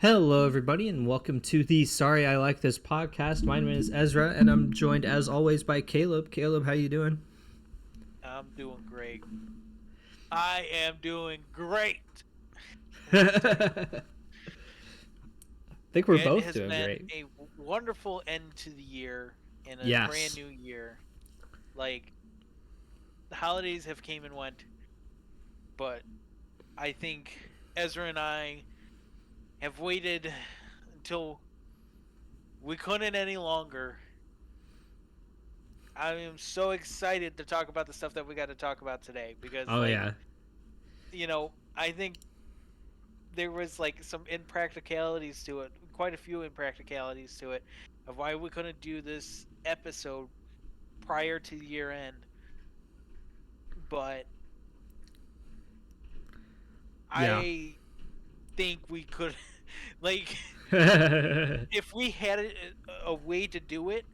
Hello, everybody, and welcome to the Sorry I Like This podcast. My name is Ezra, and I'm joined, as always, by Caleb. Caleb, how you doing? I'm doing great. I am doing great. I think we're It both has doing been great. a wonderful end to the year and a brand Yes. new year. Like, the holidays have came and went, but I think Ezra and I have waited until we couldn't any longer. I am so excited to talk about the stuff that we got to talk about today because, Oh, yeah. I think there was like some impracticalities to it, quite a few impracticalities to it, of why we couldn't do this episode prior to year end. But Yeah. I think we could, like, if we had a way to do it,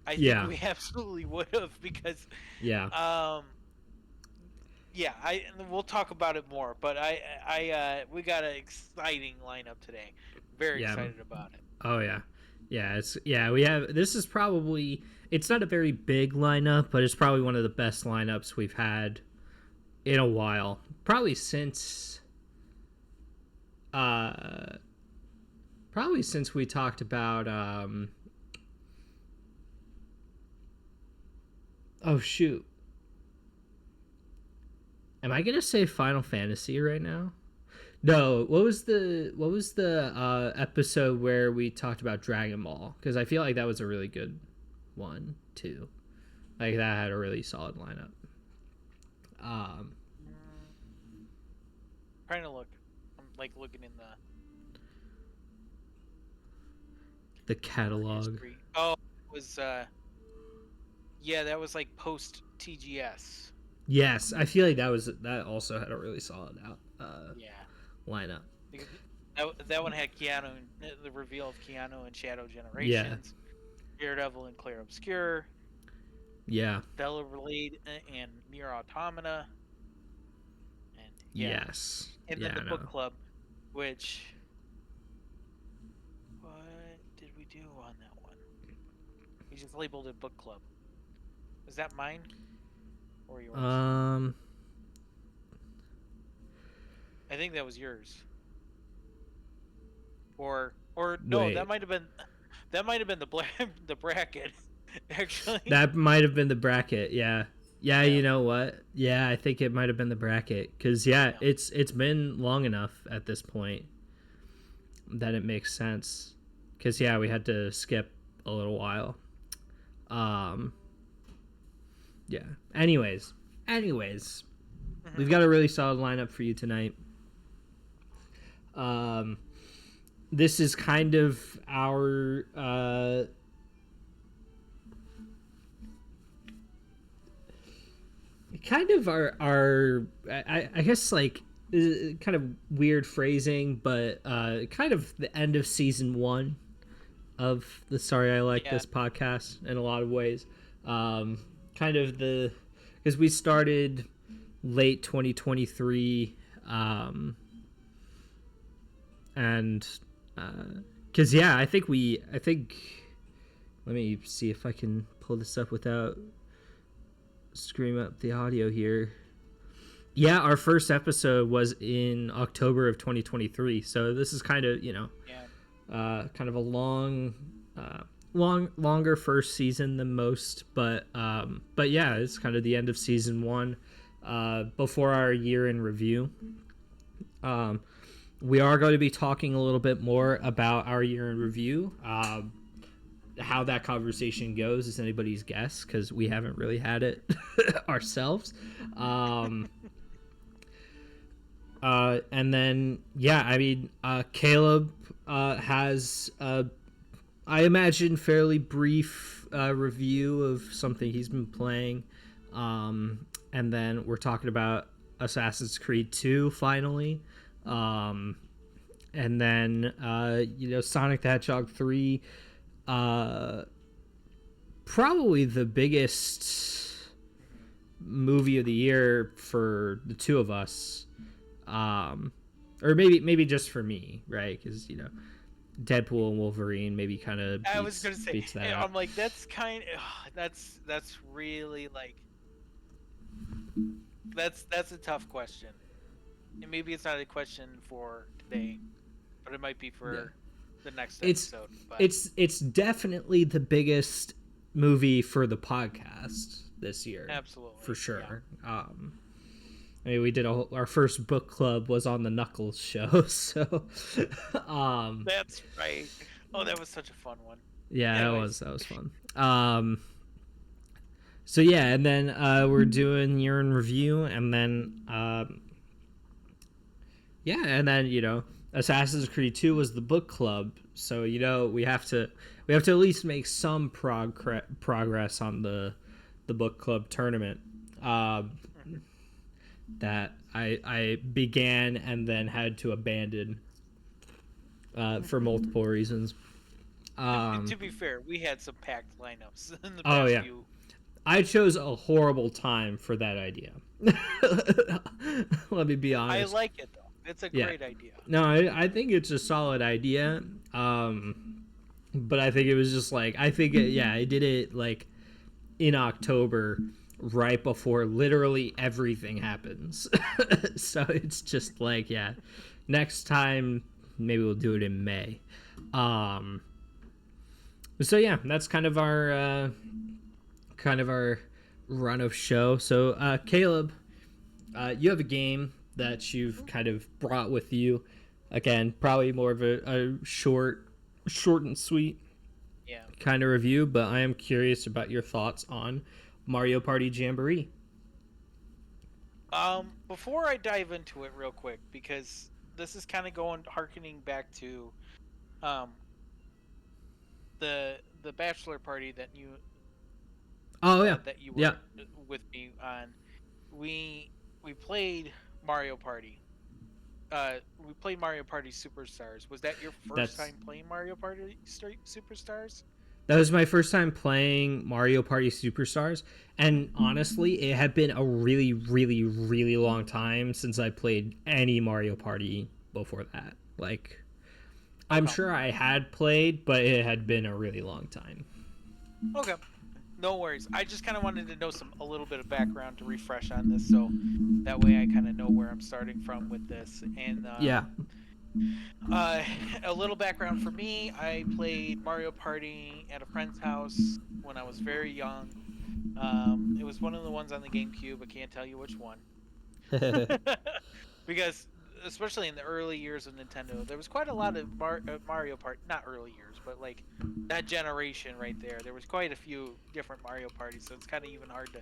I think Yeah. we absolutely would have because, Yeah. um, yeah, we'll talk about it more. But we got an exciting lineup today. Very Yeah. excited about it. Oh, yeah. We have, this is probably, it's not a very big lineup, but it's probably one of the best lineups we've had in a while. Probably since we talked about oh shoot, am I gonna say Final Fantasy right now? No, what was the episode where we talked about Dragon Ball? Because I feel like that was a really good one too. Like that had a really solid lineup. Trying to look. I'm like looking in The catalog. history. Oh, it was yeah, that was like post TGS. Yes, I feel like that also had a really solid Yeah. lineup. Because that one had Keanu, the reveal of Keanu in Shadow Yeah. Generations, Daredevil and Claire Obscure, Yeah. Bella Relate and Nier Automata, and yeah, Yes. and then the book club, which what did we do on that one? We just labeled it book club. Is that mine or yours? I think that was yours. Or no, Wait. that might have been the bracket. Actually, That might have been the bracket. Yeah. Yeah, Yeah. you know what? Yeah, I think it might have been the bracket cuz it's been long enough at this point that it makes sense. Cuz we had to skip a little while. Yeah. Anyways, we've got a really solid lineup for you tonight. This is kind of our I guess like kind of weird phrasing, but kind of the end of season 1 of the Sorry I Like This podcast in a lot of ways. Kind of because we started late 2023, and because I think let me see if I can pull this up without scream up the audio here. Yeah, our first episode was in October of 2023, so this is kind of kind of a longer first season than most, but yeah, it's kind of the end of season 1 before our year in review. We are going to be talking a little bit more about our year in review. How that conversation goes is anybody's guess because we haven't really had it ourselves. And then Caleb has I imagine fairly brief review of something he's been playing, and then we're talking about Assassin's Creed 2 finally, and then Sonic the Hedgehog 3, probably the biggest movie of the year for the two of us. or maybe just for me, right? Because Deadpool and Wolverine maybe kind of I was gonna say, beats that out. I'm like, that's kind of, that's really like, that's a tough question, and maybe it's not a question for today, but it might be Yeah. for the next It's episode. But it's definitely the biggest movie for the podcast this year, absolutely, for yeah. sure. I mean, we did our first book club was on the Knuckles show, so That's right. Oh, that was such a fun one. yeah, Anyways, that was fun. So yeah, and then we're doing year in review, and then yeah, and then Assassin's Creed 2 was the book club, so we have to at least make some progress on the book club tournament that I began and then had to abandon for multiple reasons. to be fair, we had some packed lineups in the Oh past yeah, few. I chose a horrible time for that idea. Let me be honest. I like it though. It's a great idea. No, I think it's a solid idea. But I think it was just like I did it like in October, right before literally everything happens. So it's just like next time maybe we'll do it in May. So yeah, that's kind of our run of show. So Caleb, you have a game that you've kind of brought with you. Again, probably more of a short and sweet kind of review, but I am curious about your thoughts on Mario Party Jamboree. Before I dive into it real quick, because this is kind of harkening back to the bachelor party that you that you were with me on. We played Mario Party. We played Mario Party Superstars. Was that your first time playing Mario Party Superstars? That was my first time playing Mario Party Superstars, and honestly, it had been a really, really, really long time since I played any Mario Party before that. Like, I'm sure I had played, but it had been a really long time. Okay. No worries. I just kind of wanted to know a little bit of background to refresh on this, so that way I kind of know where I'm starting from with this. And a little background for me: I played Mario Party at a friend's house when I was very young. It was one of the ones on the GameCube. I can't tell you which one, because especially in the early years of Nintendo, there was quite a lot of Mario Party. Not early years, but like that generation right there. There was quite a few different Mario Parties, so it's kind of even hard to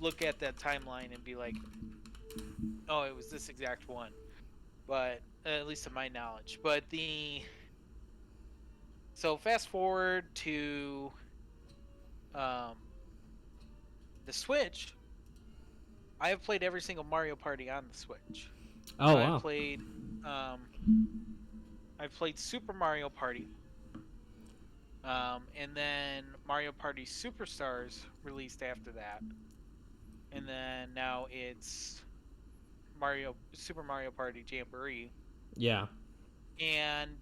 look at that timeline and be like, oh, it was this exact one. But at least to my knowledge. But so fast forward to the Switch. I have played every single Mario Party on the Switch. Oh wow! I've played Super Mario Party, and then Mario Party Superstars released after that, and then now it's Super Mario Party Jamboree. Yeah. And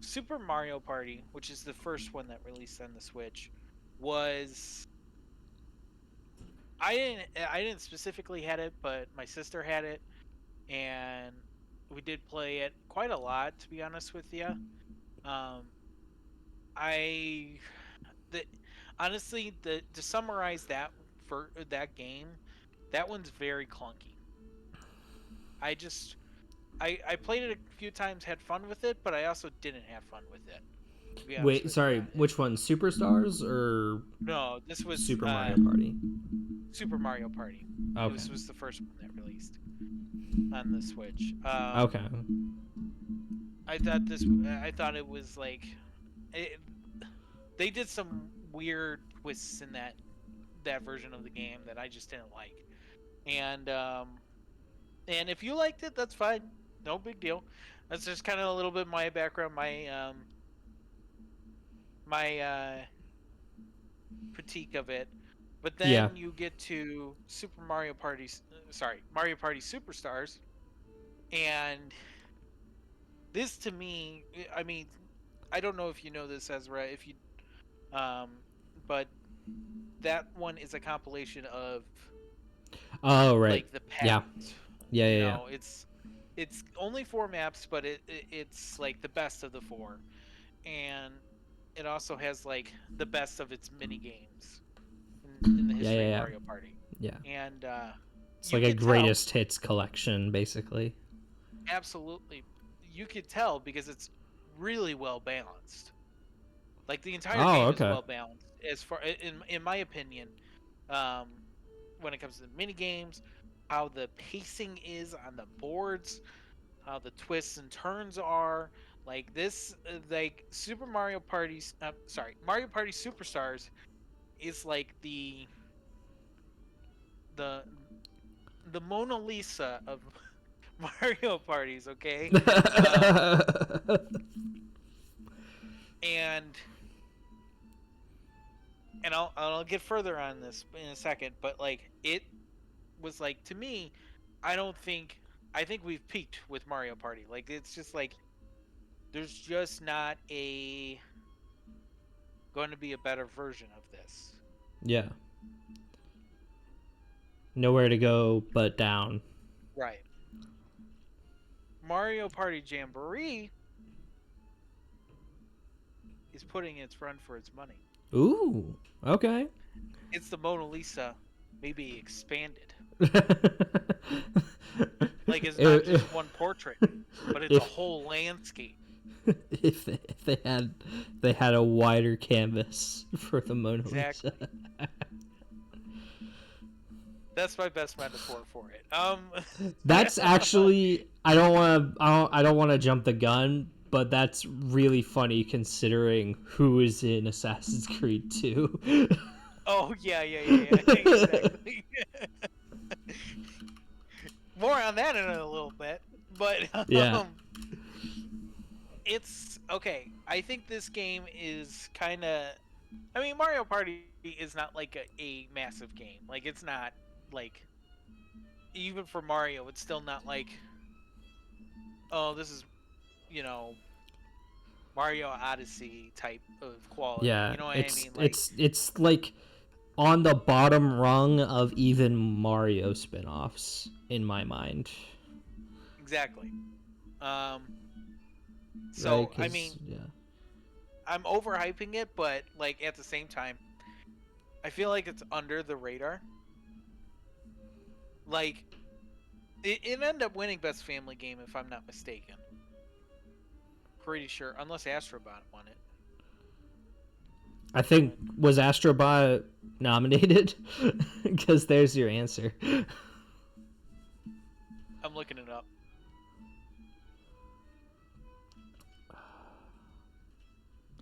Super Mario Party, which is the first one that released on the Switch, was I didn't specifically had it, but my sister had it, and we did play it quite a lot, to be honest with you. Honestly, to summarize that for that game, that one's very clunky. I played it a few times, had fun with it, but I also didn't have fun with it. Wait, sorry, which one? Superstars or no? This was Super Mario Party. Super Mario Party. Okay. This was the first one that released on the Switch. Okay. I thought it was like, they did some weird twists in that version of the game that I just didn't like, and if you liked it, that's fine. No big deal. That's just kind of a little bit my background, my critique of it. But then you get to Mario Party Superstars, And this to me, I mean, I don't know if you know this, Ezra, if you, um, but that one is a compilation of Oh, right. like the Yeah. past. Yeah, You yeah, yeah. know, it's only 4 maps, but it's like the best of the four, and it also has like the best of its mini games in the Yeah, history yeah, of yeah. Mario Party. Yeah. And It's you like a could tell, greatest hits collection, basically. absolutely, you could tell because it's really well balanced. Like the entire Oh, game is okay. well balanced as far in my opinion. Um, when it comes to the mini games, how the pacing is on the boards, how the twists and turns are. Like this, like Super Mario Party, Mario Party Superstars is like the the Mona Lisa of Mario parties. Okay, um, and I'll get further on this in a second, but like it was like to me, I don't think I think we've peaked with Mario Party. Like it's just like there's just not a going to be a better version of this. Yeah. Nowhere to go but down. Right. Mario Party Jamboree is putting its run for its money. Ooh. Okay. It's the Mona Lisa, maybe expanded. if, Like it's not just one portrait, but it's a if whole landscape. if they had a wider canvas for the Mona Lisa. Exactly. That's my best metaphor for it. That's actually I don't want to jump the gun, but that's really funny considering who is in Assassin's Creed 2. Oh yeah, exactly. More on that in a little bit, but Yeah. it's okay. I think this game is kind of. I mean, Mario Party is not like a massive game. Like it's not like even for Mario, it's still not like oh, this is you know Mario Odyssey type of quality. Yeah, You know what I it's mean? Like it's it's like on the bottom rung of even Mario spin-offs in my mind. exactly. Um, Right? so I Cuz mean, yeah. I'm overhyping it, but like at the same time, I feel like it's under the radar. Like it ended up winning Best Family Game if I'm not mistaken. Pretty sure, unless Astrobot won it. I think was Astrobot nominated? Cuz there's your answer. I'm looking it up.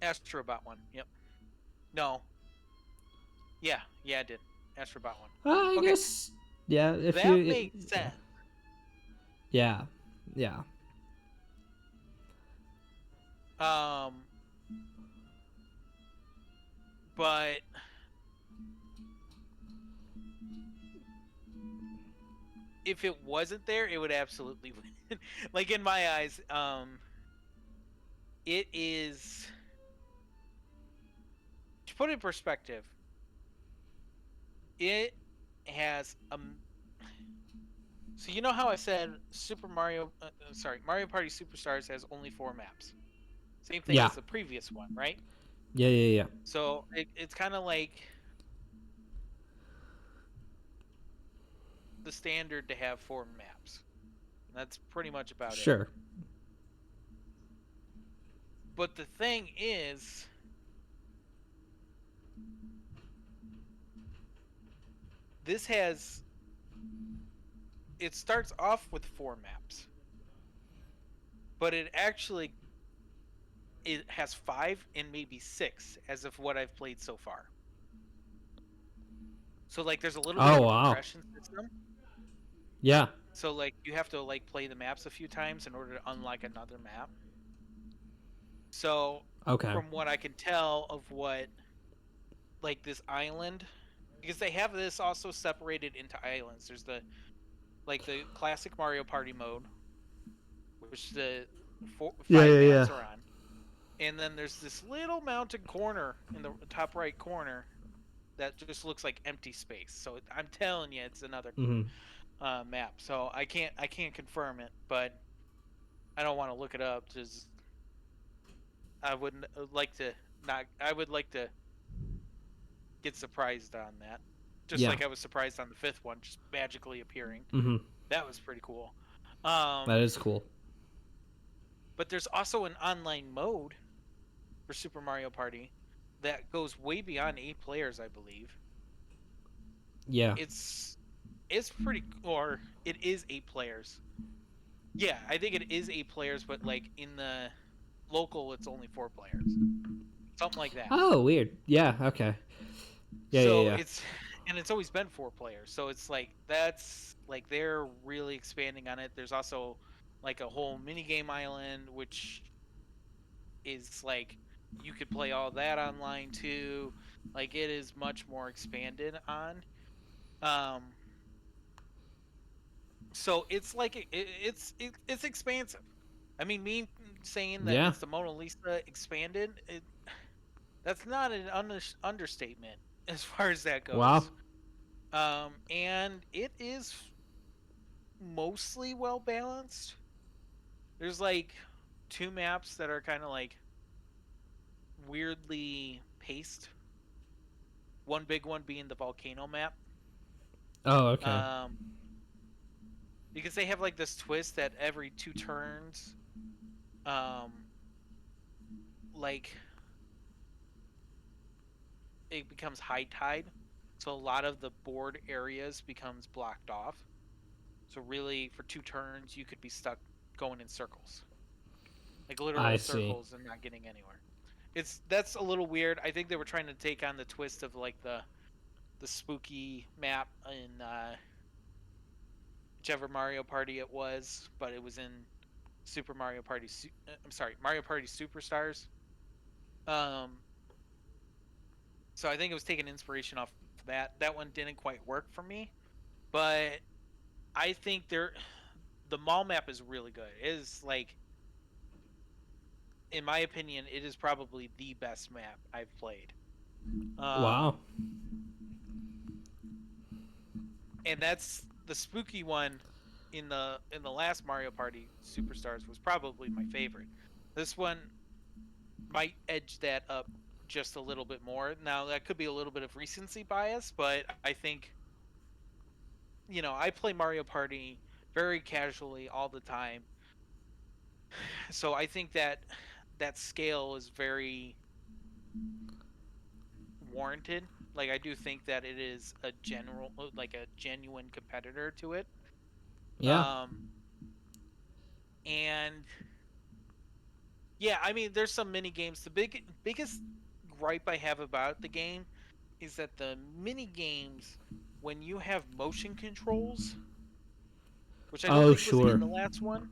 Astrobot won. Yep. No. Yeah, it did. Astrobot won. I Okay, guess yeah, if that you makes sense. yeah. Yeah. Um, but if it wasn't there, it would absolutely win. Like in my eyes, it is to put it in perspective. It has so you know how I said Mario Party Superstars has only 4 maps. Same thing Yeah. as the previous one, right? Yeah, yeah, yeah. So it's kind of like the standard to have 4 maps. That's pretty much about it. Sure. But the thing is, this has it starts off with 4 maps, but it has 5 and maybe 6 as of what I've played so far. So like there's a little bit Oh, of a wow. progression system. Yeah. So like you have to like play the maps a few times in order to unlock another map. So Okay. from what I can tell of what like this island, because they have this also separated into islands. There's the classic Mario Party mode, which the Yeah, five yeah, yeah. maps are on. And then there's this little mounted corner in the top right corner that just looks like empty space. So I'm telling you, it's another map. So I can't confirm it, but I don't want to look it up. Just I wouldn't like to not. I would like to get surprised on that, just Yeah. like I was surprised on the fifth one, just magically appearing. Mm-hmm. That was pretty cool. That is cool. But there's also an online mode for Super Mario Party that goes way beyond 8 players, I believe. Yeah. It's pretty, or it is 8 players. Yeah, I think it is 8 players, but like in the local, it's only 4 players, something like that. Oh, weird. Yeah. Okay. Yeah. Yeah. So Yeah. it's always been 4 players. So it's like that's like they're really expanding on it. There's also like a whole mini game island, which is like you could play all that online too. Like it is much more expanded on. Um, so it's like it's expansive. I mean, me saying that Yeah. it's the Mona Lisa expanded, that's not an understatement as far as that Wow. goes. And it is mostly well balanced. There's like 2 maps that are kind of like weirdly paced. One big one being the volcano map. Oh, okay. Um, because they have like this twist that every 2 turns, um, like it becomes high tide, so a lot of the board areas becomes blocked off. So really, for 2 turns, you could be stuck going in circles, like I literal see. circles, and not getting anywhere. That's a little weird. I think they were trying to take on the twist of like the spooky map in whichever Mario Party it was, but it was in Super Mario Party. I'm sorry, Mario Party Superstars. Um, so I think it was taking inspiration off that. That one didn't quite work for me, but I think the mall map is really good. It is like, in my opinion, it is probably the best map I've played. Wow. And that's the spooky one in the last Mario Party Superstars was probably my favorite. This one might edge that up just a little bit more. Now that could be a little bit of recency bias, but I think I play Mario Party very casually all the time. So I think that scale is very warranted. Like I do think that it is a genuine competitor to it. Yeah. Um and yeah, I mean there's some mini games. The biggest gripe I have about the game is that the mini games, when you have motion controls, which I don't Oh, think was in sure. the last one,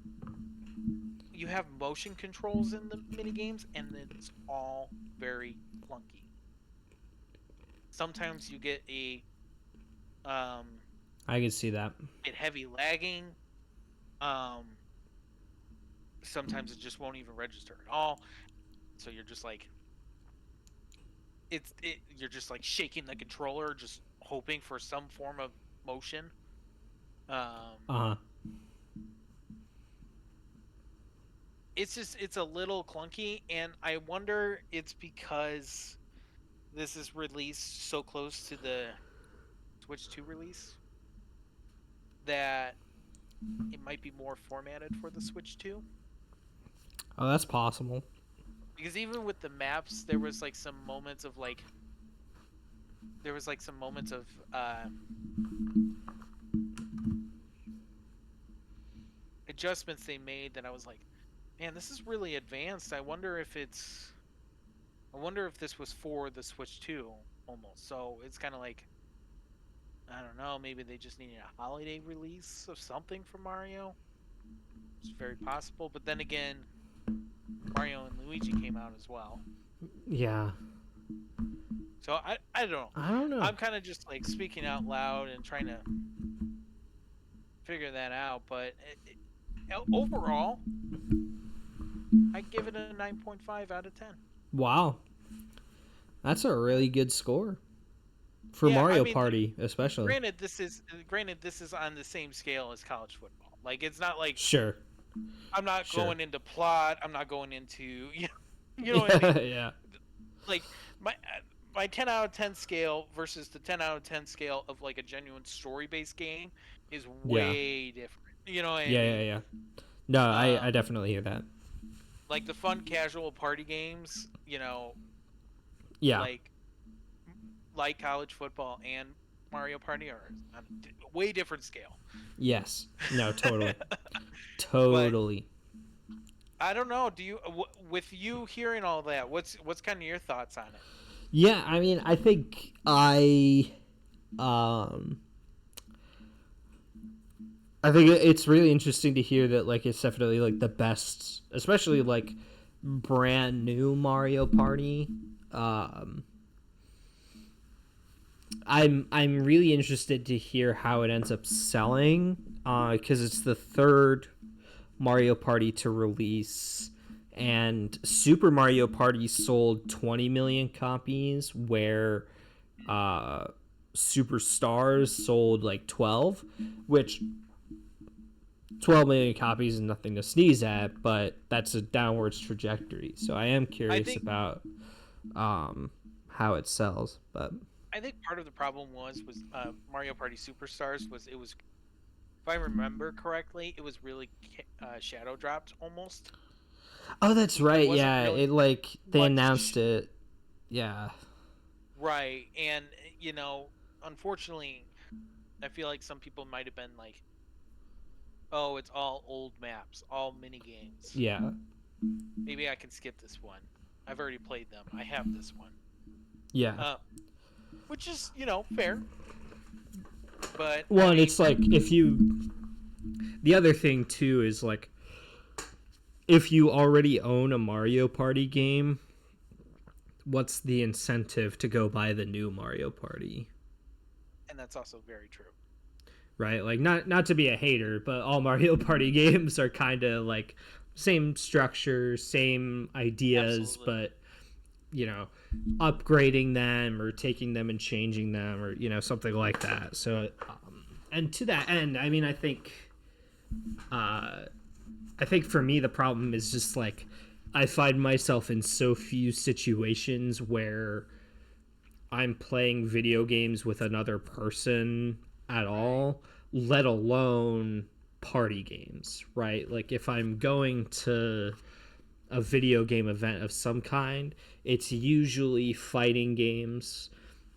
you have motion controls in the mini games and it's all very clunky. Sometimes you get um I can see that. heavy lagging. Um Sometimes it just won't even register at all. So you're just like you're just like shaking the controller, just hoping for some form of motion. Um, Uh huh. it's a little clunky, and I wonder it's because this is released so close to the Switch 2 release that it might be more formatted for the Switch 2. Oh, that's possible. Because even with the maps, there was like some moments of like adjustments they made that I was like, man, this is really advanced. I wonder if this was for the Switch 2 almost. So it's kind of like, I don't know, maybe they just needed a holiday release of something for Mario. It's very possible. But then again, Mario and Luigi came out as well. Yeah. So I don't know. I don't know. I'm kind of just like speaking out loud and trying to figure that out. But overall, I give it a 9.5 out of 10. Wow, that's a really good score for Mario Party, especially. Granted, this is on the same scale as college football. Like, it's not like Sure. I'm not going into plot. I'm not going into you know what I mean? Yeah. Like my 10 out of 10 scale versus the 10 out of 10 scale of like a genuine story based game is way different. You know what I mean? Yeah. No, I definitely hear that. Like the fun casual party games, Yeah. like college football and Mario Party are on a way different scale. Yes. No, totally. Totally. But I don't know. Do you, with you hearing all that, what's kind of your thoughts on it? Yeah, I mean, I think I think it's really interesting to hear that like it's definitely like the best, especially like brand new Mario Party. I'm really interested to hear how it ends up selling because it's the third Mario Party to release, and Super Mario Party sold 20 million copies, where Superstars sold like 12, which 12 million copies is nothing to sneeze at, but that's a downwards trajectory. So I am curious about how it sells. But I think part of the problem was Mario Party Superstars was if I remember correctly, it was really shadow dropped almost. Oh, that's right. Yeah, really, it like they announced it. Yeah. Right, and unfortunately, I feel like some people might have been like, "Oh, it's all old maps, all mini games." Yeah. Maybe I can skip this one. I've already played them. I have this one. Yeah. Which is, fair. But well, and it's like the other thing too is like if you already own a Mario Party game, what's the incentive to go buy the new Mario Party? And that's also very true. Right? Like not to be a hater, but all Mario Party games are kind of like same structure, same ideas, Absolutely. But upgrading them or taking them and changing them or something like that. So and to that end, I mean, I think for me the problem is just like I find myself in so few situations where I'm playing video games with another person at all, let alone party games, right? Like if I'm going to a video game event of some kind, it's usually fighting games,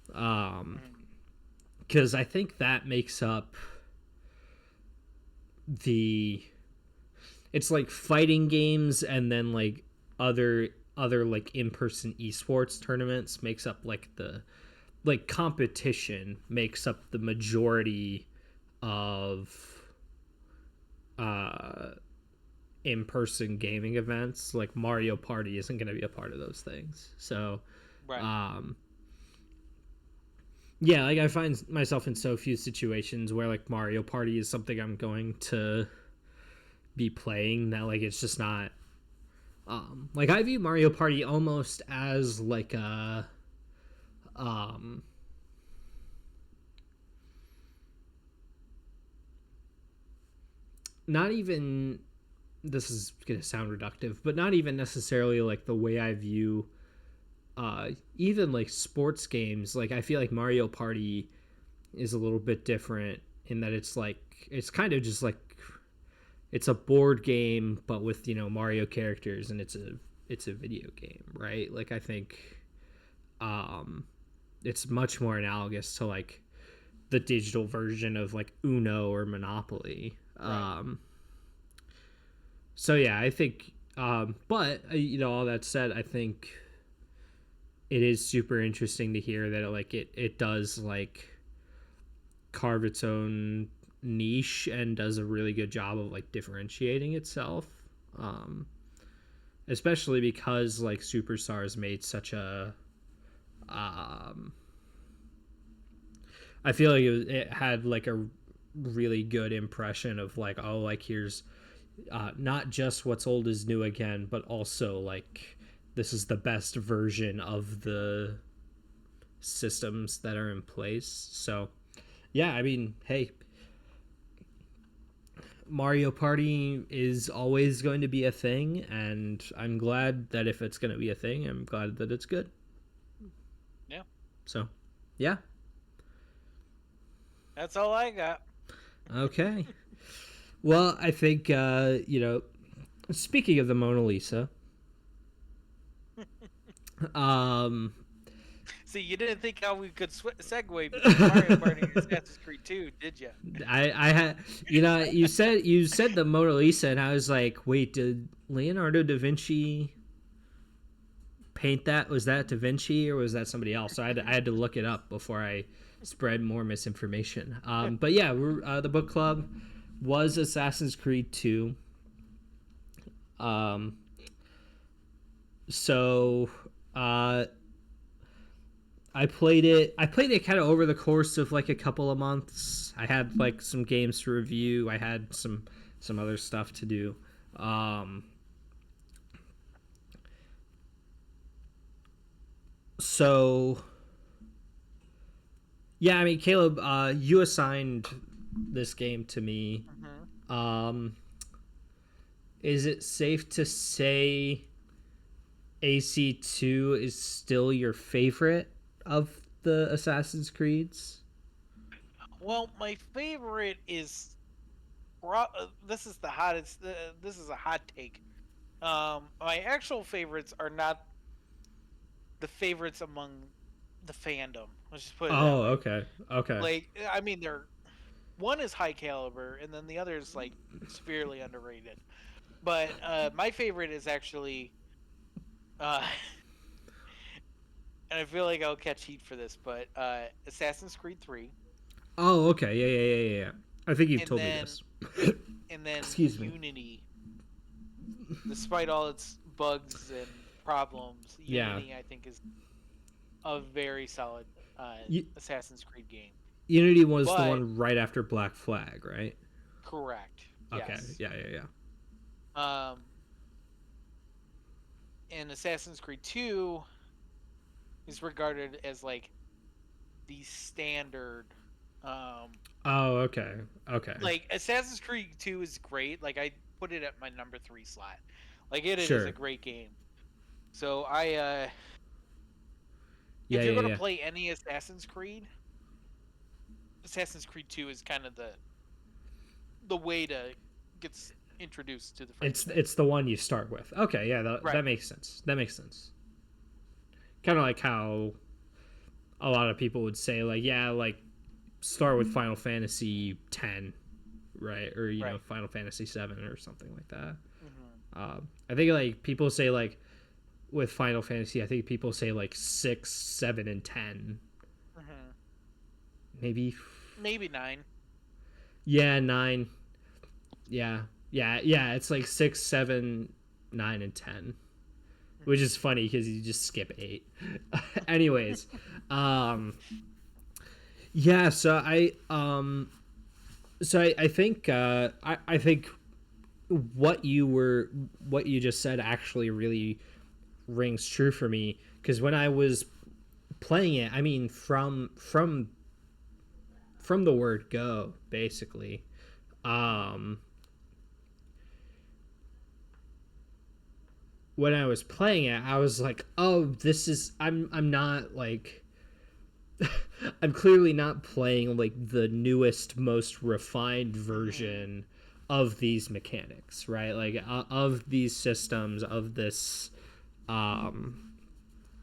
because I think that makes up it's like fighting games and then like other like in-person esports tournaments makes up like the like competition makes up the majority of in-person gaming events. Like Mario Party isn't going to be a part of those things. So right. Yeah, like I find myself in so few situations where like Mario Party is something I'm going to be playing that like it's just not like I view Mario Party almost as like a not even, this is gonna sound reductive, but not even necessarily like the way I view even like sports games. Like I feel like Mario Party is a little bit different in that it's like it's kind of just like it's a board game but with Mario characters, and it's a video game, right? Like I think it's much more analogous to like the digital version of like Uno or Monopoly. Right. So yeah, I think but all that said, I think it is super interesting to hear that it does like carve its own niche and does a really good job of like differentiating itself, especially because like Superstars made such a I feel like it had like a really good impression of like, oh, like here's not just what's old is new again, but also like this is the best version of the systems that are in place. So yeah, I mean, hey, Mario Party is always going to be a thing, and I'm glad that if it's going to be a thing, I'm glad that it's good. Yeah. So, yeah. That's all I got. Okay. Well, I think, speaking of the Mona Lisa, um, See, you didn't think how we could segue between Mario Party and Assassin's Creed 2, did you? I had, you said the Mona Lisa, and I was like, wait, did Leonardo da Vinci paint that? Was that da Vinci or was that somebody else? So I had to look it up before I spread more misinformation. But yeah, the book club was Assassin's Creed 2. Um, so I played it. I played it kind of over the course of like a couple of months. I had like some games to review. I had some other stuff to do. Um, so yeah, I mean, Caleb, you assigned this game to me. Mm-hmm. Is it safe to say AC2 is still your favorite of the Assassin's Creeds? Well, my favorite is this is the hottest. This is a hot take. My actual favorites are not the favorites among the fandom. Let's just put it that Oh, way. okay. Okay. Like, I mean, they're one is high caliber, and then the other is like severely underrated. But my favorite is actually, uh, and I feel like I'll catch heat for this, but Assassin's Creed 3, Oh, okay. Yeah, yeah, yeah, yeah, yeah. I think you've and told me then this. and then Excuse me. Unity. Despite all its bugs and problems, Yeah. Unity I think is a very solid U- Assassin's Creed game. Unity was the But one right after Black Flag, right? correct, Okay. yes. Yeah, yeah, yeah. Um, and Assassin's Creed 2 is regarded as like the standard. Oh, okay. Okay. Like Assassin's Creed 2 is great. Like I put it at my number 3 slot. Like it is a Sure. great game. So I Yeah, if you're yeah, gonna yeah. play any Assassin's Creed, Assassin's Creed 2 is kind of the way to get introduced to the franchise. It's the one you start with. Okay, yeah, Right. that makes sense. That makes sense. Kind of like how a lot of people would say, like, yeah, like start with Final Fantasy 10, right? Or Right. Final Fantasy 7 or something like that. Mm-hmm. I think like people say like with Final Fantasy, I think people say like 6, 7, and 10. Mm-hmm. Maybe. Maybe 9. Yeah, 9. Yeah, yeah, yeah. It's like 6, 7, 9, and 10, which is funny because you just skip 8. Anyways, yeah. So I think I think what you just said actually really rings true for me because when I was playing it, I mean from the word go basically. Um, when I was playing it, I was like, "Oh, this is I'm not like I'm clearly not playing like the newest, most refined version of these mechanics, right? Like of these systems of this um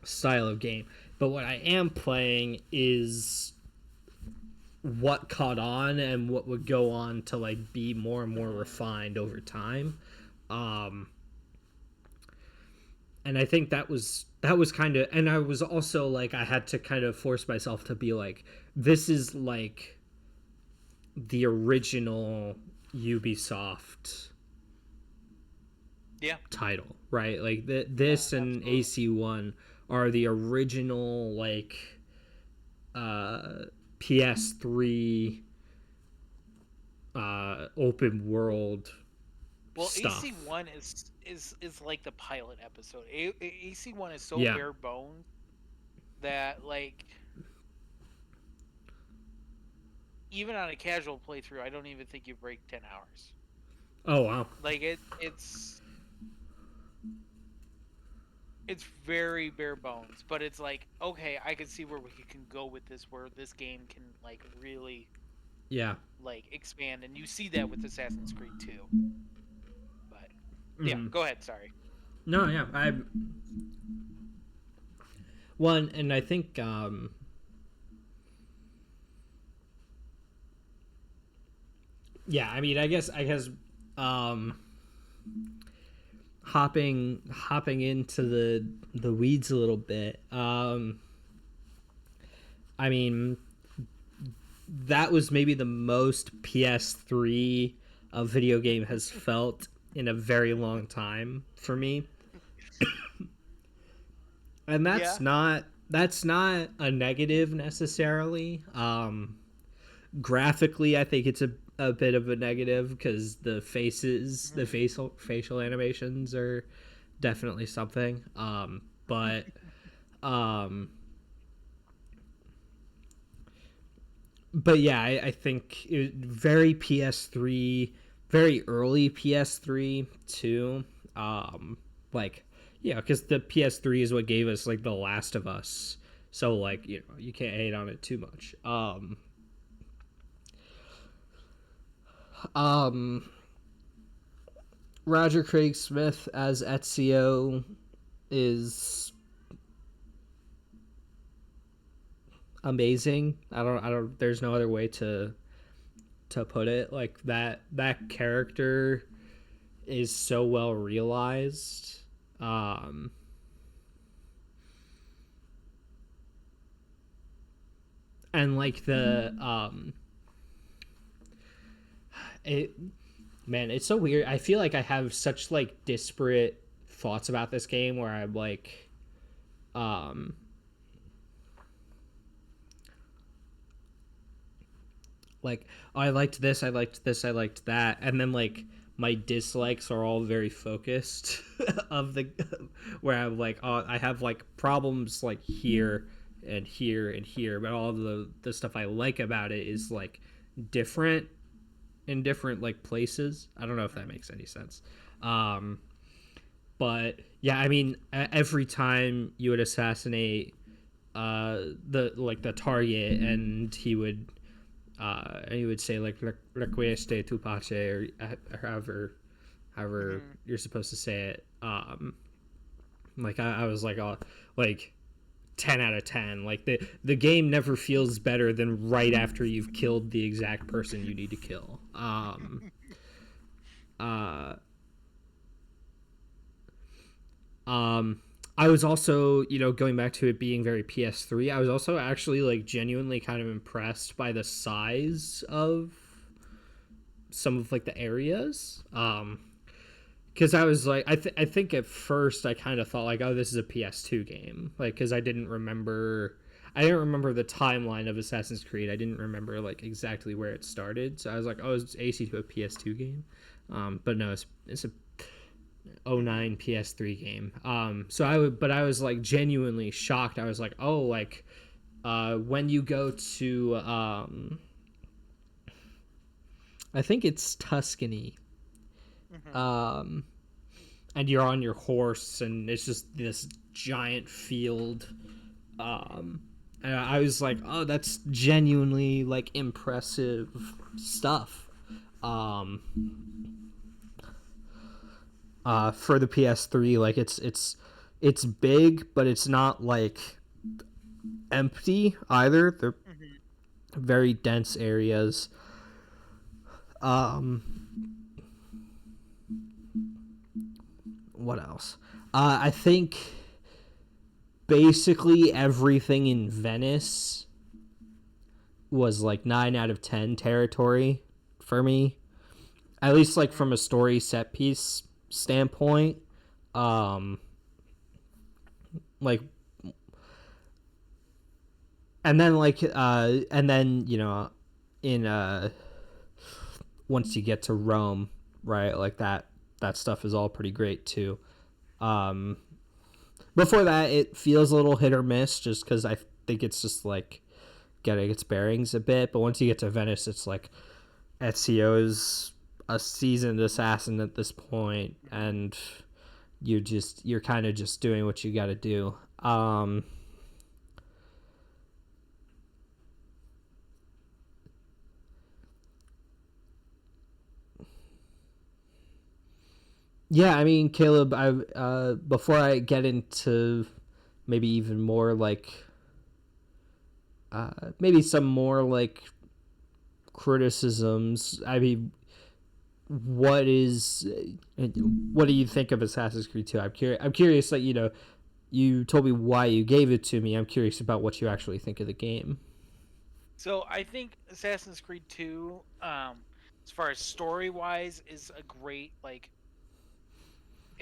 style of game. But what I am playing is what caught on and what would go on to like be more and more refined over time. Um and I think that was kind of, and I was also like I had to kind of force myself to be like this is like the original Ubisoft Yeah. title, right? Like this and Absolutely. AC1 are the original like PS3 open world Well, stuff. AC1 is like the pilot episode. AC1 is so Yeah. bare bones that like even on a casual playthrough, I don't even think you break 10 hours. Oh wow. Like it's very bare bones, but it's like, okay, I can see where we can go with this, where this game can like really like expand, and you see that with Assassin's Creed 2. But yeah, go ahead, sorry. No, yeah, I one, and I think yeah, I mean, I guess um hopping into the weeds a little bit. I mean, that was maybe the most PS3 a video game has felt in a very long time for me. And that's not a negative necessarily. Graphically, I think it's a bit of a negative because the facial animations are definitely something. But yeah, I think very PS3, very early PS3 too. Like, yeah, because the PS3 is what gave us like The Last of Us. So like, you know, you can't hate on it too much. Roger Craig Smith as Ezio is amazing. I don't. There's no other way to put it. Like that character is so well realized. And like it's so weird. I feel like I have such like disparate thoughts about this game where I'm like like, oh, I liked this, I liked this, I liked that, and then like my dislikes are all very focused of the where I'm like, oh, I have like problems like here and here and here, but all the stuff I like about it is like different in different like places. I don't know if that makes any sense. But yeah, I mean, every time you would assassinate the target, and he would say like requiesce tu pace, or however you're supposed to say it. Like I was like, oh, like 10 out of 10. Like the game never feels better than right after you've killed the exact person you need to kill. I was also, you know, going back to it being very PS3, I was also actually like genuinely kind of impressed by the size of some of like the areas. Because I was like, I think at first I kind of thought like, oh, this is a PS2 game, like because I didn't remember the timeline of Assassin's Creed. I didn't remember like exactly where it started, so I was like, oh, it's AC to a PS2 game. But no, it's a 09 PS3 game. So I was like genuinely shocked. I was like, oh, like when you go to I think it's Tuscany. And you're on your horse, and it's just this giant field. And I was like, oh, that's genuinely like impressive stuff. For the PS3, like it's big, but it's not like empty either. They're very dense areas. What else? I think basically everything in Venice was like 9 out of 10 territory for me. At least like from a story set piece standpoint. Like, and then you know, in once you get to Rome, right, like that that stuff is all pretty great too. Before that, it feels a little hit or miss, just because I think it's just like getting its bearings a bit. But once you get to Venice, it's like Ezio's a seasoned assassin at this point, and you're kind of just doing what you got to do. Yeah, I mean, Caleb, I before I get into maybe even more like maybe some more like criticisms. I mean, what do you think of Assassin's Creed 2? I'm curious that you told me why you gave it to me. I'm curious about what you actually think of the game. So I think Assassin's Creed 2, as far as story wise, is a great like.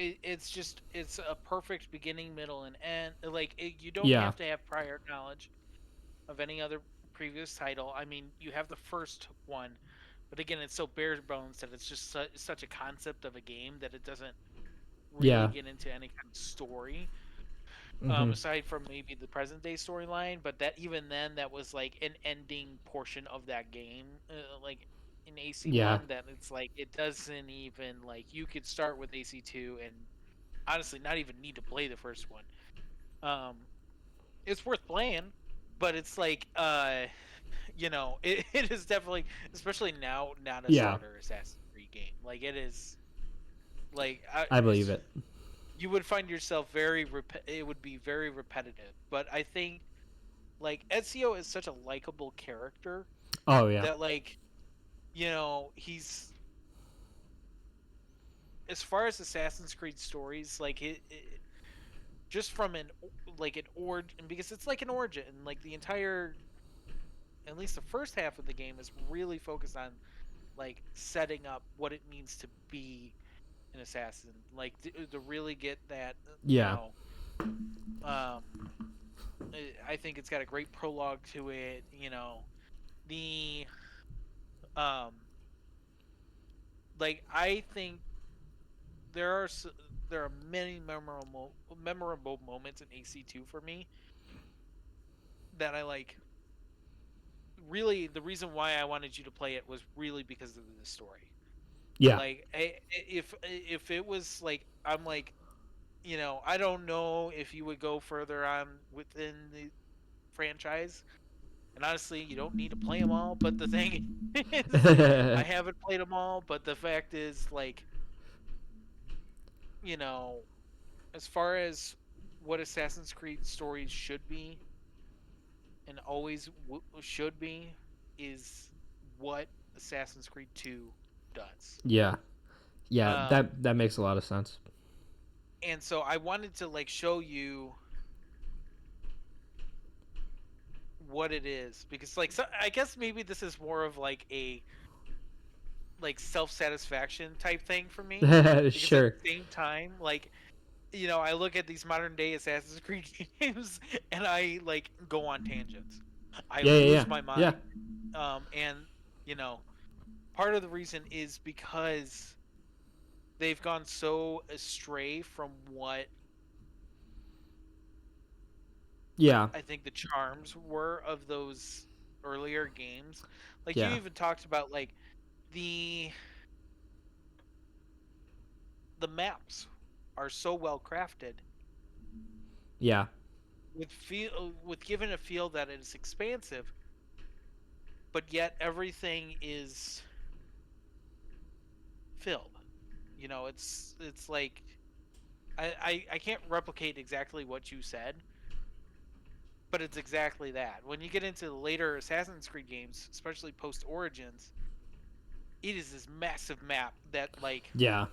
It's a perfect beginning, middle, and end. Like you don't Yeah. have to have prior knowledge of any other previous title. I mean, you have the first one, but again, it's so bare bones that it's just such a concept of a game that it doesn't really Yeah. get into any kind of story. Mm-hmm. Aside from maybe the present day storyline, but that even then that was like an ending portion of that game, like in Yeah. AC1, that it's like it doesn't even like you could start with AC2 and honestly not even need to play the first one. Um, it's worth playing, but it's like it is definitely, especially now, not a Yeah. starter Assassin's Creed game. Like it is like I believe it. you would find yourself it would be very repetitive. But I think like Ezio is such a likable character Oh yeah. that like he's, as far as Assassin's Creed stories, like just from an like an origin, because it's like an origin, like the entire, at least the first half of the game is really focused on like setting up what it means to be an assassin, like to really get that, Yeah. um I think it's got a great prologue to it. The um like I think there are there are many memorable moments in AC2 for me that I like. Really, the reason why I wanted you to play it was really because of the story. Yeah. Like, if it was like, I'm like, I don't know if you would go further on within the franchise. And honestly, you don't need to play them all. But the thing is, I haven't played them all. But the fact is, like, you know, as far as what Assassin's Creed stories should be and always should be, is what Assassin's Creed 2 does. Yeah. Yeah. Um, That makes a lot of sense. and so I wanted to like show you what it is, because like, so I guess maybe this is more of like a like self-satisfaction type thing for me, because at Sure. the same time, like, I look at these modern day Assassin's Creed games and I like go on tangents. I Yeah. Yeah. lose Yeah. my Yeah. mind. And you know part of the reason is because they've gone so astray from what Yeah. I think the charms were of those earlier games. Like you Yeah. even talked about like the the maps are so well crafted, Yeah. with given a feel that it is expansive, but yet everything is filled. It's like I can't replicate exactly what you said, but it's exactly that. When you get into the later Assassin's Creed games, especially post Origins, it is this massive map that like Yeah.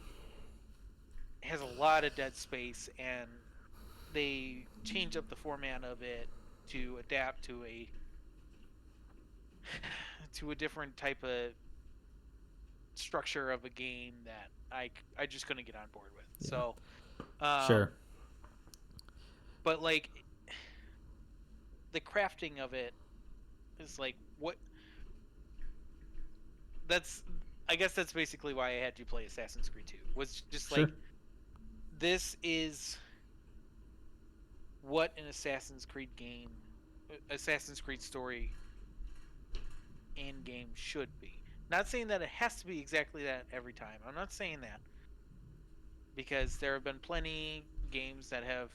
has a lot of dead space, and they change up the format of it to adapt to a different type of structure of a game that I just couldn't get on board with. Yeah. So, Sure. but like the crafting of it is like what that's I guess that's basically why I had to play Assassin's Creed 2. Was just Sure. like, this is what an Assassin's Creed game, Assassin's Creed story and game should be. Not saying that it has to be exactly that every time. I'm not saying that, because there have been plenty games that have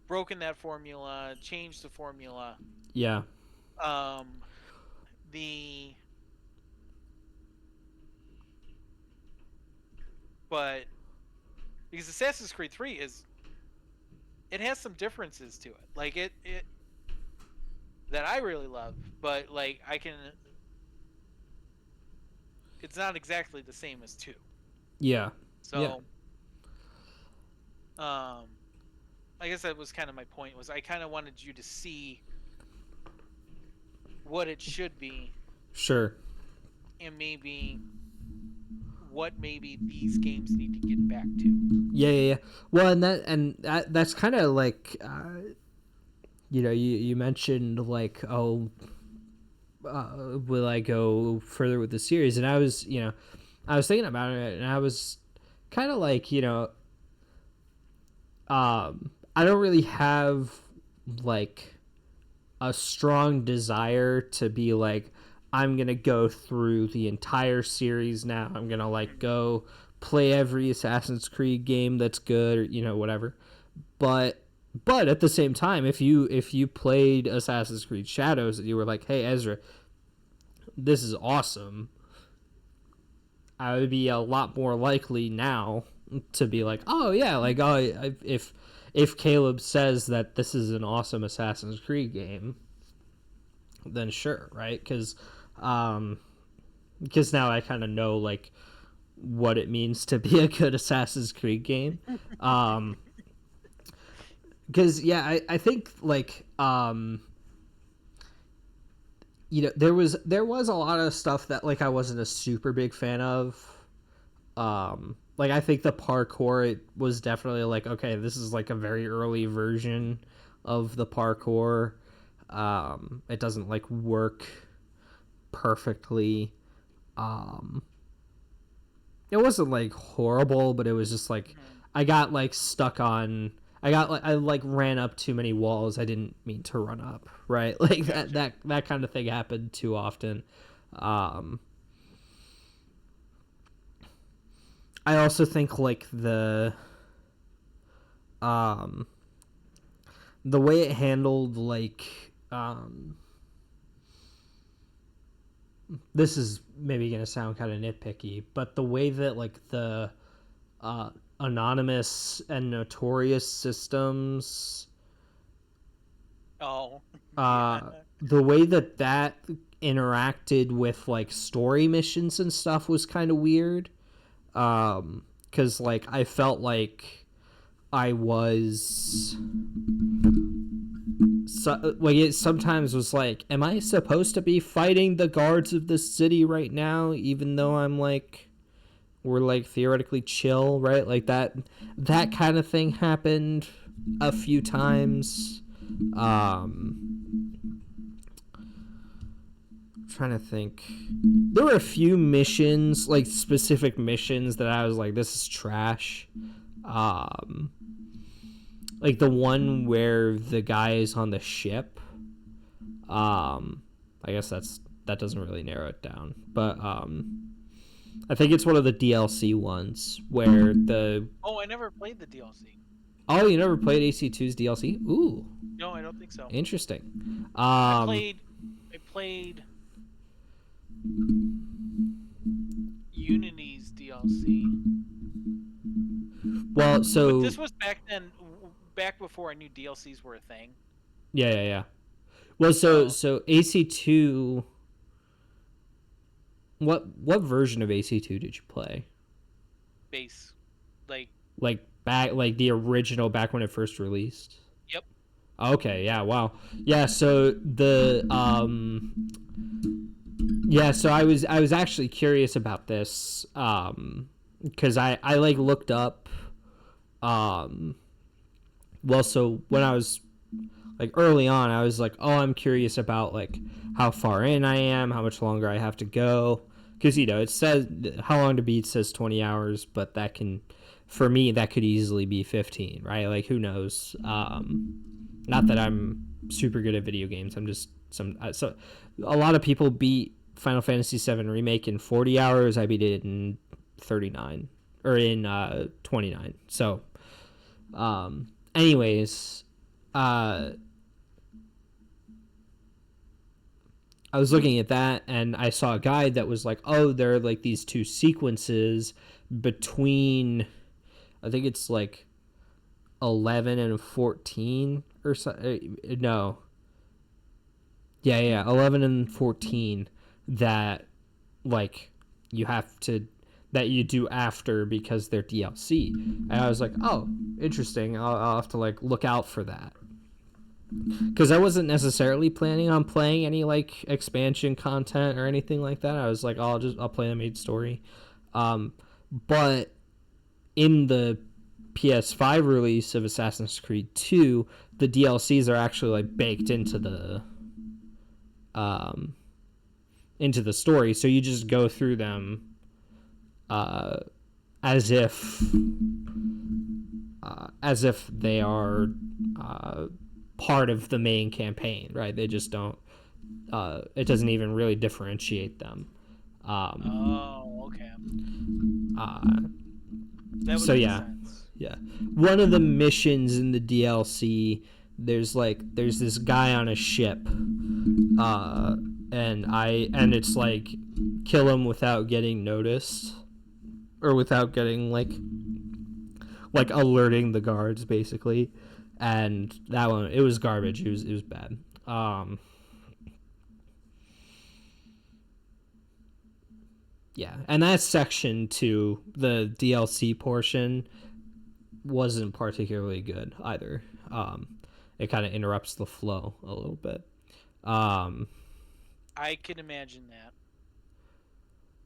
broken that formula, changed the formula. Yeah. The but because Assassin's Creed 3 it has some differences to it. Like it that I really love, but like it's not exactly the same as 2. Yeah. So Yeah. I guess that was kind of my point, was I kind of wanted you to see what it should be, Sure. and maybe what maybe these games need to get back to. Yeah. Well, that's kind of like, you mentioned like, oh, will I go further with the series? And I was thinking about it, and I was kind of like, I don't really have like a strong desire to be like, I'm gonna go through the entire series now. I'm gonna like go play every Assassin's Creed game that's good, or whatever. But at the same time, if you played Assassin's Creed Shadows and you were like, hey Ezra, this is awesome, I would be a lot more likely now to be like, oh yeah, like, oh, if Caleb says that this is an awesome Assassin's Creed game, then sure, right? Because now I kind of know like what it means to be a good Assassin's Creed game. Because I think like there was a lot of stuff that like I wasn't a super big fan of. Like I think the parkour, it was definitely like, okay, this is like a very early version of the parkour. It doesn't like work perfectly. It wasn't like horrible, but it was just like I got like stuck on. I like ran up too many walls I didn't mean to run up. Right, like that kind of thing happened too often. I also think like the way it handled like this is maybe gonna sound kind of nitpicky, but the way that like the anonymous and notorious systems, the way that interacted with like story missions and stuff was kind of weird. Because like I felt like I was like, it sometimes was like, am I supposed to be fighting the guards of the city right now, even though I'm like, we're like theoretically chill, right? Like that kind of thing happened a few times. Trying to think, there were a few missions, like specific missions, that I was like, this is trash. Like the one where the guy is on the ship. I guess that doesn't really narrow it down, but I think it's one of the DLC ones where the I never played the DLC. Oh, you never played AC2's DLC? Ooh. No, I don't think so. Interesting. I played Unity's DLC. Well, so but this was back before I knew DLCs were a thing. Yeah. Well, so AC2. What version of AC2 did you play? Base, like back, like the original, back when it first released. Yep. Okay. Yeah. Wow. Yeah. So so I was actually curious about this, because I like looked up, well, so when I was like early on, I was like, oh, I'm curious about like how far in I am, how much longer I have to go, because it says How Long to Beat says 20 hours, but that can, for me, that could easily be 15, right? Like, who knows? Not that I'm super good at video games. I'm just so a lot of people beat Final Fantasy VII Remake in 40 hours. I beat it in 39 or in 29. So, anyways, I was looking at that and I saw a guide that was like, oh, there are like these two sequences between, I think it's like 11 and 14 or so. No. Yeah, 11 and 14 that like that you do after because they're DLC. And I was like, oh, interesting. I'll have to like look out for that. Because I wasn't necessarily planning on playing any like expansion content or anything like that. I was like, oh, I'll play the main story. But in the PS5 release of Assassin's Creed 2, the DLCs are actually like baked into the story, so you just go through them as if they are part of the main campaign, right? They just don't. It doesn't even really differentiate them. Okay. That would make sense. Yeah. One of the missions in the DLC, there's this guy on a ship, and it's like kill him without getting noticed, or without getting like alerting the guards, basically. And that one, it was garbage. It was bad. Yeah, and that section to the DLC portion wasn't particularly good either. It kind of interrupts the flow a little bit. I can imagine that,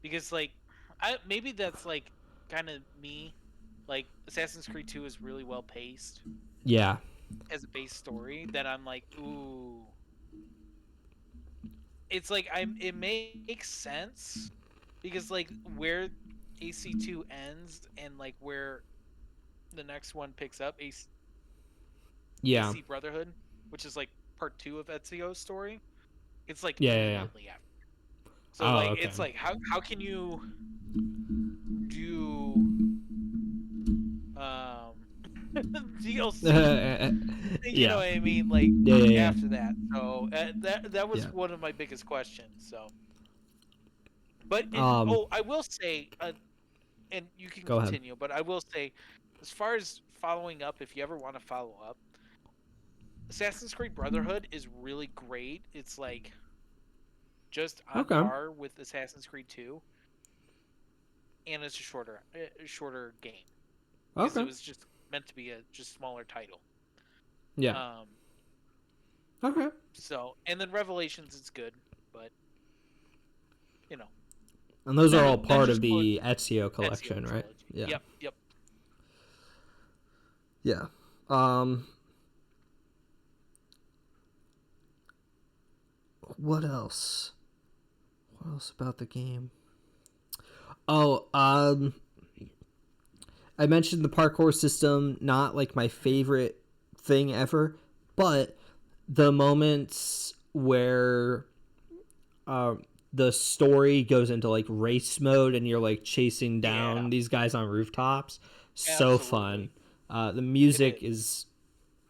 because like, maybe that's like kind of me. Like, Assassin's Creed 2 is really well paced. Yeah. As a base story, that I'm like, ooh. It's like it makes sense, because like where AC2 ends and like where the next one picks up, AC Brotherhood, which is like part 2 of Ezio's story, it's like immediately after. So it's like, how can you do DLC? You know what I mean? Like, after that. So that was one of my biggest questions. So, but I will say, and you can continue, but I will say, as far as following up, if you ever want to follow up, Assassin's Creed Brotherhood is really great. It's like just on par with Assassin's Creed 2, and it's a shorter game. Because it was just meant to be a just smaller title. Yeah. So, and then Revelations is good, but you know. And those are all part of the Ezio collection, right? Yeah. Yep. Yeah. What else? What else about the game? Oh, I mentioned the parkour system, not like my favorite thing ever, but the moments where the story goes into like race mode and you're like chasing down these guys on rooftops, so fun. The music is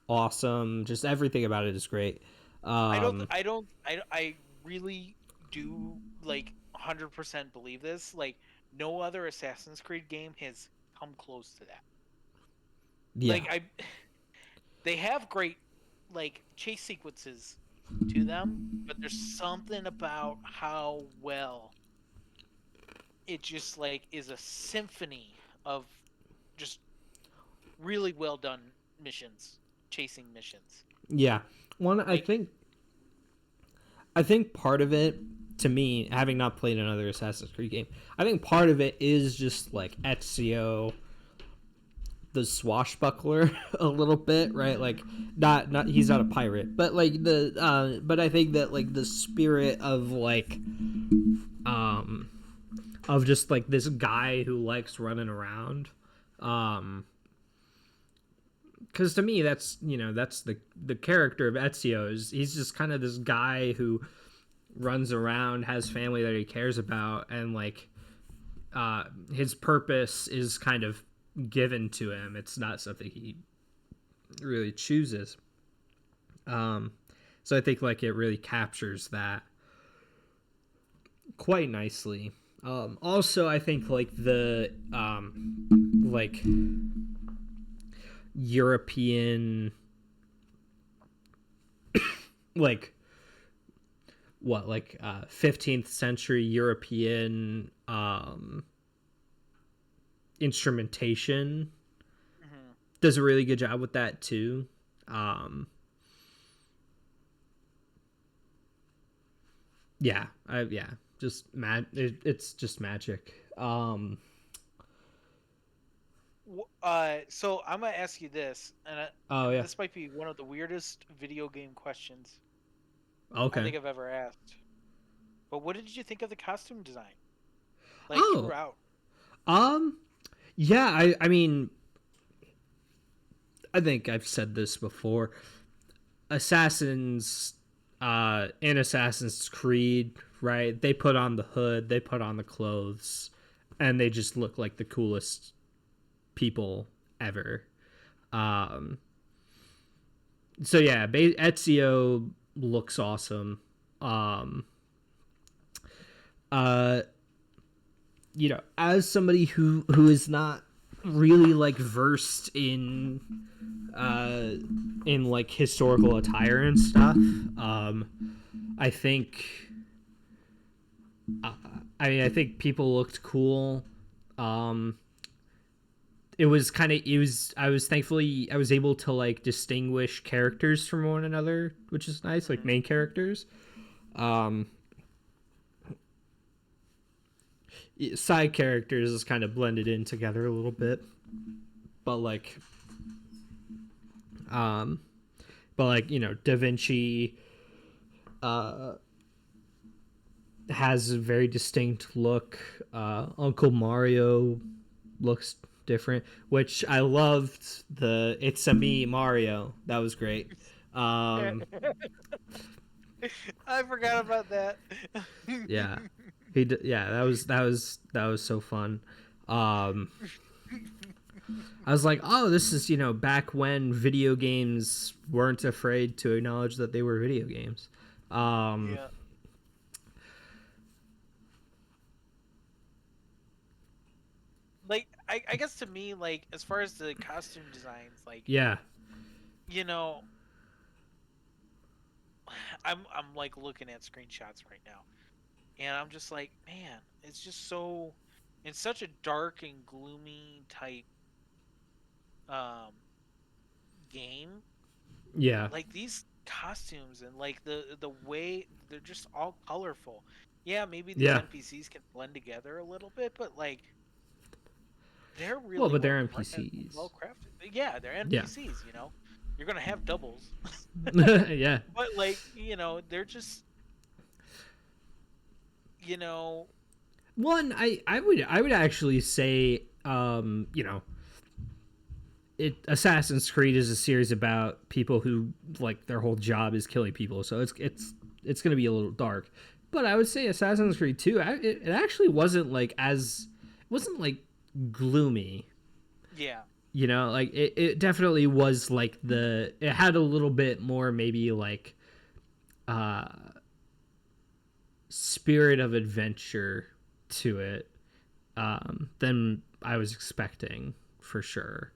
awesome. Just everything about it is great. I really do like 100% believe this. Like, no other Assassin's Creed game has come close to that. Yeah. Like, they have great like chase sequences to them, but there's something about how well it just like is a symphony of just really well done chasing missions. Yeah. I think part of it, to me, having not played another Assassin's Creed game, I think part of it is just like Ezio, the swashbuckler, a little bit, right? Like, not he's not a pirate, but like but I think that like the spirit of like of just like this guy who likes running around. Because to me, that's that's the character of Ezio. He's just kind of this guy who runs around, has family that he cares about, and like his purpose is kind of given to him. It's not something he really chooses. So I think like it really captures that quite nicely. Also, I think like the like European like 15th century European instrumentation does a really good job with that too. Just it's just magic. So I'm gonna ask you this, and this might be one of the weirdest video game questions I think I've ever asked. But what did you think of the costume design? Like throughout. Yeah, I mean, I think I've said this before. Assassins, in Assassin's Creed, right? They put on the hood, they put on the clothes, and they just look like the coolest people ever. So yeah, Ezio looks awesome. As somebody who is not really like versed in like historical attire and stuff, I think I think people looked cool. I was thankfully I was able to like distinguish characters from one another, which is nice, like main characters. Side characters is kind of blended in together a little bit, but like Da Vinci has a very distinct look. Uncle Mario looks different, which I loved. The "It's a Me Mario," that was great. I forgot about that. Yeah. That was so fun. I was like, oh, this is back when video games weren't afraid to acknowledge that they were video games. Yeah. Like I guess to me, like as far as the costume designs, like I'm like looking at screenshots right now. And I'm just like, man, it's just so, it's such a dark and gloomy type game. Yeah. Like these costumes and like the way they're just all colorful. Yeah, maybe the NPCs can blend together a little bit, but like they're really they're NPCs. Well crafted. Yeah, they're NPCs, You're gonna have doubles. Yeah. But like, they're just one I would actually say Assassin's Creed is a series about people who like their whole job is killing people, so it's gonna be a little dark, but I would say Assassin's Creed 2 it actually wasn't like gloomy. Yeah, like it definitely was like it had a little bit more maybe like spirit of adventure to it than I was expecting, for sure.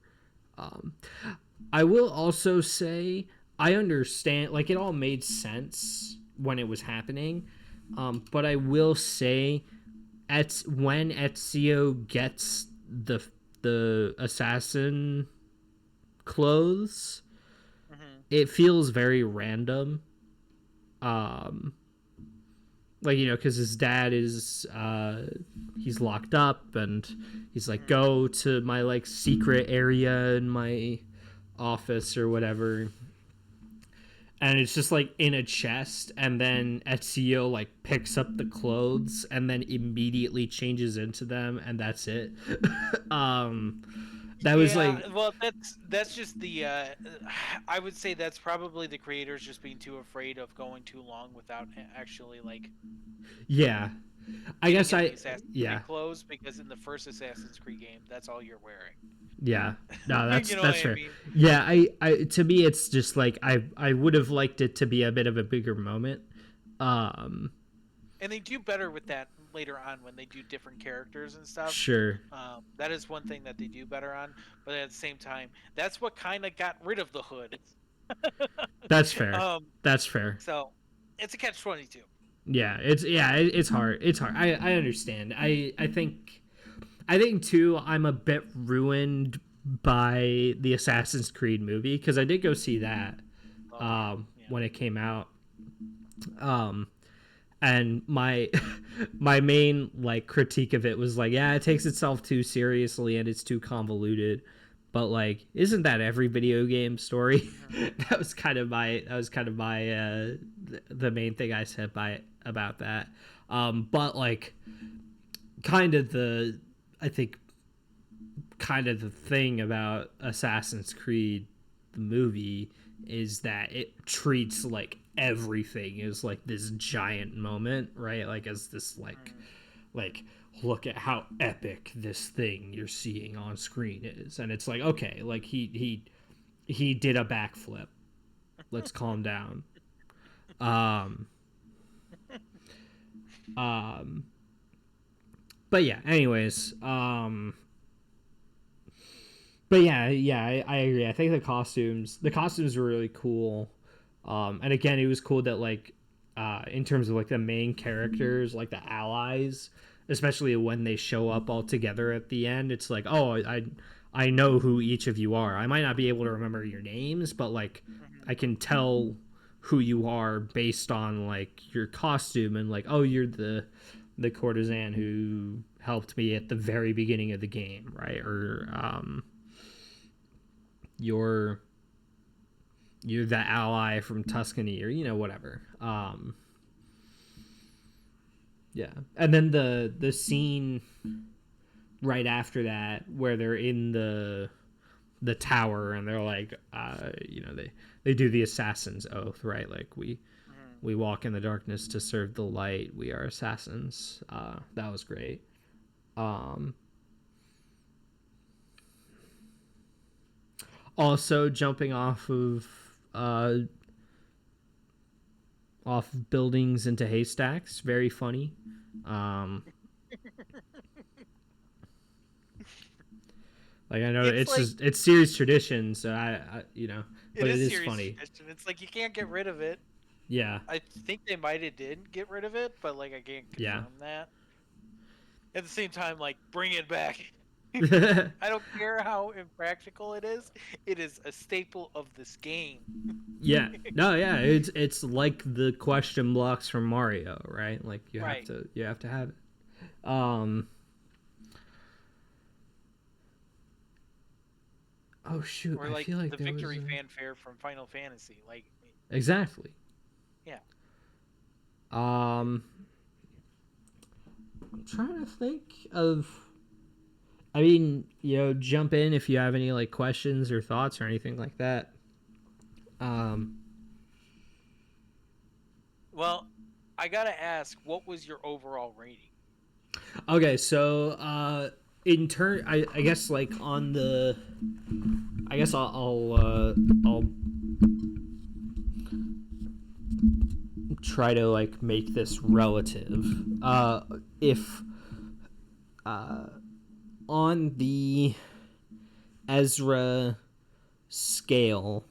I will also say I understand, like it all made sense when it was happening, but I will say when Ezio gets the assassin clothes, it feels very random. Because his dad is he's locked up and he's like, go to my like secret area in my office or whatever, and it's just like in a chest, and then Ezio like picks up the clothes and then immediately changes into them, and that's it. um that was Yeah, like, well, that's just the. I would say that's probably the creators just being too afraid of going too long without actually like yeah, I getting guess in the I Assassin's yeah, Creed clothes, because in the first Assassin's Creed game, that's all you're wearing. yeah, no, You know what that's I fair. mean? Yeah, I to me it's just like I would have liked it to be a bit of a bigger moment. um And they do better with that later on when they do different characters and stuff. sure, That is one thing that they do better on, but at the same time, that's what kind of got rid of the hood. that's fair, um, that's fair. so it's a catch-22. Yeah, it's hard, it's hard. I understand. I think too I'm a bit ruined by the Assassin's Creed movie, because I did go see that Oh yeah, yeah. when it came out. um and my my main like critique of it was like, yeah, it takes itself too seriously and it's too convoluted, but like, isn't that every video game story? Mm-hmm. That was kind of my the main thing I said by about that. But like, kind of the I think kind of the thing about Assassin's Creed the movie is that it treats like everything as like this giant moment, right? Like as this like look at how epic this thing you're seeing on screen is, and it's like, okay, like he did a backflip. Let's calm down. Um, um, but yeah. Anyways, but I agree. I think the costumes were really cool. And again, it was cool that like, in terms of like the main characters, like the allies, especially when they show up all together at the end, it's like, oh, I know who each of you are. I might not be able to remember your names, but like, Mm-hmm. I can tell who you are based on like your costume, and like, oh, you're the courtesan who helped me at the very beginning of the game, right? Or you're the ally from Tuscany, or whatever. Yeah, and then the scene right after that where they're in the tower, and they're like, they do the assassin's oath, right? Like, Mm-hmm. we walk in the darkness to serve the light, we are assassins. That was great. Also, jumping off buildings into haystacks, very funny. Like, I know It's like it's series tradition, so it but it is is serious funny. tradition. It's like you can't get rid of it. Yeah, I think they might have didn't get rid of it, but like I can't yeah. confirm that. At the same time, like, bring it back. I don't care how impractical it is. It is a staple of this game. Yeah, no, yeah. It's like the question blocks from Mario, right? Like, Right. you have to have it. Oh shoot, Or I like feel like the there was victory fanfare from Final Fantasy. Like, exactly. yeah. I'm trying to think of. I mean, jump in if you have any like questions or thoughts or anything like that. Well, I gotta ask, what was your overall rating? Okay, so in turn, I guess like on the, I guess I'll try to like make this relative. If on the Ezra scale,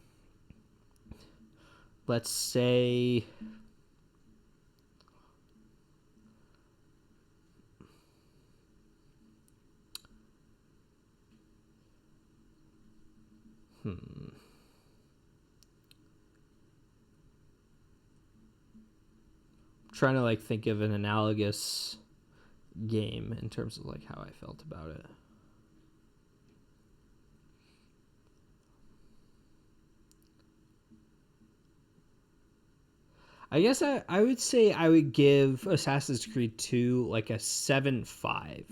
let's say, trying to like think of an analogous game in terms of like how I felt about it. I guess I would say I would give Assassin's Creed 2 like a 7.5.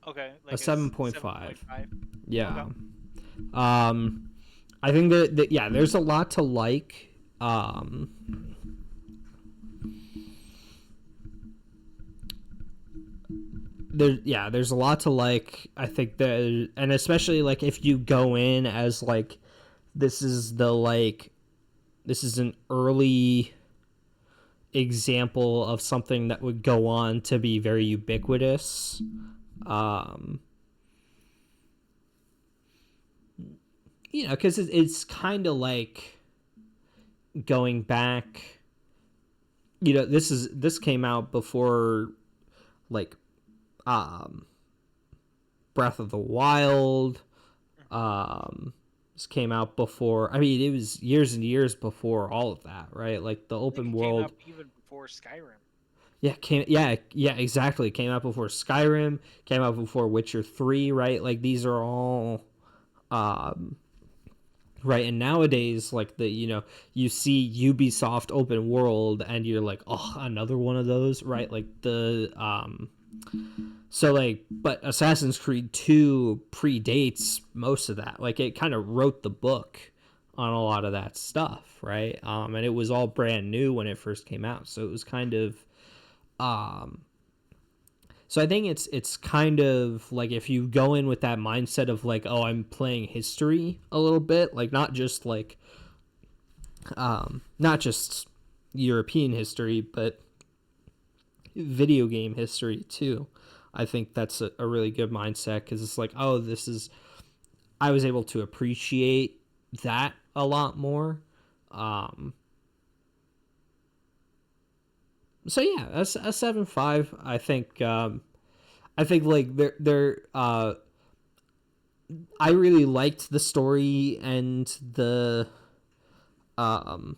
Okay, A like a 7.5. 7.5. Okay. Yeah. Um I think that yeah, there's a lot to like. There's a lot to like. I think that, and especially like if you go in as like this is the like this is an early example of something that would go on to be very ubiquitous. Um, because it's kind of like going back. This came out before like um, Breath of the Wild. This came out before. I mean, it was years and years before all of that, right? Like the I think open it came world. out even before Skyrim. Yeah, exactly. It came out before Skyrim. Came out before Witcher 3, right? Like these are all, um, right. And nowadays, like you see Ubisoft open world, and you're like, oh, another one of those, right? Like so like, but Assassin's Creed 2 predates most of that. Like it kind of wrote the book on a lot of that stuff, right? And it was all brand new when it first came out, so it was kind of, um, so I think it's kind of like if you go in with that mindset of like, oh, I'm playing history a little bit, like not just European history, but video game history too. I think that's a really good mindset because it's like, oh, I was able to appreciate that a lot more. Um, so yeah, that's a 7.5. I think like I really liked the story and the um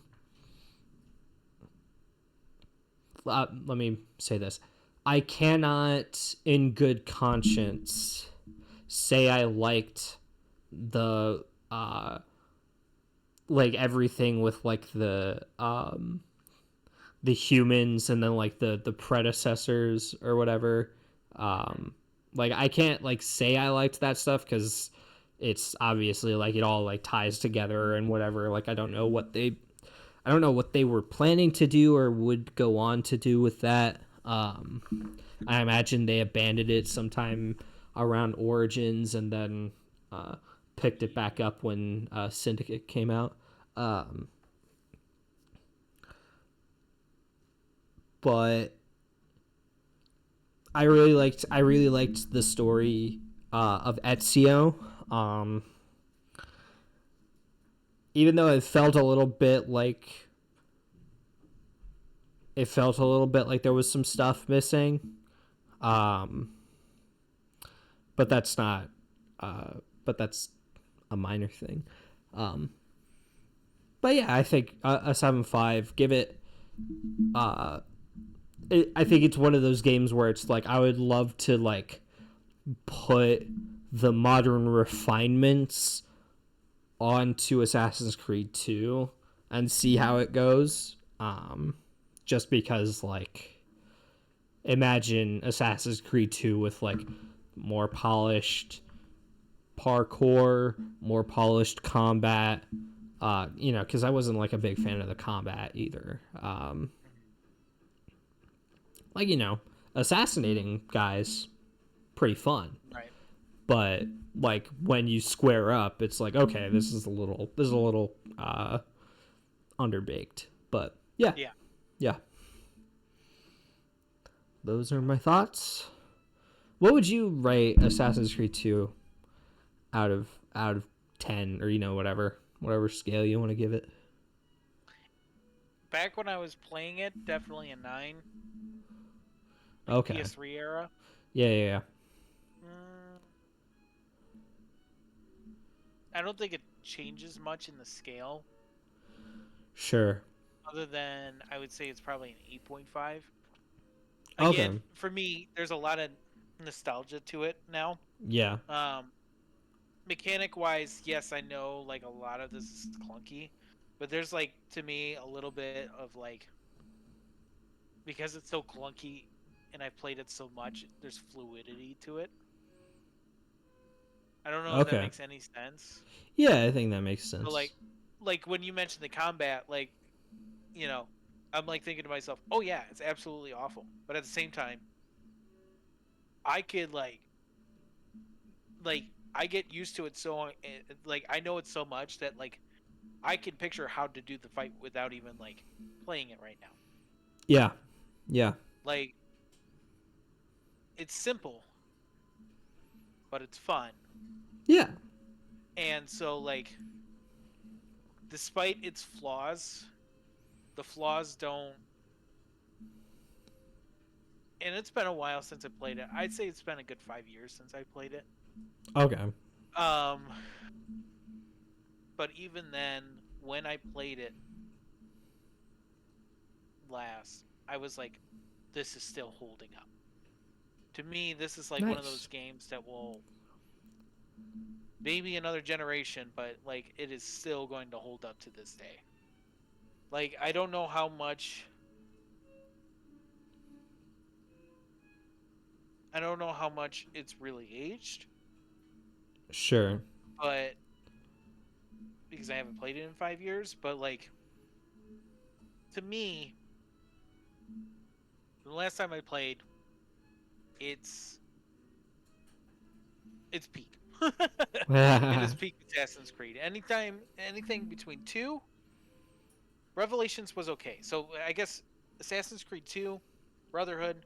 let me say this. I cannot in good conscience say I liked the like everything with like the humans and then like the predecessors or whatever. Like I can't like say I liked that stuff because it's obviously like it all like ties together and whatever. Like I don't know what they were planning to do or would go on to do with that. I imagine they abandoned it sometime around Origins and then picked it back up when Syndicate came out. Um, but I really liked the story of Ezio. Um, Even though it felt a little bit like there was some stuff missing. Um, but that's not. But that's a minor thing. Um, but yeah, I think a 7.5. Give it. Uh, I think it's one of those games where it's like I would love to like put the modern refinements onto Assassin's Creed 2 and see how it goes. Just because like imagine Assassin's Creed 2 with like more polished parkour, more polished combat. Because I wasn't like a big fan of the combat either. Like assassinating guys, pretty fun. Right. But like when you square up, it's like okay, this is a little underbaked. But yeah, Yeah. yeah. Those are my thoughts. What would you rate Assassin's Creed 2 out of 10 or whatever scale you want to give it? Back when I was playing it, definitely a 9. Like Okay. PS3 era. Yeah. Mm, I don't think it changes much in the scale. Sure. Other than I would say it's probably an 8.5. Okay. Again, for me, there's a lot of nostalgia to it now. Yeah. Mechanic wise, yes, I know like a lot of this is clunky, But there's like, to me, a little bit of like, because it's so clunky and I've played it so much, there's fluidity to it. I don't know if that Okay. makes any sense. Yeah, I think that makes But sense. like when you mentioned the combat, like, you know, I'm like thinking to myself, oh yeah, it's absolutely awful. But at the same time, I could like I get used to it so like I know it so much that like I can picture how to do the fight without even like playing it right now. Yeah. Yeah. Like it's simple, but it's fun. Yeah. And so like despite its flaws, the flaws don't, and it's been a while since I played it. I'd say it's been a good 5 years since I played it. Okay. Um but even then when I played it last, I was like, this is still holding up. To me, this is like one of those Nice. games that will maybe another generation, but like it is still going to hold up to this day. Like I don't know how much it's really aged, Sure. but because I haven't played it in 5 years, but like to me, the last time I played, it's peak. It is peak Assassin's Creed. Anything between 2, Revelations was okay. So I guess Assassin's Creed 2, Brotherhood,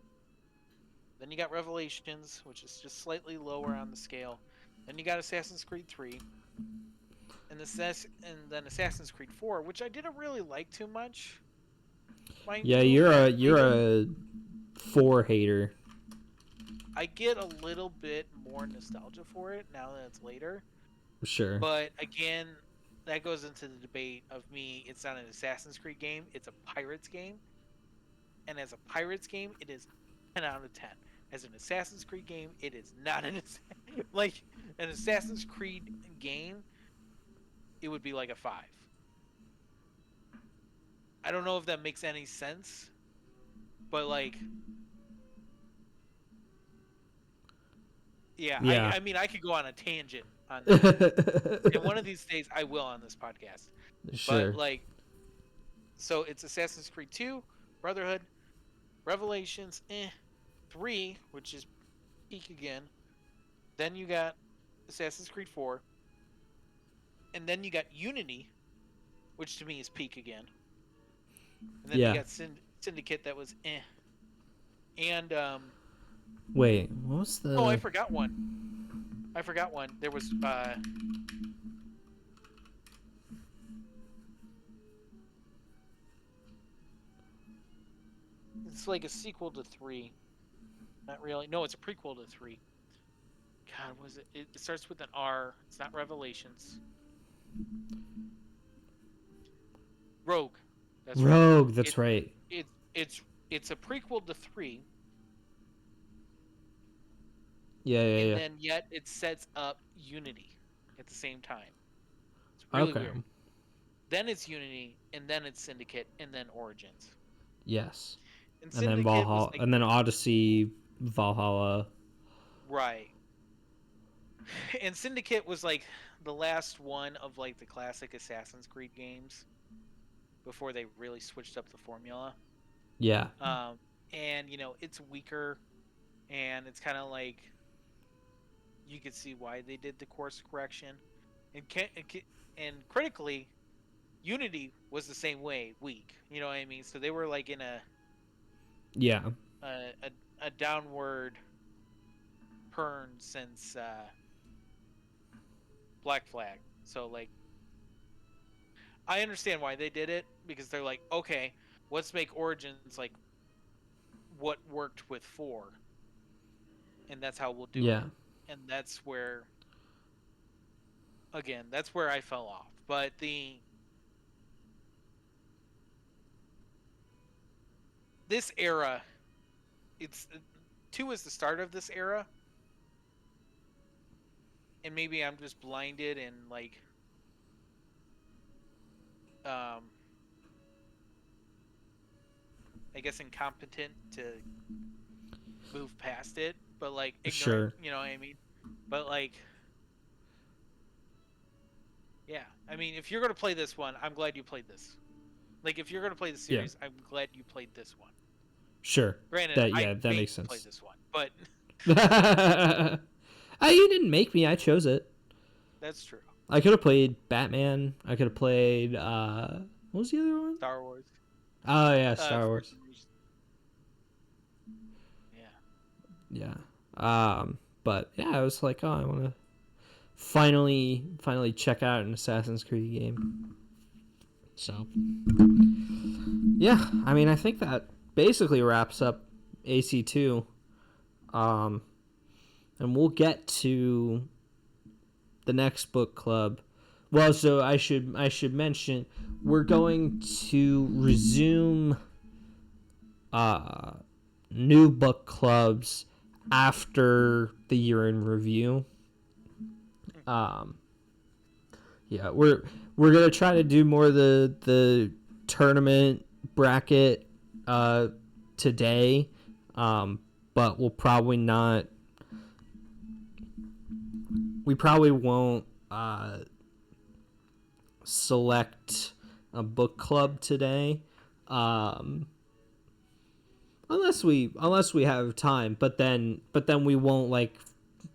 then you got Revelations, which is just slightly lower on the scale. Then you got Assassin's Creed 3, and then Assassin's Creed 4, which I didn't really like too much, mind Yeah, you. you're a 4 hater. I get a little bit more nostalgia for it now that it's later. Sure. But again, that goes into the debate of me. It's not an Assassin's Creed game; it's a Pirates game. And as a Pirates game, it is 10 out of 10. As an Assassin's Creed game, it is not like an Assassin's Creed game. It would be like a 5. I don't know if that makes any sense, but like, yeah, Yeah. I mean, I could go on a tangent on that, and one of these days I will on this podcast. But Sure. like, so it's Assassin's Creed 2, Brotherhood, Revelations, 3, which is peak again. Then you got Assassin's Creed 4, and then you got Unity, which to me is peak again. And then you Yeah. got Syndicate that was and Wait, what was oh, I the forgot one. There was it's like a sequel to 3. Not really. No, it's a prequel to 3. God, was it? It starts with an R. It's not Revelations. Rogue. That's right. Rogue? It That's right. it it's a prequel to 3, Yeah, yeah, and yeah. then yet it sets up Unity at the same time. It's really Okay. weird. Then it's Unity, and then it's Syndicate, and then Origins. Yes. And And then Syndicate was Valhalla, like, and then Odyssey, Valhalla. right. And Syndicate was like the last one of like the classic Assassin's Creed games before they really switched up the formula. Yeah. And it's weaker, and it's kind of like you could see why they did the course correction. And critically, Unity was the same way, weak. You know what I mean? So they were like in Yeah. a, a downward turn since Black Flag. So like I understand why they did it, because they're like, okay, let's make Origins like what worked with 4, and that's how we'll do Yeah. it. And that's where, again, that's where I fell off. But this era, it's 2 is the start of this era, and maybe I'm just blinded and like I guess incompetent to move past it, but like ignorant, Sure. you know what I mean? But like, yeah, I mean, if you're gonna play this one, I'm glad you played this. Like, if you're gonna play the Yeah. series, I'm glad you played this one. Sure. Granted, That I made makes you play sense. this one, but You didn't make me. I chose it. that's true. I could have played Batman. I could have played what was the other one? Star Wars. Oh yeah, Star Wars. Yeah. Yeah. But yeah, I was like, oh, I want to finally check out an Assassin's Creed game. So yeah, I mean, I think that basically wraps up AC2. And we'll get to the next book club. Well, so I should mention we're going to resume new book clubs after the year in review. Yeah, we're gonna try to do more of the tournament bracket today, but we'll probably not. We probably won't select a book club today, unless we have time. But then we won't like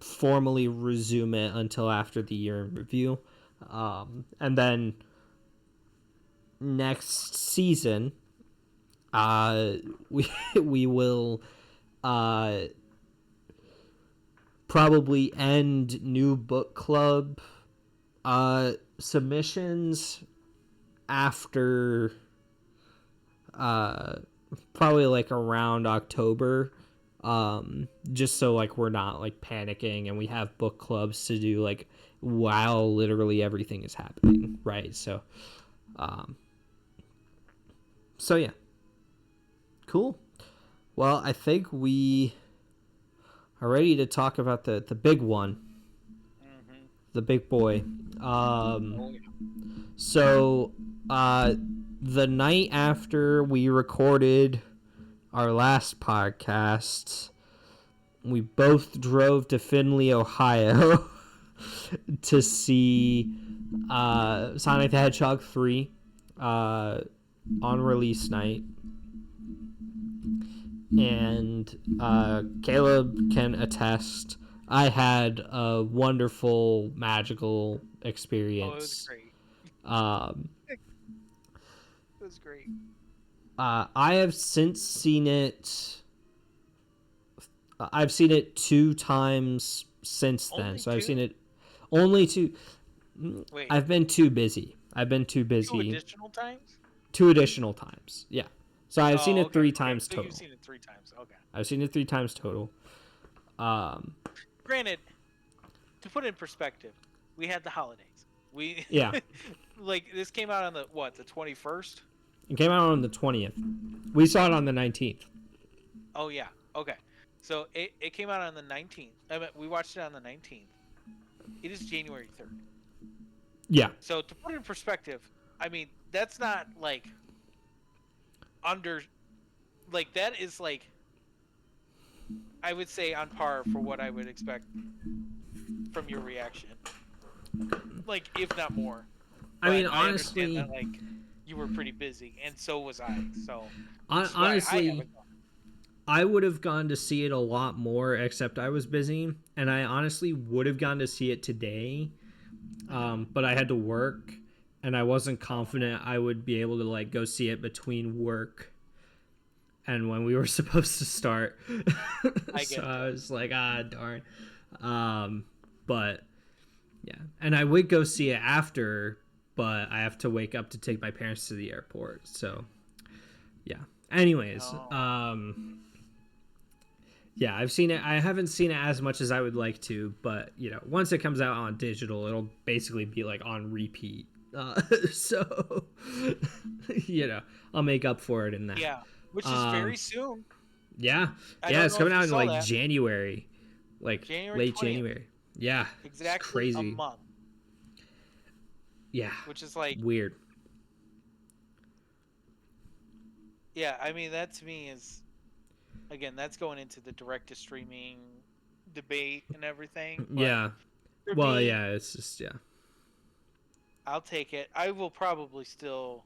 formally resume it until after the year in review, and then next season, we will probably end new book club submissions after probably like around October, just so like we're not like panicking and we have book clubs to do like while literally everything is happening, right? So yeah, cool. Well, I think we are ready to talk about the big one, the big boy. So the night after we recorded our last podcast, we both drove to Findlay, Ohio to see Sonic the Hedgehog 3 on release night. And Caleb can attest, I had a wonderful, magical experience. Oh, it was great. It was great. I have since seen it. I've seen it 2 times since then. Only So I've two? seen it only 2. Wait, I've been too busy. I've been too busy. 2 additional times? 2 additional times. Yeah. So I've seen it okay, 3 times so total. You've seen it 3 times. Okay. I've seen it 3 times total. Granted, to put it in perspective, we had the holidays. Yeah. Like, this came out on the 21st? It came out on the 20th. We saw it on the 19th. Oh, yeah. Okay. So it came out on the 19th. I mean, we watched it on the 19th. It is January 3rd. Yeah. So to put it in perspective, I mean, that's not like that is like, I would say on par for what I would expect from your reaction. Like, if not more. I mean, But honestly, understand that, like, you were pretty busy, and so was I. So honestly, I would have gone to see it a lot more, except I was busy, and I honestly would have gone to see it today, but I had to work, and I wasn't confident I would be able to like go see it between work and when we were supposed to start. So I was like, darn. But yeah, and I would go see it after, but I have to wake up to take my parents to the airport. So yeah. Anyways, yeah, I've seen it. I haven't seen it as much as I would like to, but you know, once it comes out on digital, it'll basically be like on repeat. So you know, I'll make up for it in that. Yeah, which is very soon. Yeah, it's coming out in like January, like January late 20th. January. Yeah, Exactly it's crazy. a month. Yeah, Which is like weird. Yeah, I mean that to me is, again, that's going into the direct to streaming debate and everything. But Yeah. for Well, me, yeah, it's just yeah. I'll take it. I will probably still.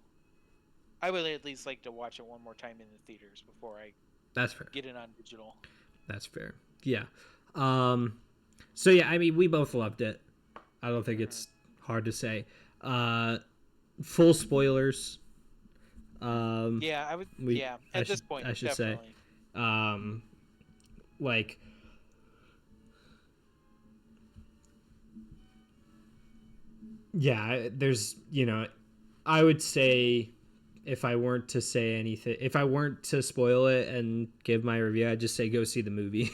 I would at least like to watch it one more time in the theaters before I That's fair. get it on digital. That's fair. Yeah. Um so yeah, I mean we both loved it. I don't think Mm-hmm. it's hard to say. Uh full spoilers. Um Yeah, I would. we Yeah, at this point, I should say. definitely. Um like yeah, there's, I would say if I weren't to say anything, if I weren't to spoil it and give my review, I'd just say go see the movie.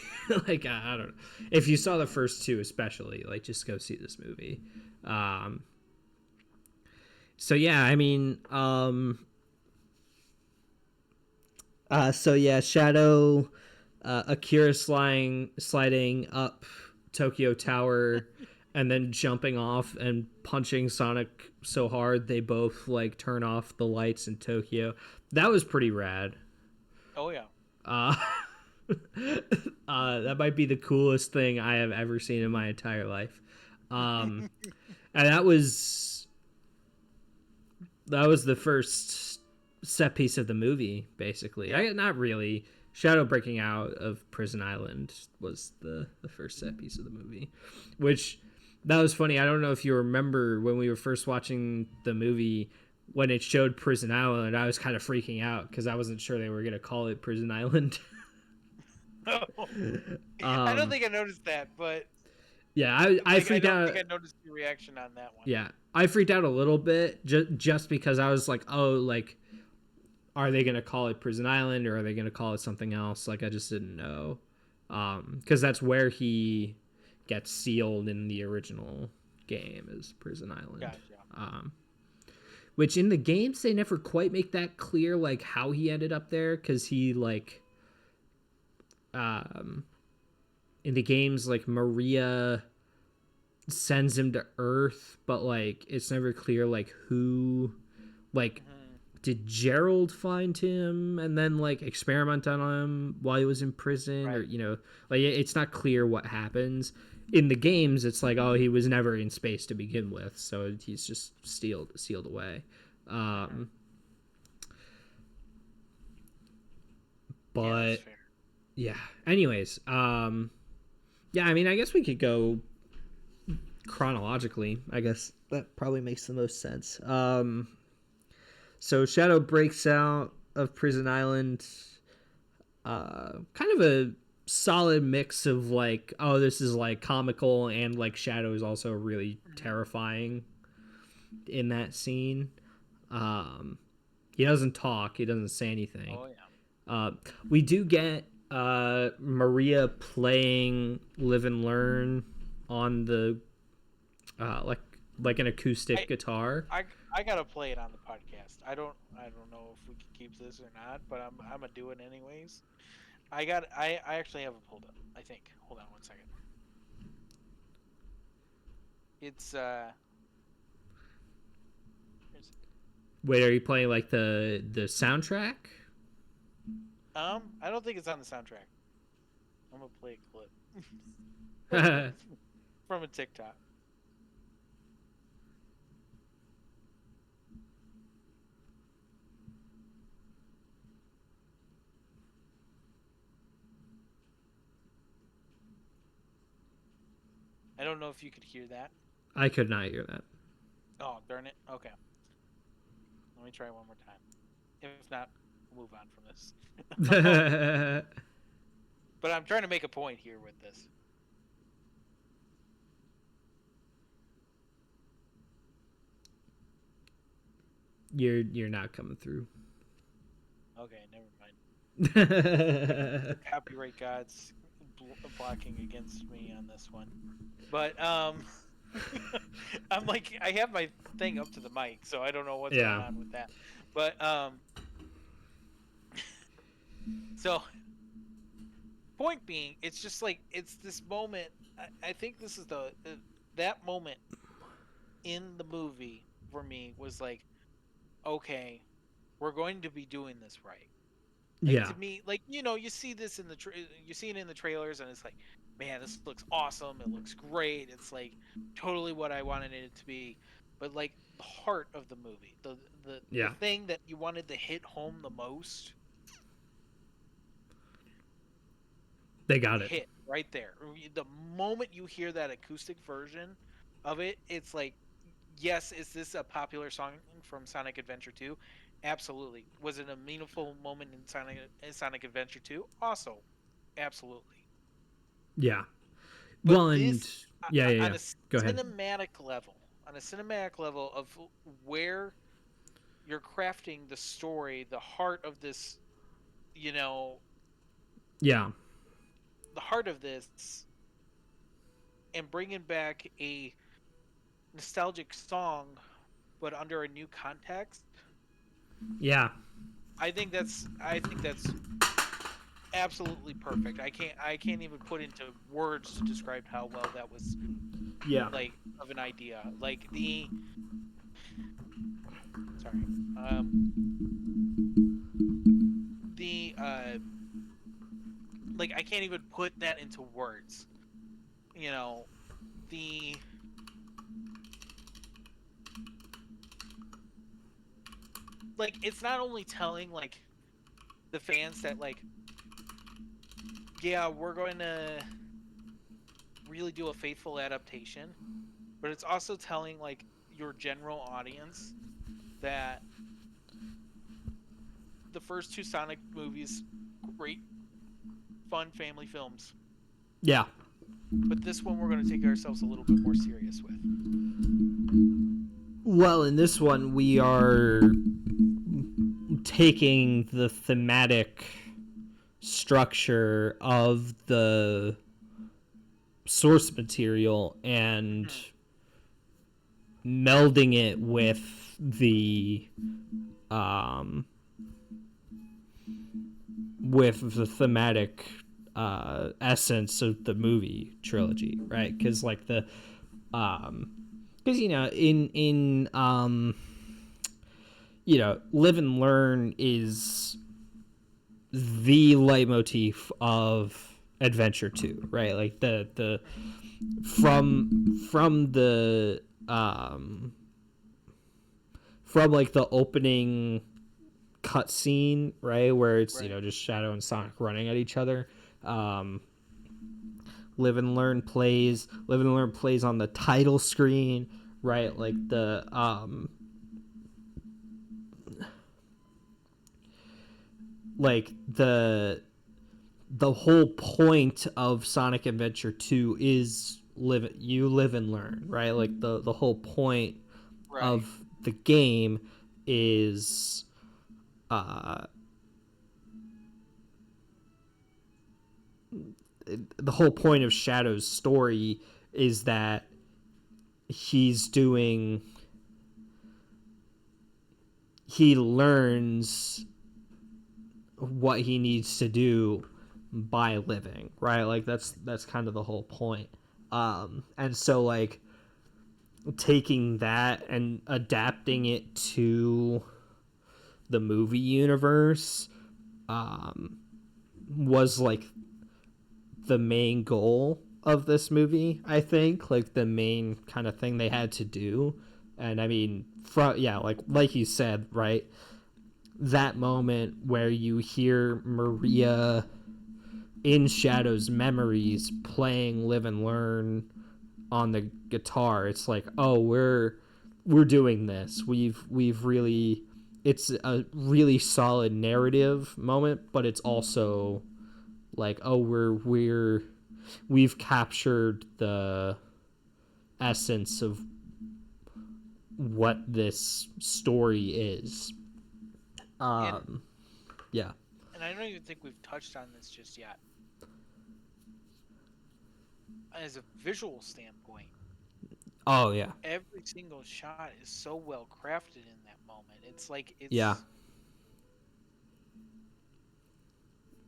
Like I don't know. If you saw the first two especially, like just go see this movie. Um so yeah, I mean, so yeah, Shadow, Akira sliding up Tokyo Tower, and then jumping off and punching Sonic so hard they both like turn off the lights in Tokyo. That was pretty rad. Oh yeah. Uh, that might be the coolest thing I have ever seen in my entire life. Um, and that was the first set piece of the movie, basically. Yeah. Not really. Shadow breaking out of Prison Island was the first set piece of the movie, which that was funny. I don't know if you remember when we were first watching the movie when it showed Prison Island. I was kind of freaking out because I wasn't sure they were gonna call it Prison Island. I don't think I noticed that, but Yeah, I like I freaked don't out. think I noticed your reaction on that one. Yeah, I freaked out a little bit just because I was like, oh, like are they going to call it Prison Island or are they going to call it something else? Like I just didn't know, because that's where he gets sealed in the original game is Prison Island. Gotcha. Which in the games they never quite make that clear, like how he ended up there, because he like um in the games like Maria sends him to Earth, but like it's never clear like who, like Mm-hmm. did Gerald find him and then like experiment on him while he was in prison, or Right. like it's not clear what happens in the games. It's like, oh, he was never in space to begin with, so he's just sealed away. Mm-hmm. um Yeah, but that's fair. yeah, anyways, yeah, I mean, I guess we could go chronologically. I guess that probably makes the most sense. So Shadow breaks out of Prison Island. Kind of a solid mix of like, oh, this is like comical and like Shadow is also really Mm-hmm. terrifying in that scene. Um, he doesn't talk. He doesn't say anything. Oh yeah. Uh, we do get Maria playing Live and Learn on the like an acoustic I, guitar. I gotta play it on the podcast. I don't know if we can keep this or not, but I'm gonna do it anyways. I actually have it pulled up. I think. Hold on one second. It's here's- Wait, are you playing like the soundtrack? I don't think it's on the soundtrack. I'm gonna play a clip from from a TikTok. I don't know if you could hear that. I could not hear Oh, darn it. Okay. Let me try one more time. If not, we'll move on from this. that. But I'm trying to make a point here with this. You're not coming through. Okay, never mind. Copyright gods blocking against me on this one. But I'm like I have my thing up to the mic, so I don't know what's going Yeah. on with that. But so point being, it's just like it's this moment. I think this is the that moment in the movie for me was like, okay, we're going to be doing this right. Like, Yeah. to me, like, you see this in you see it in the trailers, and it's like, man, this looks awesome. It looks great. It's like totally what I wanted it to be. But like the heart of the movie, the Yeah. thing that you wanted to hit home the most, They got it. hit right there. The moment you hear that acoustic version of it, it's like, yes, is this a popular song from Sonic Adventure 2? Absolutely. Was it a meaningful moment in Sonic Adventure 2? Also, absolutely. Yeah. But Well, and this, yeah, yeah, on yeah. a Go ahead. cinematic level of where you're crafting the story, the heart of this, you know, Yeah. the heart of this, and bringing back a nostalgic song, but under a new context. Yeah. I think that's absolutely perfect. I can't even put into words to describe how well that was, Yeah. like, of an idea. Like the sorry. The like, I can't even put that into words. You know, the like, it's not only telling, like, the fans that, like, yeah, we're going to really do a faithful adaptation, but it's also telling, like, your general audience that the first two Sonic movies, great, fun family films, Yeah. but this one we're going to take ourselves a little bit more serious with. Well, in this one, we are taking the thematic structure of the source material and melding it um, with the thematic essence of the movie trilogy, right? Because like because live and learn is the leitmotif of Adventure 2, right? Like the from the from like the opening cutscene, right, where it's Right. just Shadow and Sonic running at each other. um Live and Learn plays on the title screen, right? Like the whole point of Sonic Adventure 2 is live and learn, right? Like the whole point Right. of the game is uh the whole point of Shadow's story is that he learns what he needs to do by living, right? Like that's kind of the whole point. And so like taking that and adapting it to the movie universe was like the main goal of this movie, I think, like the main kind of thing they had to do. And I mean, like you said, right, that moment where you hear Maria in Shadow's memories playing Live and Learn on the guitar, it's like, oh, we're doing this. We've really, it's a really solid narrative moment, but it's also like, oh, we've captured the essence of what this story is. And Yeah. and I don't even think we've touched on this just yet. As a visual standpoint, Oh yeah. every single shot is so well crafted in that moment. It's like Yeah. it's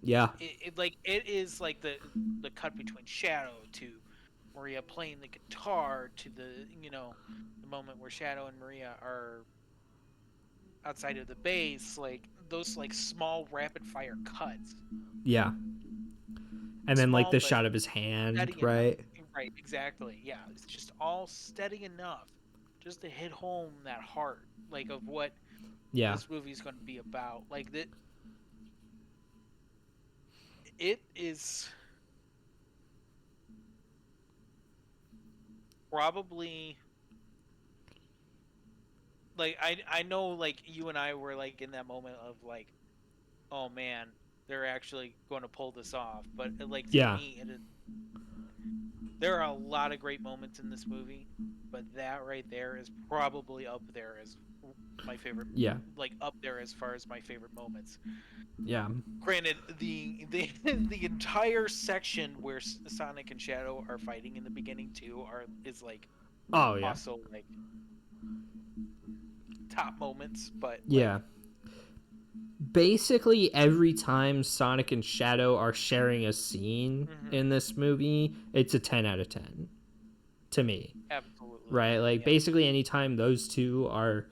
Yeah. it is like the cut between Shadow to Maria playing the guitar to the moment where Shadow and Maria are outside of the base, like those like small rapid fire cuts. Yeah. And then like Small the but shot of his hand, steady enough. right? Right, exactly. Yeah, it's just all steady enough just to hit home that heart, like of what Yeah. this movie is going to be about. Like that, it is probably like I know like you and I were like in that moment of like, oh man, they're actually going to pull this off. But like to Yeah. me, there are a lot of great moments in this movie, but that right there is probably up there as my favorite. Yeah. Like up there as far as my favorite moments. Yeah. Granted, the the entire section where Sonic and Shadow are fighting in the beginning too is like Oh yeah. also like top moments, but Yeah. like Basically every time Sonic and Shadow are sharing a scene in this movie, it's a 10 out of 10 to me. absolutely Right? Like yeah. basically anytime those two are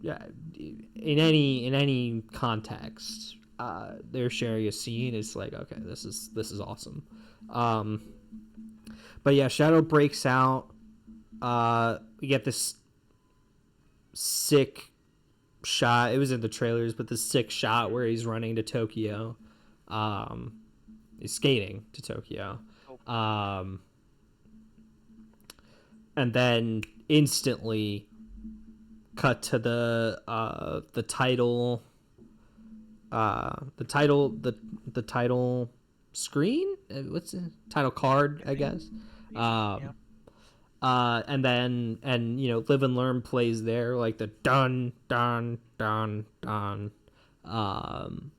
in any context, they're sharing a scene, it's like, okay, this is awesome. But yeah, Shadow breaks out. We get this sick shot. It was in the trailers, but the sick shot where he's running to Tokyo. He's skating to Tokyo. And then instantly cut to the title the title screen. What's the title card, I guess. And then Live and Learn plays there, like the dun dun dun dun.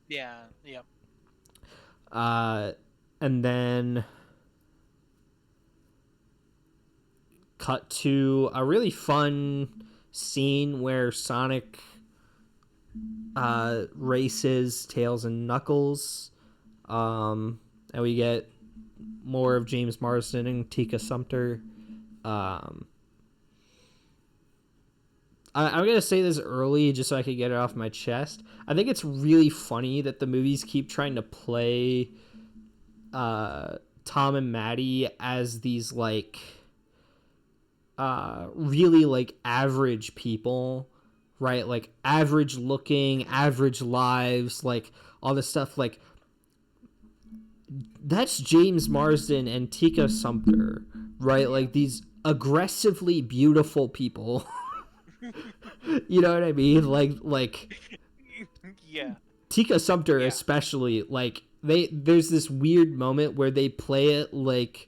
Yeah, yep. And then cut to a really fun scene where Sonic races Tails and Knuckles, and we get more of James Marsden and Tika Sumpter. I'm gonna say this early just so I can get it off my chest. I think it's really funny that the movies keep trying to play Tom and Maddie as these like really like average people, right? Like average looking, average lives, like all this stuff. Like that's James Marsden and Tika Sumpter, right? Like these aggressively beautiful people. You know what I mean? Like yeah. Tika Sumpter especially, like there's this weird moment where they play it like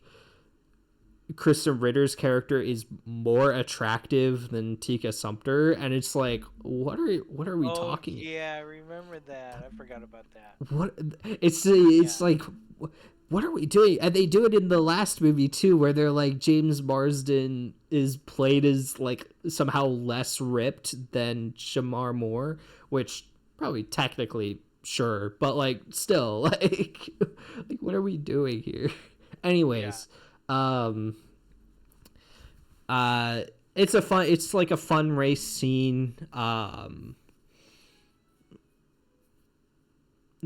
Kristen Ritter's character is more attractive than Tika Sumpter, and it's like, what are we talking? Yeah, I remember that. I forgot about that. What it's like, what are we doing? And they do it in the last movie too, where they're like James Marsden is played as like somehow less ripped than Shamar Moore, which probably technically sure, but like still like what are we doing here? Anyways, it's like a fun race scene.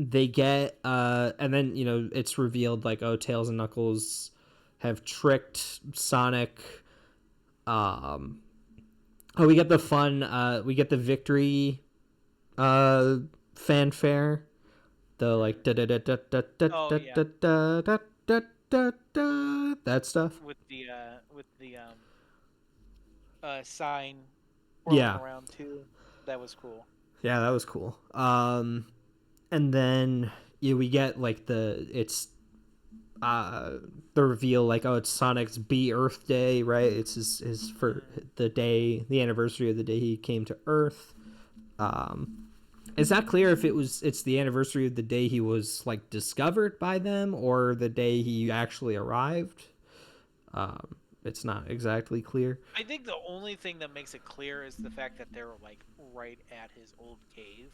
They get and then it's revealed like, oh, Tails and Knuckles have tricked Sonic. We get the fun we get the victory fanfare, the like da da da da da da da da da da da, that stuff with the sign rolling around too. That was cool. Yeah, that was cool. And then we get like the reveal, like, oh, it's Sonic's Earth Day, right? It's his for the anniversary of the day he came to Earth. It's not clear if it's the anniversary of the day he was like discovered by them or the day he actually arrived. It's not exactly clear. I think the only thing that makes it clear is the fact that they're like right at his old cave.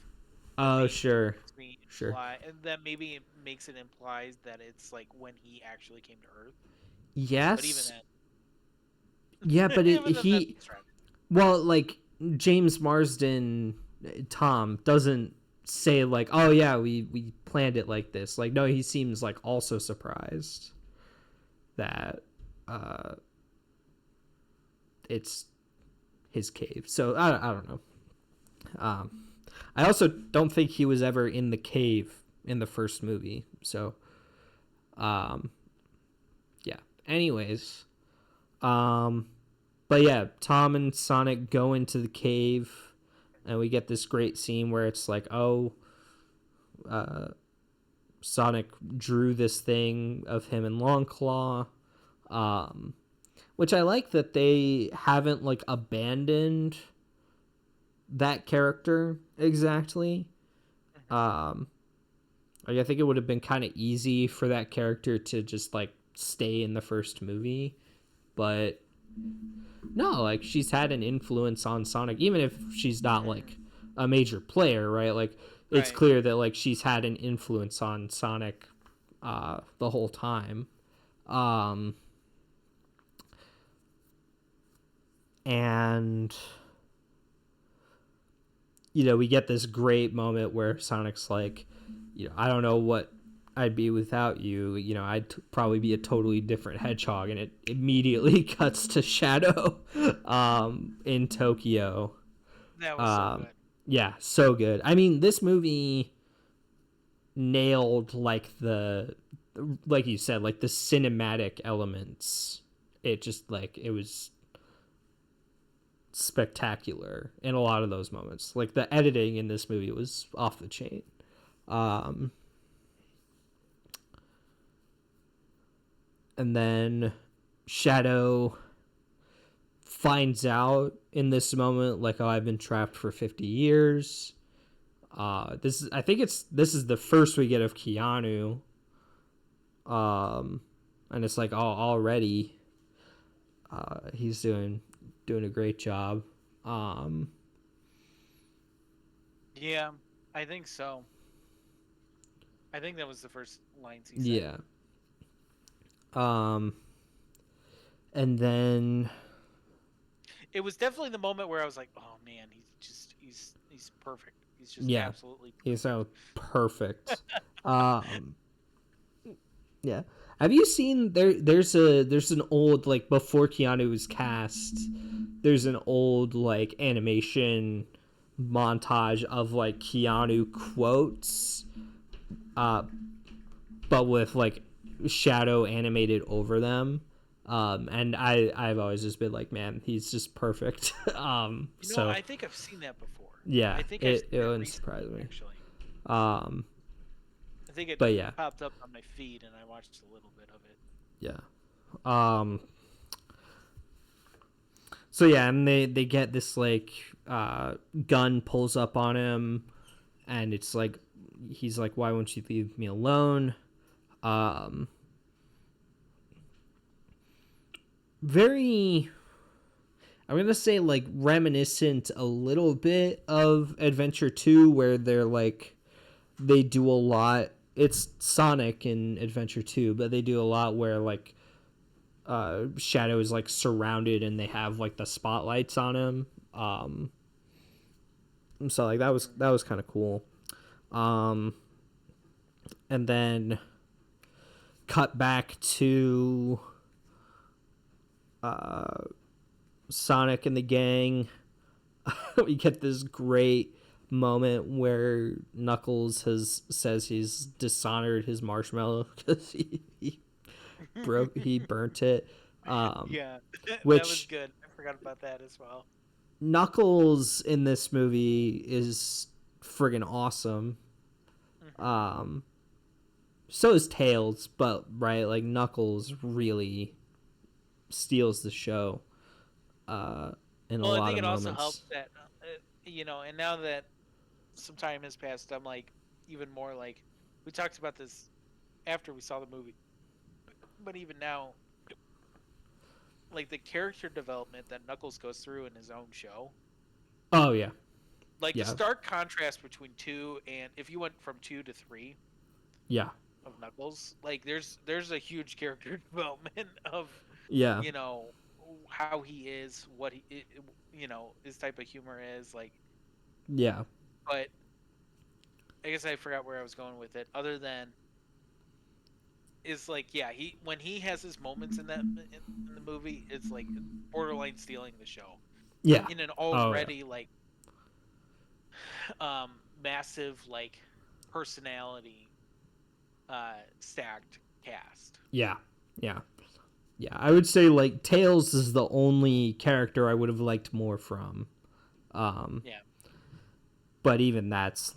Oh, sure. And that maybe implies that it's like when he actually came to Earth. Yes. But even then. Yeah, but well, like James Marsden Tom doesn't say like, "Oh yeah, we planned it like this." Like, no, he seems like also surprised that it's his cave. So I don't know. I also don't think he was ever in the cave in the first movie. So yeah. Anyways, but yeah, Tom and Sonic go into the cave, and we get this great scene where it's like, oh, Sonic drew this thing of him and Longclaw, which I like that they haven't like abandoned that character exactly. Like, I think it would have been kind of easy for that character to just like stay in the first movie, but no, like she's had an influence on Sonic, even if she's not like a major player, right? Like it's clear that like she's had an influence on Sonic the whole time. And we get this great moment where Sonic's like, I don't know what I'd be without you. I'd probably be a totally different hedgehog, and it immediately cuts to Shadow in Tokyo. That was so good. Yeah, so good. I mean, this movie nailed like you said, like the cinematic elements. It just like it was spectacular in a lot of those moments. Like the editing in this movie was off the chain. And then Shadow finds out in this moment, like, oh, I've been trapped for 50 years. This is the first we get of Keanu. And it's like, oh, already he's doing a great job. Yeah, I think so. I think that was the first lines he said. Yeah. And then it was definitely the moment where I was like, oh man, he's perfect. He's just absolutely perfect. He's so perfect. Yeah. Have you seen there's an old, like, before Keanu was cast, there's an old like animation montage of like Keanu quotes but with like Shadow animated over them. And I've always just been like, man, he's just perfect. So I think I've seen that before. Yeah, I think it wouldn't surprise me. Actually. I think it popped up on my feed and I watched a little bit of it. Yeah. So yeah, and they get this like gun pulls up on him, and it's like he's like, why won't you leave me alone? Very, I'm gonna say like reminiscent a little bit of Adventure 2, where they're like they do a lot. It's Sonic in Adventure 2, but they do a lot where like Shadow is like surrounded and they have like the spotlights on him. So like that was kind of cool. And then cut back to Sonic and the gang. We get this great moment where Knuckles says he's dishonored his marshmallow because he burnt it. Yeah, which, that was good. I forgot about that as well. Knuckles in this movie is friggin' awesome. So is Tails, but right, like Knuckles really steals the show in a lot of moments. Well, I think it also helps that and now that some time has passed, I'm like even more like, we talked about this after we saw the movie, but even now, like the character development that Knuckles goes through in his own show. Oh yeah. Like the stark contrast between 2 and if you went from 2 to 3. Yeah. Of Knuckles, like there's a huge character development of how he is, what he his type of humor is, like Yeah. But I guess I forgot where I was going with it. Other than is like, yeah, he when he has his moments in the movie, it's like borderline stealing the show Yeah. in an Oh yeah. already like massive like personality stacked cast. Yeah. Yeah. Yeah. I would say like Tails is the only character I would have liked more from. Yeah. But even that's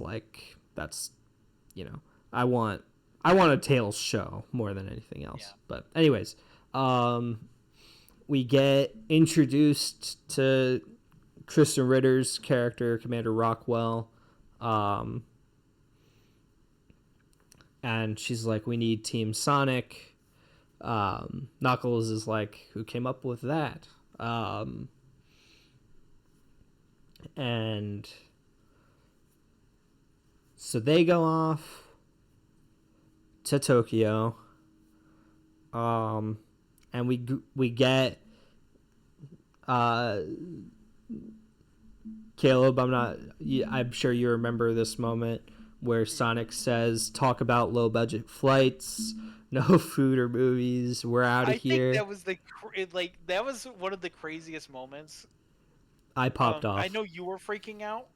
you know, I want a Tails show more than anything else. Yeah. But anyways, we get introduced to Kristen Ritter's character, Commander Rockwell. And she's like, we need Team Sonic. Knuckles is like, who came up with that? And so they go off to Tokyo. And we get Caleb, I'm sure you remember this moment where Sonic says, talk about low budget flights, no food or movies, we're out of here. I think that was one of the craziest moments. I popped off. I know you were freaking out.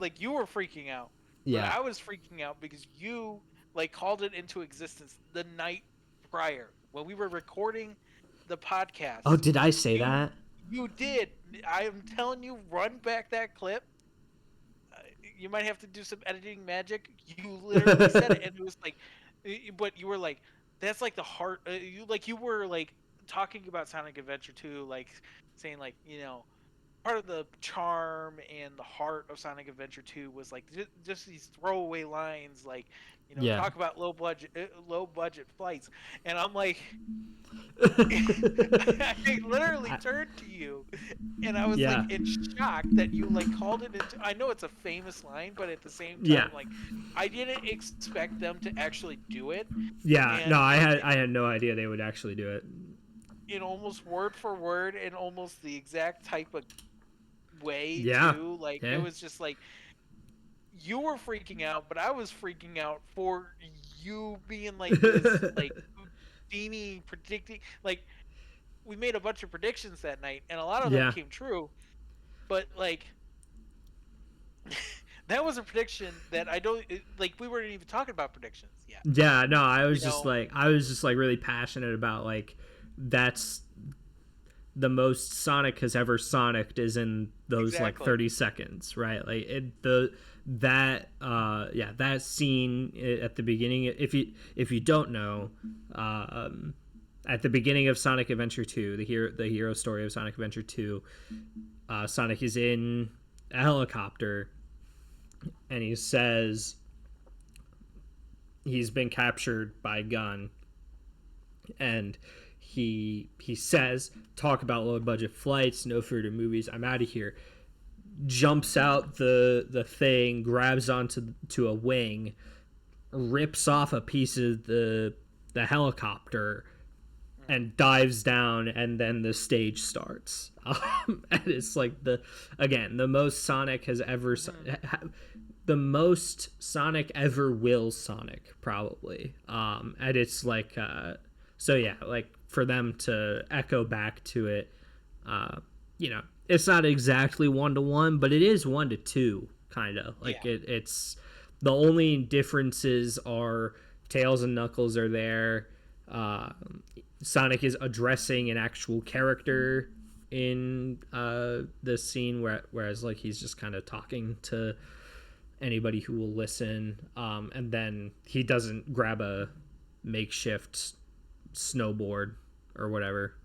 Like, you were freaking out. Yeah. But I was freaking out because you like called it into existence the night prior when we were recording the podcast. Oh, did I say that? You did. I am telling you, run back that clip. You might have to do some editing magic. You literally said it, and it was like, but you were like, that's like the heart. You were like talking about Sonic Adventure 2, like saying like, you know, part of the charm and the heart of Sonic Adventure 2 was like just these throwaway lines, like, you know, Yeah. talk about low budget flights, and I'm like, I literally turned to you, and I was like in shock that you like called it into. I know it's a famous line, but at the same time, like, I didn't expect them to actually do it. Yeah, and, no, I had no idea they would actually do it. In almost word for word, and almost the exact type of way too. Like, it was just like you were freaking out, but I was freaking out for you being like this like Houdini predicting. Like, we made a bunch of predictions that night, and a lot of them came true, but like that was a prediction that I don't like. We weren't even talking about predictions yet. Yeah, no, I was just like really passionate about like that's the most Sonic has ever Sonic'd is in those like 30 seconds, right? Like that scene at the beginning. If you don't know, at the beginning of Sonic Adventure 2, the hero story of Sonic Adventure 2, Sonic is in a helicopter, and he says he's been captured by Gun, and he says, talk about low budget flights, no food or movies, I'm out of here. Jumps out the thing, grabs onto a wing, rips off a piece of the helicopter, and dives down, and then the stage starts. And it's like the most Sonic has ever, the most Sonic ever will Sonic, probably. And it's like, so yeah, like for them to echo back to it, you know, it's not exactly 1-to-1, but it is 1-to-2, kind of. Like, it's the only differences are Tails and Knuckles are there. Sonic is addressing an actual character in this scene, whereas like he's just kind of talking to anybody who will listen. And then he doesn't grab a makeshift snowboard or whatever,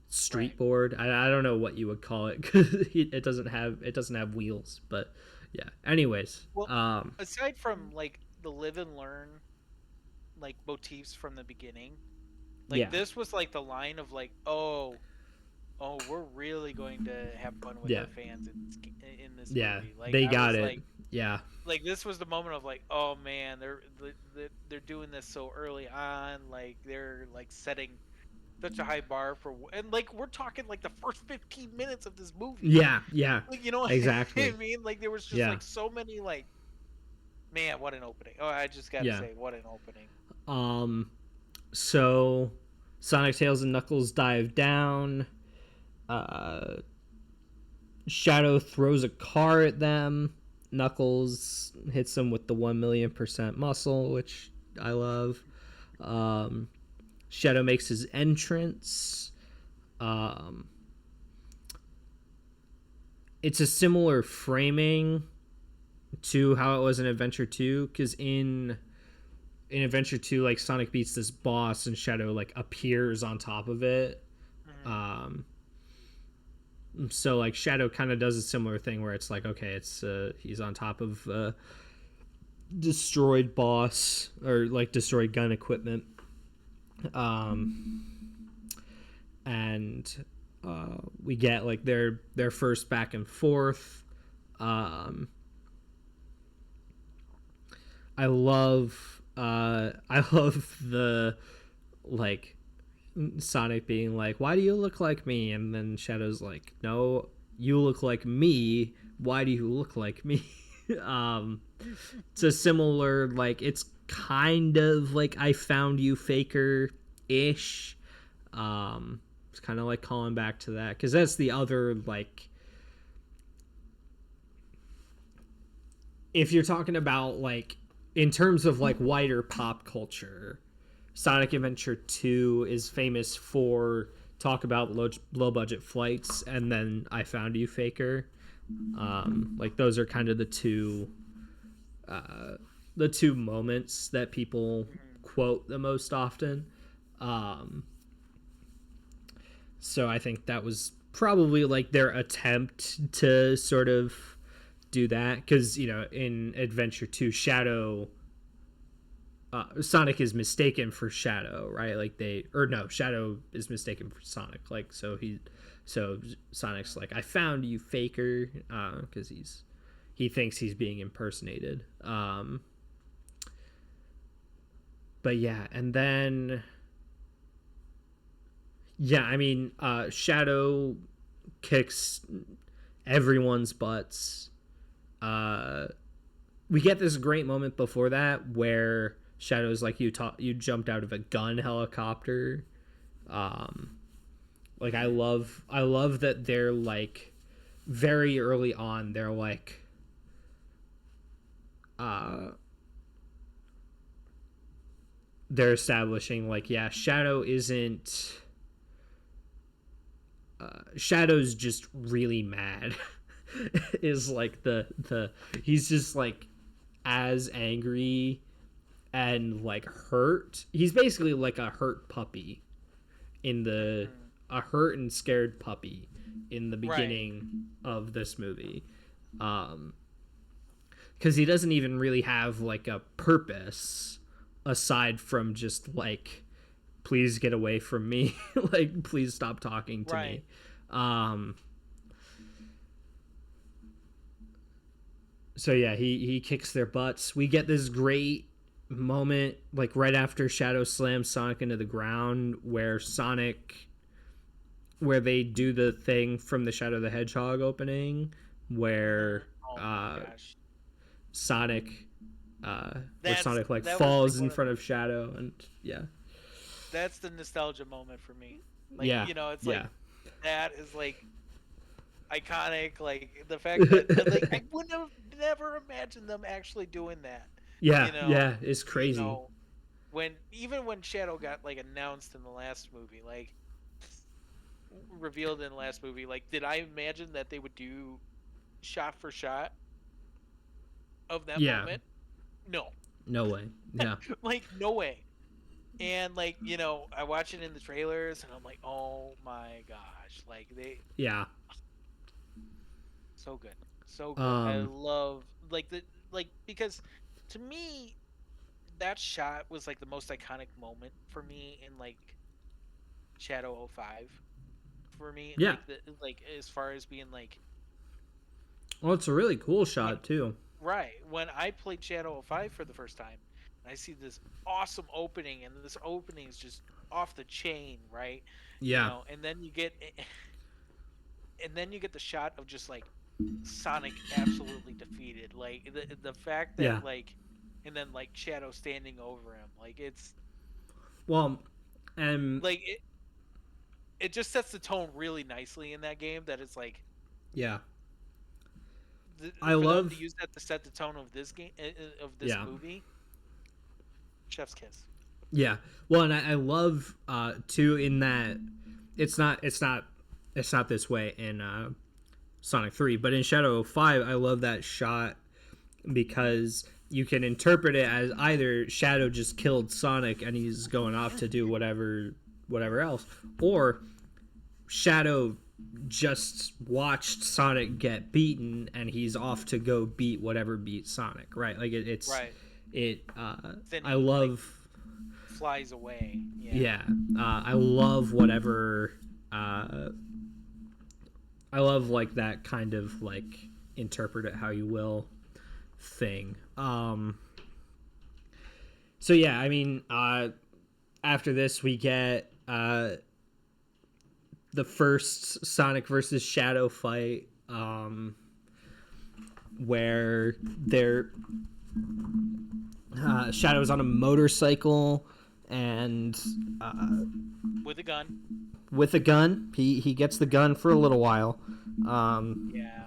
street board. I don't know what you would call it, because it doesn't have wheels. But yeah. Anyways, well, aside from like the live and learn like motifs from the beginning, like this was like the line of like, oh, we're really going to have fun with our fans in this movie. Like, they got it. Like, like this was the moment of like, oh man, they're doing this so early on. Like, they're like setting such a high bar for, and like we're talking like the first 15 minutes of this movie. Yeah, yeah, Like, you know what I exactly. mean? Like there was just Yeah, like so many like, man, what an opening. Oh, I just got to yeah. say, what an opening. So Sonic, Tails, and Knuckles dive down. Uh, Shadow throws a car at them. Knuckles hits them with the 1,000,000% muscle, which I love. Um, Shadow makes his entrance. Um, it's a similar framing to how it was in Adventure 2, because in Adventure 2, like Sonic beats this boss and Shadow like appears on top of it. Mm-hmm. Um, so like Shadow kind of does a similar thing where it's like, okay, it's he's on top of destroyed boss or like destroyed gun equipment. And we get like their first back and forth. I love I love the like Sonic being like, "Why do you look like me?" And then Shadow's like, "No, you look like me. Why do you look like me?" It's a similar like it's kind of like I found you faker ish. It's kind of like calling back to that because that's the other like if you're talking about like in terms of like wider pop culture, Sonic Adventure 2 is famous for talk about low budget flights and then I Found You Faker. Like those are kind of the two moments that people quote the most often. So I think that was probably like their attempt to sort of do that because you know in Adventure 2 Shadow Sonic is mistaken for Shadow, right? Like Shadow is mistaken for Sonic. Like so Sonic's like, I found you, faker, because he thinks he's being impersonated. But yeah, and then yeah, I mean, Shadow kicks everyone's butts. We get this great moment before that where Shadow's like you jumped out of a gun helicopter. Like I love that they're like very early on they're like they're establishing like yeah Shadow's just really mad is like the he's just like as angry and like hurt. He's basically like a hurt puppy a hurt and scared puppy in the beginning of this movie. Because he doesn't even really have like a purpose aside from just like please get away from me. Like please stop talking to me. So yeah, he kicks their butts. We get this great moment like right after Shadow slams Sonic into the ground where they do the thing from the Shadow the Hedgehog opening where Sonic like falls in front of Shadow and yeah. That's the nostalgia moment for me. Like yeah. you know, it's like that is like iconic. Like the fact that like I wouldn't have never imagined them actually doing that. Yeah, you know, yeah, it's crazy. You know, even when Shadow got like announced in the last movie, like revealed in the last movie, like did I imagine that they would do shot for shot of that moment? No way. Yeah. Like no way. And like, you know, I watch it in the trailers and I'm like, oh my gosh. Like yeah. So good. So good. I love because to me that shot was like the most iconic moment for me in like Shadow 05 for me. Yeah. Like as far as being like well, it's a really cool shot too. Right. When I played Shadow 05 for the first time, I see this awesome opening and this opening is just off the chain, right? Yeah. And then you get the shot of just like Sonic absolutely defeated, like the fact Yeah. that like, and then like Shadow standing over him, like it's Well, and like it just sets the tone really nicely in that game. That it's like yeah, I for them to love. use that to set the tone of this game, of this Yeah. movie, chef's kiss. Yeah. Well, and I love too in that it's not this way in Sonic 3, but in Shadow 5 I love that shot because you can interpret it as either Shadow just killed Sonic and he's going off to do whatever else, or Shadow just watched Sonic get beaten and he's off to go beat whatever beat Sonic, right? Like it's Right. it Then I he, love like, flies away. yeah, I love whatever I love like that kind of like interpret it how you will thing. So yeah, I mean after this we get the first Sonic versus Shadow fight, where they're Shadow's on a motorcycle and with a gun. with a gun. He gets the gun for a little while. Yeah.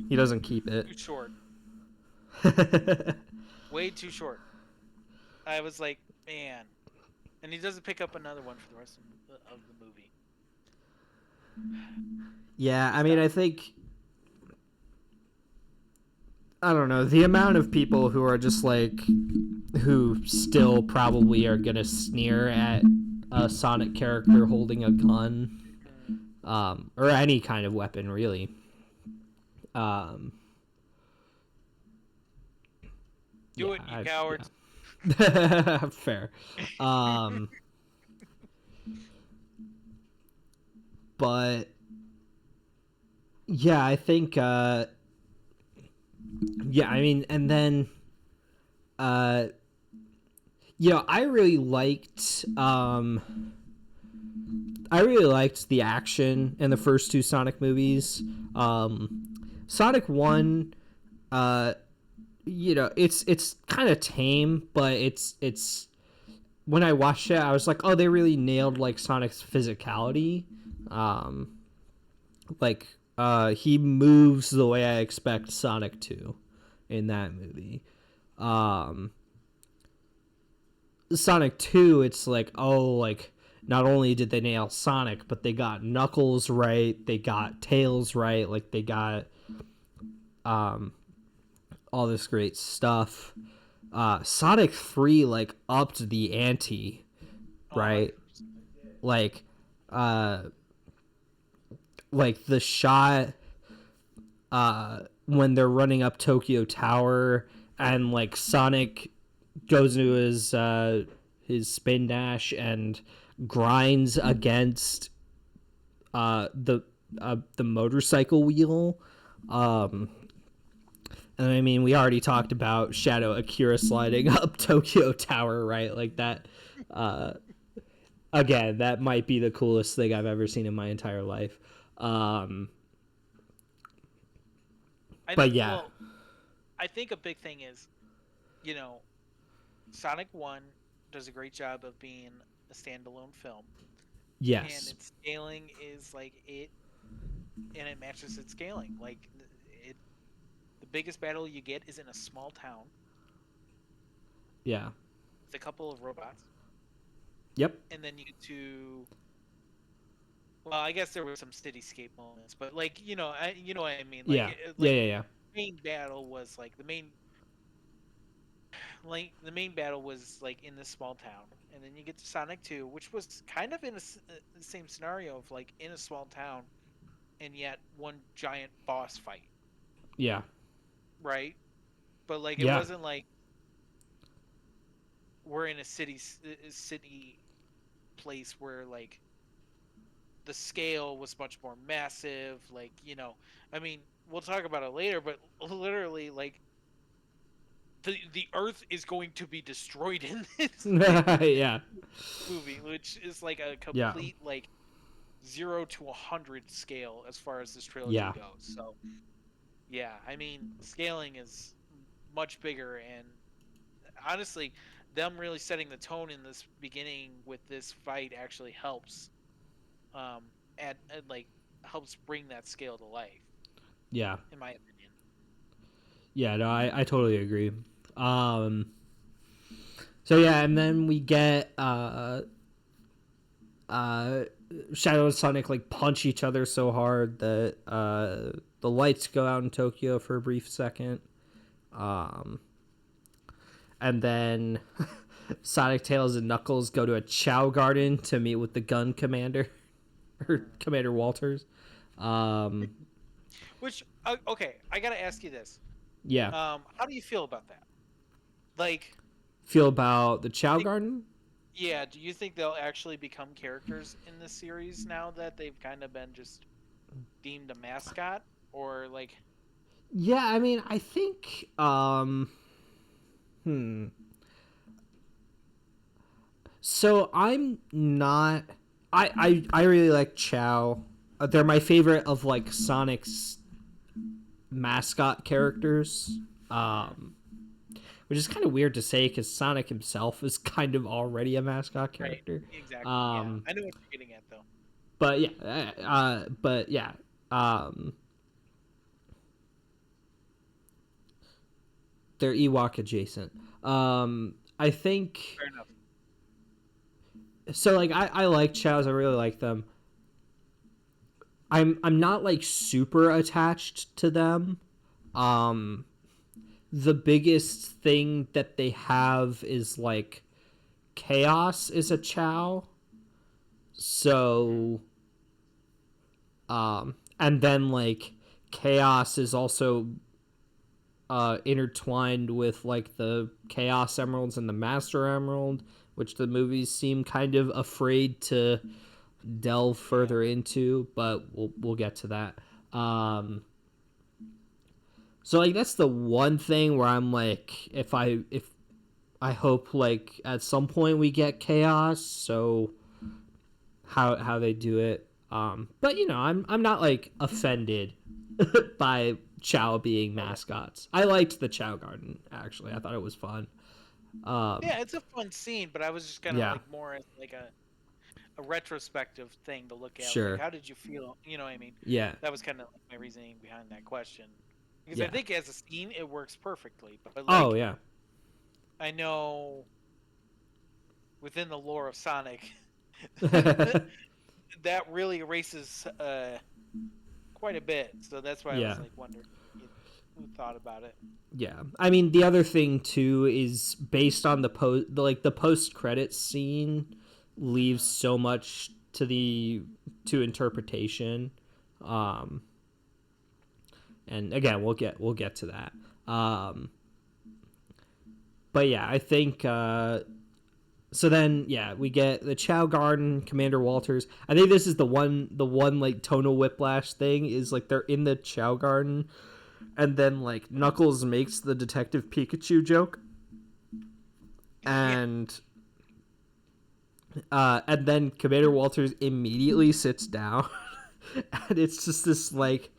He doesn't keep it. Too short. Way too short. I was like, man. And he doesn't pick up another one for the rest of the movie. Yeah, I mean, I think I don't know, the amount of people who are just like who still probably are gonna sneer at a Sonic character holding a gun, or any kind of weapon really. Do it, you cowards. Yeah. Fair. But yeah, I think yeah, I mean, and then I really liked the action in the first two Sonic movies. Sonic 1, it's kind of tame, but it's when I watched it I was like, oh, they really nailed like Sonic's physicality. He moves the way I expect Sonic to in that movie. Sonic 2, it's like, oh, like not only did they nail Sonic, but they got Knuckles right, they got Tails right, like they got all this great stuff. Sonic 3 like upped the ante, right? Like the shot when they're running up Tokyo Tower and like Sonic goes into his spin dash and grinds against the motorcycle wheel. And I mean, we already talked about Shadow Akira sliding up Tokyo Tower, right? Like that. Again, that might be the coolest thing I've ever seen in my entire life. Yeah. Well, I think a big thing is, Sonic 1 does a great job of being a standalone film. Yes. And its scaling is like it matches its scaling. Like the biggest battle you get is in a small town. Yeah. With a couple of robots. Yep. And then you get to. Well, I guess there were some cityscape moments, but like you know what I mean. Like, yeah. The main battle was like the main battle was like in this small town, and then you get to Sonic 2, which was kind of in the same scenario of like in a small town, and yet one giant boss fight. Yeah. Right, but like it wasn't like we're in a city place where like the scale was much more massive. Like I mean, we'll talk about it later, but literally like the Earth is going to be destroyed in this Yeah. movie, which is like a Yeah. complete like 0 to 100 scale as far as this trilogy Yeah. goes. So yeah, I mean, scaling is much bigger, and honestly, them really setting the tone in this beginning with this fight actually helps, and like helps bring that scale to life, Yeah. in my opinion. Yeah, no, I totally agree. So yeah, and then we get Shadow and Sonic like punch each other so hard that the lights go out in Tokyo for a brief second. And then Sonic, Tails, and Knuckles go to a Chow Garden to meet with the Gun Commander, or Commander Walters. Which okay, I gotta ask you this. Yeah. How do you feel about that? Like, Feel about the Chow Garden? yeah, do you think they'll actually become characters in this series now that they've kind of been just deemed a mascot, or like? Yeah, I mean, I think So I'm not. I really like Chow. They're my favorite of like Sonic's mascot characters. Which is kind of weird to say because Sonic himself is kind of already a mascot character. Right, exactly. Yeah, I know what you're getting at though. But yeah. They're Ewok adjacent. I think. Fair enough. So like I like Chows. I really like them. I'm not like super attached to them. The biggest thing that they have is like Chaos is a Chow. So and then like Chaos is also intertwined with like the Chaos Emeralds and the Master Emerald, which the movies seem kind of afraid to delve further into, but we'll get to that. So like that's the one thing where I'm like, if I hope like at some point we get Chaos, so how they do it. But you know, I'm not like offended by Chow being mascots. I liked the Chow Garden actually. I thought it was fun. Yeah, it's a fun scene, but I was just kind of Yeah. like more as like a retrospective thing to look at. Sure. Like, how did you feel? You know what I mean? Yeah. That was kind of like my reasoning behind that question. Because Yeah. I think as a scene, it works perfectly. But like, Oh yeah. I know within the lore of Sonic, that really erases quite a bit. So that's why I Yeah. was like wondering who thought about it. Yeah, I mean the other thing too is based on the post credits scene leaves so much to interpretation, and again we'll get to that. But yeah, I think so. Then yeah, we get the Chow Garden, Commander Walters. I think this is the one like tonal whiplash thing is like they're in the Chow Garden. And then, like, Knuckles makes the Detective Pikachu joke. And then Commander Walters immediately sits down. And it's just this, like...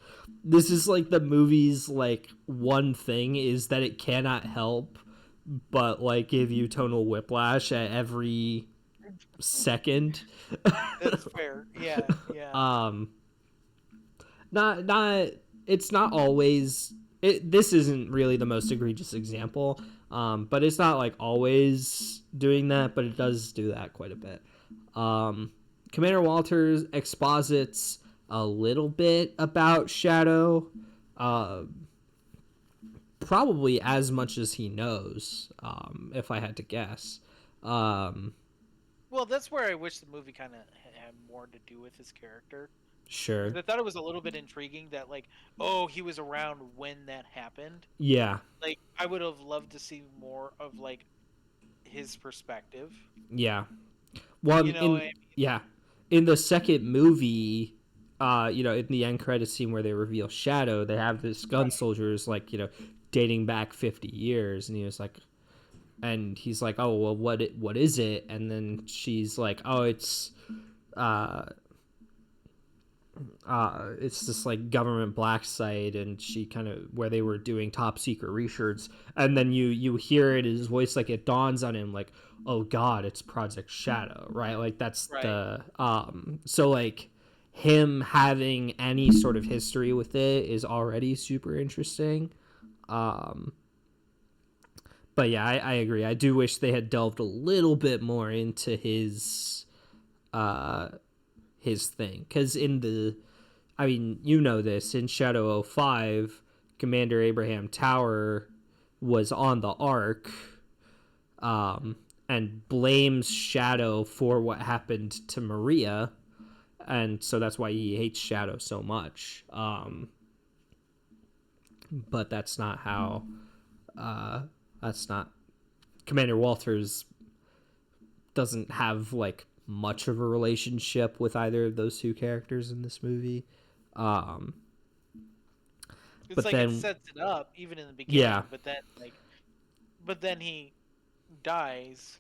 This is, like, the movie's, like, one thing is that it cannot help but, like, give you tonal whiplash at every second. That's fair. Yeah. Not... It's not always... This isn't really the most egregious example, but it's not like always doing that, but it does do that quite a bit. Commander Walters exposits a little bit about Shadow, probably as much as he knows, if I had to guess. Well, that's where I wish the movie kind of had more to do with his character. Sure. I thought it was a little bit intriguing that, like, oh, he was around when that happened. Yeah. Like, I would have loved to see more of, like, his perspective. Yeah. Well, You know what I mean? yeah. In the second movie, in the end credit scene where they reveal Shadow, they have this gun soldiers, like, dating back 50 years. And he's like, oh, well, what is it? And then she's like, oh, it's this like government black site, and she kind of where they were doing top secret research, and then you hear it in his voice, like it dawns on him, like, oh god, it's Project Shadow, right? Like that's Right. the so like him having any sort of history with it is already super interesting. But yeah, I agree. I do wish they had delved a little bit more into his thing, because I mean, you know this, in Shadow 05, Commander Abraham Tower was on the Ark, and blames Shadow for what happened to Maria, and so that's why he hates Shadow so much. But that's not how. That's not. Commander Walters doesn't have like much of a relationship with either of those two characters in this movie. It's but like then, it sets it up even in the beginning, yeah, but then he dies.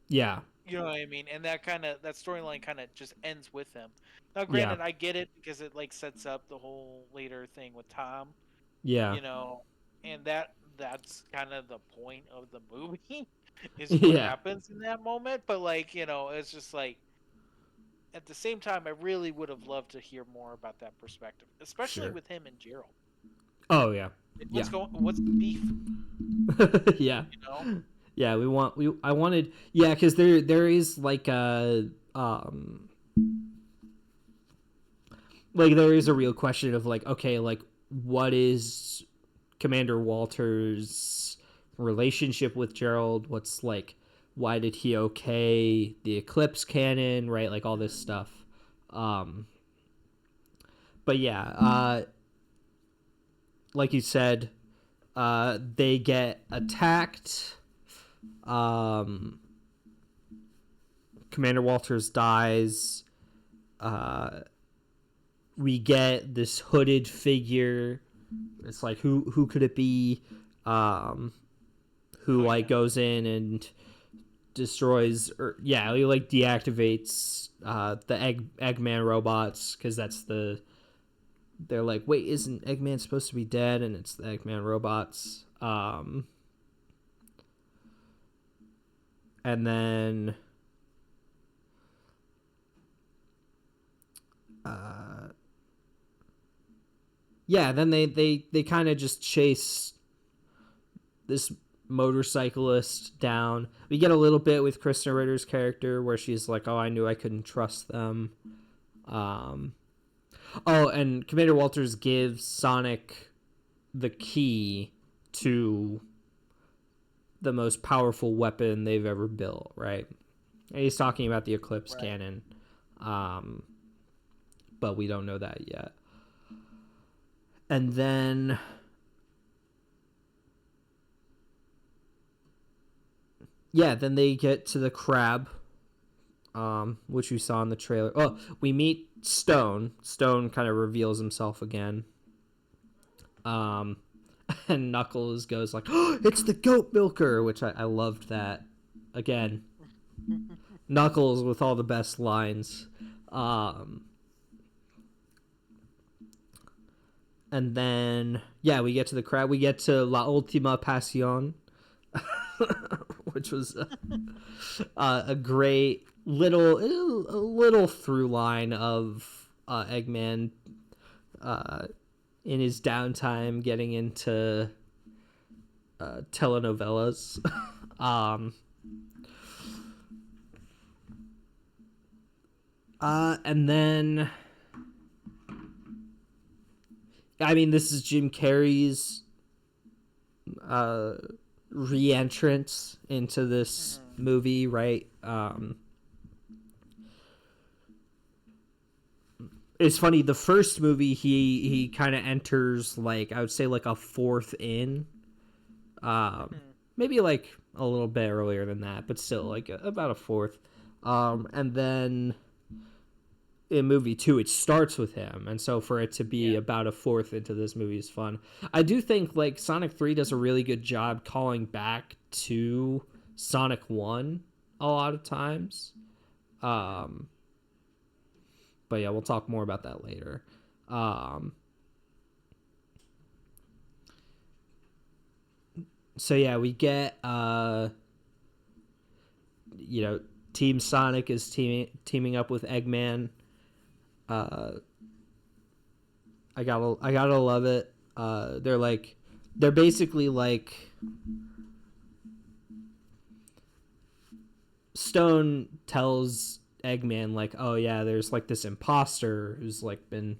yeah, You know what I mean? And that storyline kind of just ends with him. Now, yeah, granted, I get it because it like sets up the whole later thing with Tom. yeah, You know, and that's kind of the point of the movie is what yeah, happens in that moment. But like, it's just like at the same time, I really would have loved to hear more about that perspective, especially sure. with him and Gerald. Oh yeah, Like, yeah, what's the beef? yeah, You know? yeah. I wanted, yeah, because there is like a like there is a real question of like, okay, like what is Commander Walters' relationship with Gerald? What's like, why did he okay the Eclipse canon, right? Like all this stuff. But yeah, like you said, they get attacked. Commander Walters dies. We get this hooded figure. It's like, who could it be? Who like goes in and destroys, or yeah, he like deactivates the Eggman robots, because they're like, wait, isn't Eggman supposed to be dead? And it's the Eggman robots. And then yeah, then they kind of just chase this motorcyclist down. We get a little bit with Kristen Ritter's character where she's like, oh, I knew I couldn't trust them. And Commander Walters gives Sonic the key to the most powerful weapon they've ever built, right? And he's talking about the Eclipse cannon. But we don't know that yet. And then then they get to the crab, which we saw in the trailer. Oh, we meet Stone. Stone kind of reveals himself again. And Knuckles goes like, oh, it's the goat milker, which I loved that. Again, Knuckles with all the best lines. And then, yeah, we get to the crab. We get to La Ultima Pasión, which was a great little through line of Eggman in his downtime getting into telenovelas. And then, I mean, this is Jim Carrey's re-entrance into this movie, right? It's funny, the first movie he kind of enters like, I would say like a fourth in. Maybe like a little bit earlier than that, but still like about a fourth. And then in movie 2 it starts with him, and so for it to be about a fourth into this movie is fun. I do think like Sonic 3 does a really good job calling back to Sonic 1 a lot of times. But yeah, we'll talk more about that later. So yeah, we get Team Sonic is teaming up with Eggman. I gotta love it. They're basically like Stone tells Eggman like, oh yeah, there's like this imposter who's like been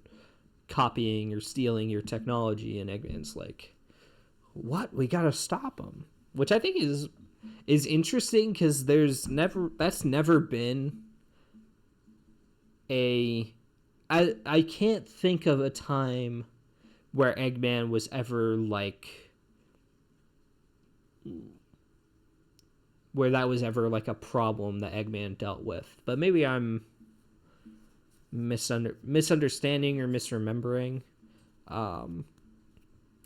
copying or stealing your technology, and Eggman's like, what? We gotta stop him, which I think is interesting because that's never been I can't think of a time where Eggman was ever like where that was ever like a problem that Eggman dealt with. But maybe I'm misunderstanding or misremembering. I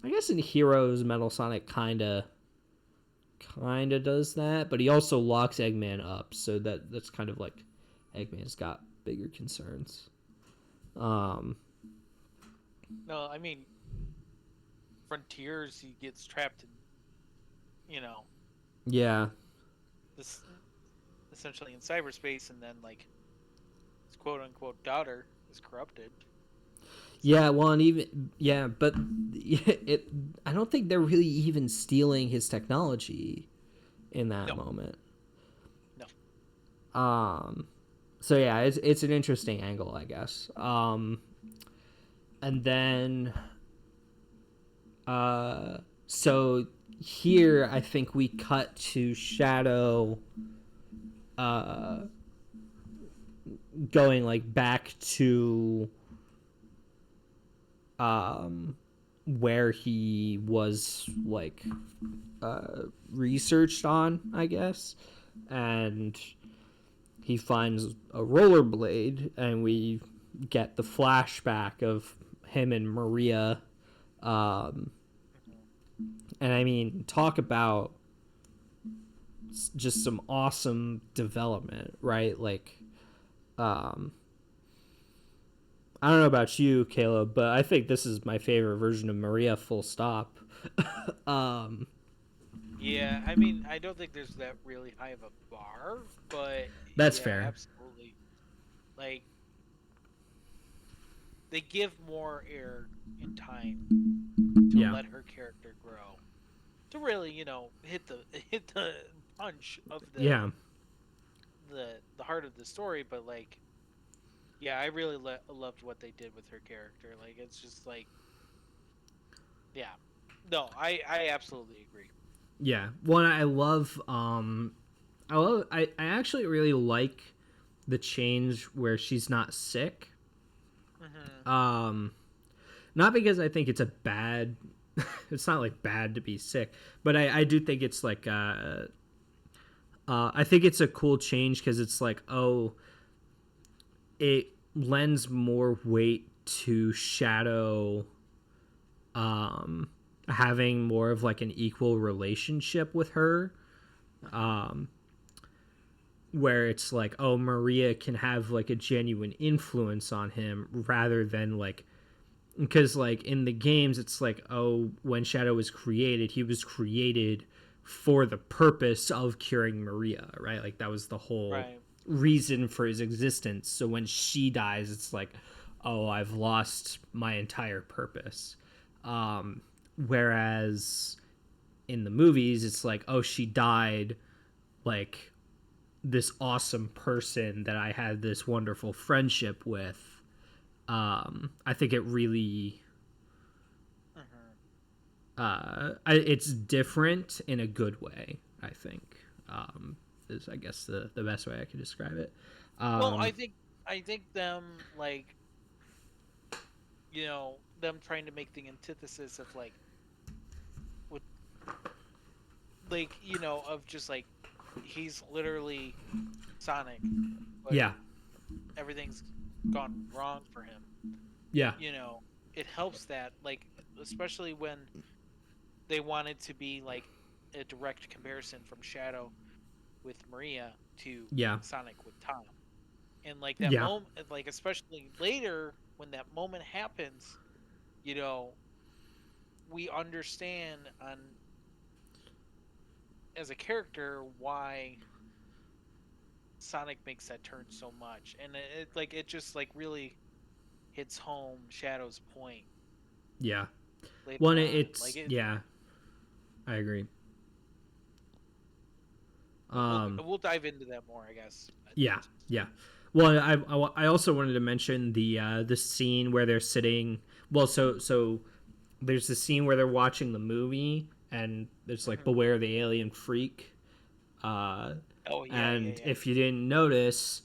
guess in Heroes, Metal Sonic kind of does that, but he also locks Eggman up, so that's kind of like Eggman's got bigger concerns. No, I mean, Frontiers, he gets trapped in, yeah, this essentially in cyberspace, and then like his quote unquote daughter is corrupted. Yeah, well, and even but I don't think they're really even stealing his technology in that moment. No. So yeah, it's an interesting angle, I guess. And then so here I think we cut to Shadow going like back to where he was like researched on, I guess, and he finds a rollerblade, and we get the flashback of him and Maria. And I mean, talk about just some awesome development, right? Like, I don't know about you, Caleb, but I think this is my favorite version of Maria, full stop. Yeah, I mean, I don't think there's that really high of a bar, but that's yeah, fair. Absolutely. Like, they give more air and time to let her character grow, to really, hit the punch of the heart of the story. But like, yeah, I really loved what they did with her character. Like, it's just like, yeah, no, I absolutely agree. Yeah, one I love. I actually really like the change where she's not sick. Mm-hmm. Not because I think it's a bad. It's not like bad to be sick, but I do think it's like I think it's a cool change because it's like, oh, it lends more weight to Shadow having more of like an equal relationship with her, where it's like, oh, Maria can have like a genuine influence on him rather than like, because like in the games it's like, oh, when Shadow was created, he was created for the purpose of curing Maria, right? Like that was the whole reason for his existence. So when she dies, it's like, oh, I've lost my entire purpose. Whereas in the movies, it's like, oh, she died like this awesome person that I had this wonderful friendship with. I think it really it's different in a good way, I think. Is I guess the best way I could describe it. Well, I think them like, them trying to make the antithesis of like, with like, of just like, he's literally Sonic, but yeah, everything's gone wrong for him. Yeah. You know, it helps that, like, especially when they wanted to be like a direct comparison from Shadow with Maria to Yeah. Sonic with Tom. And like that Yeah. moment, like especially later when that moment happens, you know, we understand on as a character why Sonic makes that turn so much, and it just like really hits home Shadow's point Yeah. later Well, on. Like it, yeah, I agree. we'll Um, we'll dive into that more, I guess. yeah, yeah. Well, I also wanted to mention the scene where they're sitting. Well, so there's the scene where they're watching the movie, and there's like Mhm. beware the alien freak. Oh yeah, yeah, And yeah. if you didn't notice,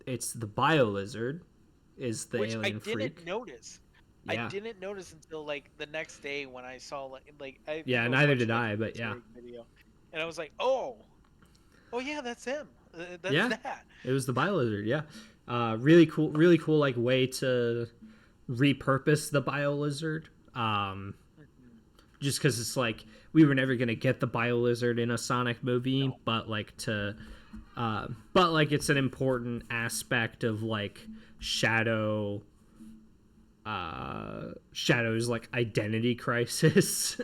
it's the bio lizard is the Which I alien didn't freak. notice. I Yeah, didn't notice until like the next day when I saw like I think yeah. I was Neither watching did like I, an but Easter yeah, egg video, and I was like, oh yeah, that's him. That's yeah. that. It was the bio lizard. Yeah, really cool. Really cool. Like way to repurpose the bio lizard. Mhm. Just because it's like we were never gonna get the bio lizard in a Sonic movie, No. but like it's an important aspect of like Shadow, Shadow's like identity crisis.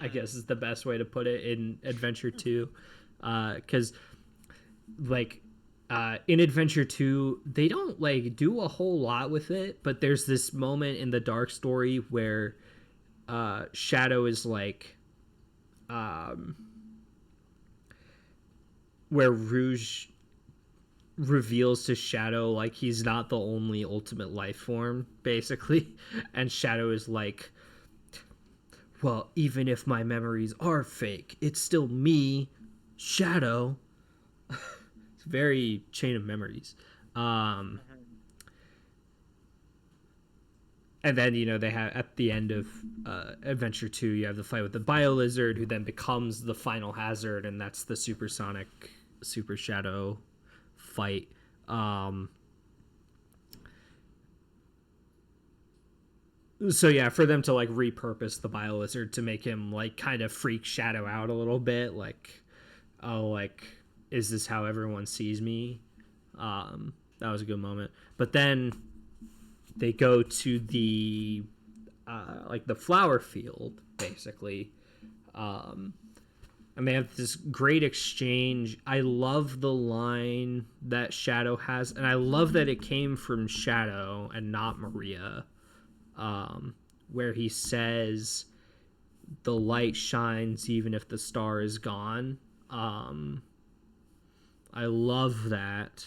I Mhm. guess is the best way to put it in Adventure Two, because like in Adventure 2 they don't like do a whole lot with it, but there's this moment in the dark story where Shadow is like um where Rouge reveals to Shadow like he's not the only ultimate life form basically, and Shadow is like, well, even if my memories are fake, it's still me, Shadow. It's very Chain of Memories. um Mhm. and then they have at the end of Adventure 2 you have the fight with the bio lizard who then becomes the final hazard, and that's the supersonic super shadow fight. um so yeah, for them to like repurpose the bio lizard to make him like kind of freak Shadow out a little bit, like, oh, like, is this how everyone sees me? That was a good moment. But then they go to the like the flower field basically, um, and they have this great exchange. I love the line that Shadow has, and I love that it came from Shadow and not Maria, where he says the light shines even if the star is gone. um, I love that.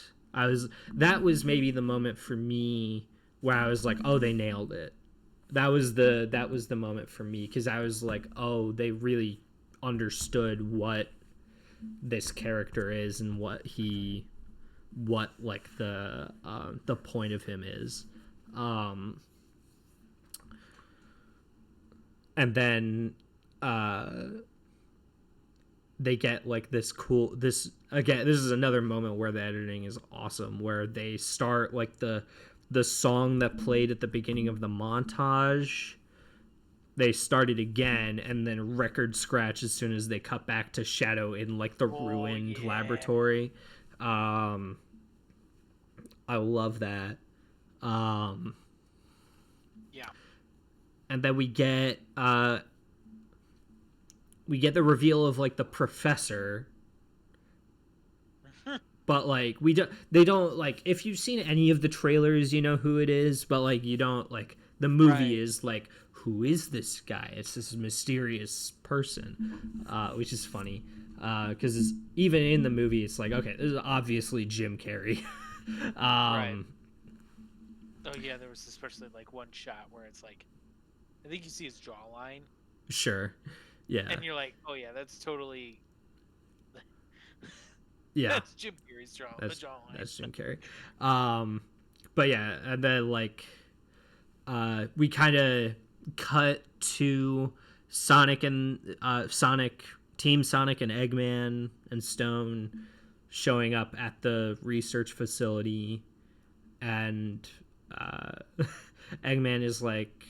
That was maybe the moment for me where I was like, oh, they nailed it. That was the moment for me, because I was like, oh, they really understood what this character is and what like the point of him is. um and then uh they get like this again, this is another moment where the editing is awesome, where they start like the song that played at the beginning of the montage, they start it again, and then record scratch as soon as they cut back to Shadow in like the Oh ruined yeah. laboratory. um I love that. um Yeah. and then we get the reveal of like the professor, but like they don't like, if you've seen any of the trailers you know who it is, but like you don't like, the movie Right. is like, who is this guy? It's this mysterious person, which is funny, because even in the movie it's like, okay, this is obviously Jim Carrey. Right. um Oh yeah, there was especially like one shot where it's like I think you see his jawline sure. Yeah. and you're like, "Oh yeah, that's totally Yeah, that's Jim Carrey's that's jawline." that's Jim Carrey. um but yeah, and then like we kind of cut to Sonic and Sonic, Team Sonic and Eggman and Stone showing up at the research facility, and Eggman is like,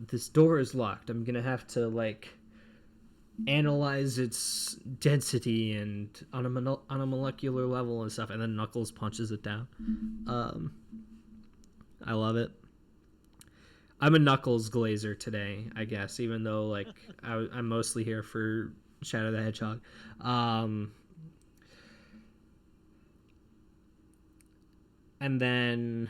this door is locked. I'm gonna have to like analyze its density and on a molecular level and stuff. And then Knuckles punches it down. I love it. I'm a Knuckles glazer today, I guess, even though like I'm mostly here for Shadow the Hedgehog. And then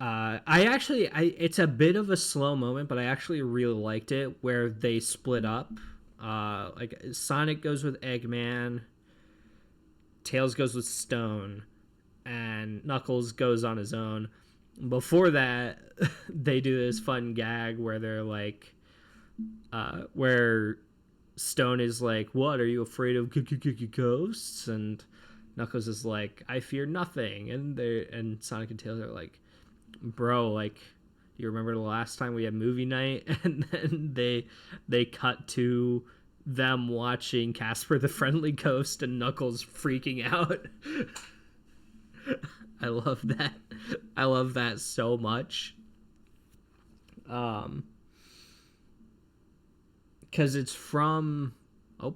it's a bit of a slow moment, but I actually really liked it where they split up. Like Sonic goes with Eggman, Tails goes with Stone, and Knuckles goes on his own. Before that, they do this fun gag where they're like, where Stone is like, "What, are you afraid of ghosts?" And Knuckles is like, "I fear nothing." And Sonic and Tails are like, "Bro, like, do you remember the last time we had movie night?" And then they cut to them watching Casper the Friendly Ghost and Knuckles freaking out. I love that. I love that so much. Because it's from... Oh.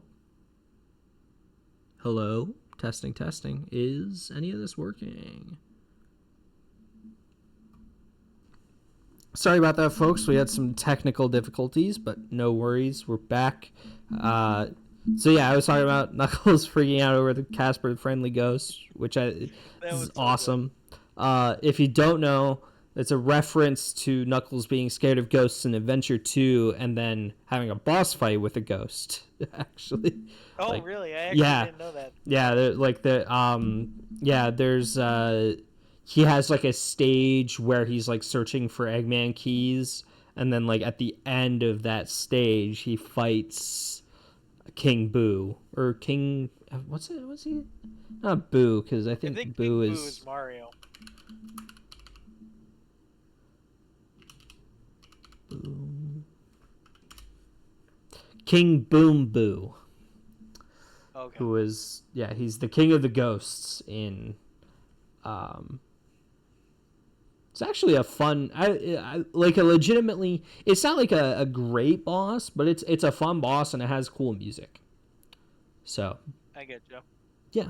Hello? Testing. Is any of this working? Sorry about that, folks. We had some technical difficulties, but no worries. We're back. So yeah, I was talking about Knuckles freaking out over the Casper the Friendly Ghost, which is so awesome. If you don't know, it's a reference to Knuckles being scared of ghosts in Adventure 2 and then having a boss fight with a ghost, actually. Oh, like, really? I actually didn't know that. Yeah, there's he has like a stage where he's like searching for Eggman keys, and then like at the end of that stage he fights King Boo or King what's he? Not Boo, because I think Boo is Mario. Boo. King Boom Boo. Okay. Who is he's the king of the ghosts in it's actually a fun I like a legitimately, it's not like a great boss, but it's a fun boss and it has cool music. So I get you. Yeah.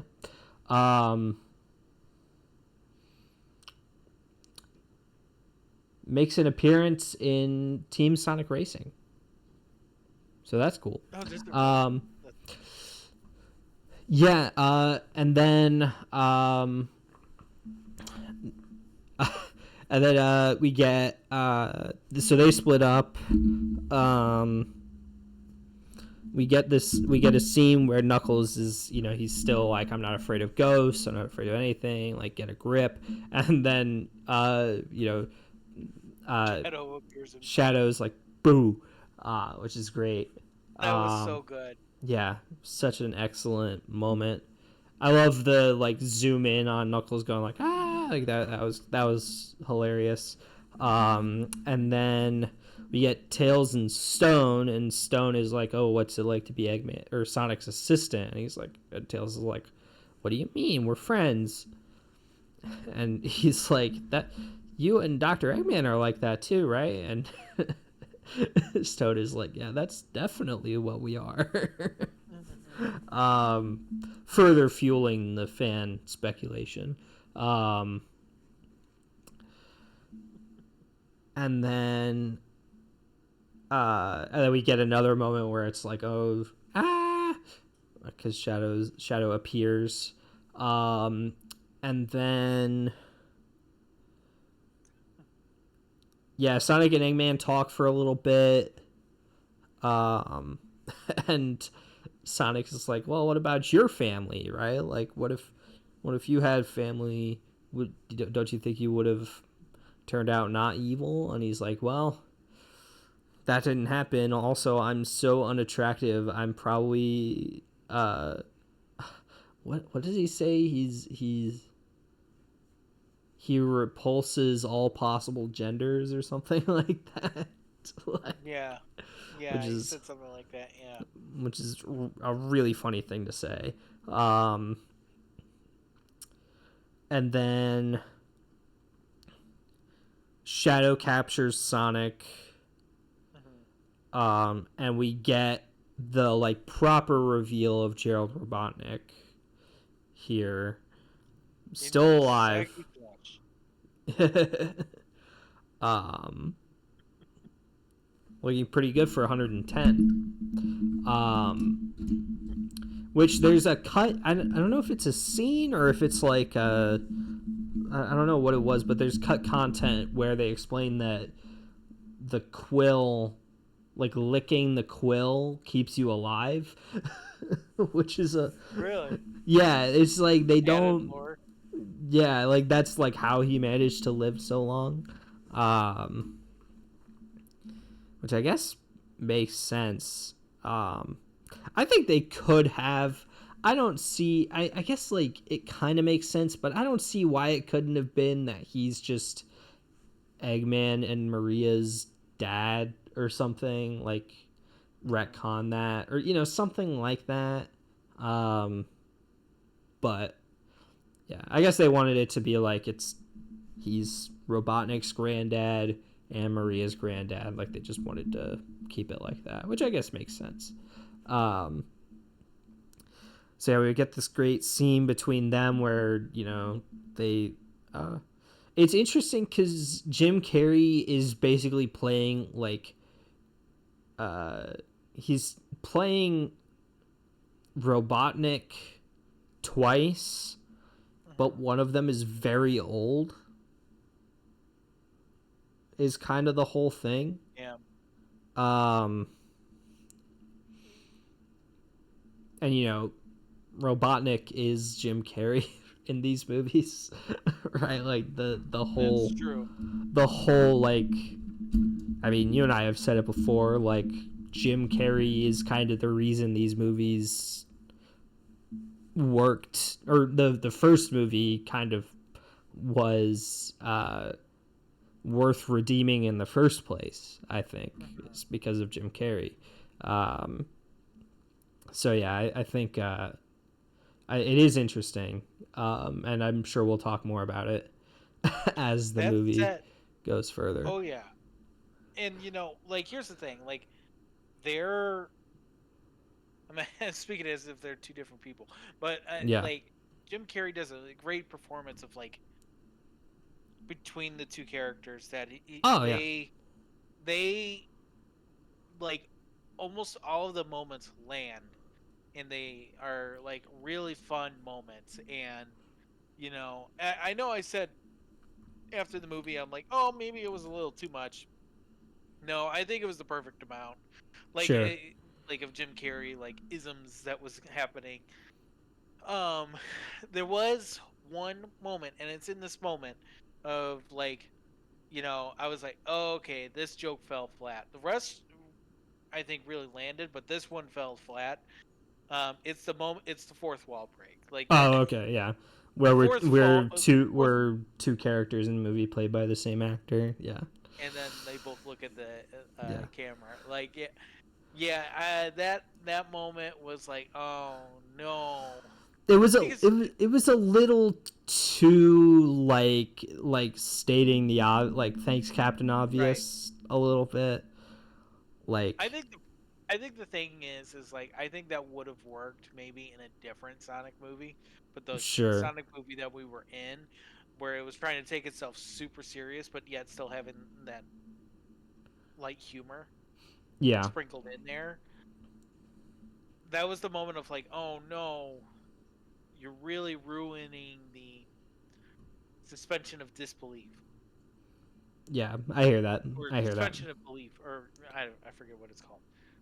Makes an appearance in Team Sonic Racing. So that's cool. Oh, just and then we get so they split up. We get a scene where Knuckles is, he's still like, I'm not afraid of ghosts, I'm not afraid of anything, like, get a grip. And then Shadow's like, boo, which is great. That was so good. Yeah, such an excellent moment. I love the like zoom in on Knuckles going like, ah, like that was hilarious. And then we get Tails and Stone is like, oh, what's it like to be Eggman or Sonic's assistant? And he's like, and Tails is like, what do you mean? We're friends. And he's like, that you and Dr. Eggman are like that too, right? And Stone is like, yeah, that's definitely what we are. Further fueling the fan speculation. And then we get another moment where it's like, oh, because Shadow appears. And then Sonic and Eggman talk for a little bit. And Sonic is like, well, what about your family, right? Like, what if you had family? Don't you think you would have turned out not evil? And he's like, well, that didn't happen. Also, I'm so unattractive. I'm probably what does he say? He repulses all possible genders or something like that. Yeah, he said something like that. Yeah, which is a really funny thing to say. and then Shadow captures Sonic, and we get the like proper reveal of Gerald Robotnik here, still alive. Looking pretty good for 110. Which there's a cut. I don't know if it's a scene or if it's like a. I don't know what it was, but there's cut content where they explain that the quill, like licking the quill, keeps you alive, which is a really yeah. It's like they don't. Yeah, like that's like how he managed to live so long, which I guess makes sense. I think they could have. I don't see. I guess like it kind of makes sense, but I don't see why it couldn't have been that he's just Eggman and Maria's dad or something, like retcon that, or something like that. But yeah, I guess they wanted it to be like he's Robotnik's granddad and Maria's granddad. Like they just wanted to keep it like that, which I guess makes sense. So yeah, we get this great scene between them where they. It's interesting because Jim Carrey is basically playing like. He's playing Robotnik twice, but one of them is very old. Is kind of the whole thing. Yeah. And Robotnik is Jim Carrey in these movies, right? Like the whole. That's true. The whole like. I mean, you and I have said it before. Like Jim Carrey is kind of the reason these movies worked, or the first movie kind of was worth redeeming in the first place. I think it's because of Jim Carrey. So yeah, I think it is interesting, and I'm sure we'll talk more about it as the movie goes further. Oh yeah, and like here's the thing, like they're. I mean, speaking as if they're two different people, but yeah. like Jim Carrey does a great performance of like between the two characters that they like almost all of the moments land, and they are like really fun moments. And I know I said after the movie I'm like, oh, maybe it was a little too much. No, I think it was the perfect amount. Like sure. Like of Jim Carrey, like isms that was happening. There was one moment, and it's in this moment of like, I was like, oh, okay, this joke fell flat. The rest, I think, really landed, but this one fell flat. It's the moment. It's the fourth wall break. Like. Okay, yeah. Where we're two characters in the movie played by the same actor. Yeah. And then they both look at the camera. Like, yeah. That moment was like, oh no. It was it was a little too like stating the like thanks Captain Obvious a little bit. Like I think the thing is like I think that would have worked maybe in a different Sonic movie, but the Sonic movie that we were in, where it was trying to take itself super serious, but yet still having that light humor, sprinkled in there. That was the moment of like, oh no, you're really ruining the suspension of disbelief. Yeah, I hear that. I hear that. Suspension of belief, or I forget what it's called.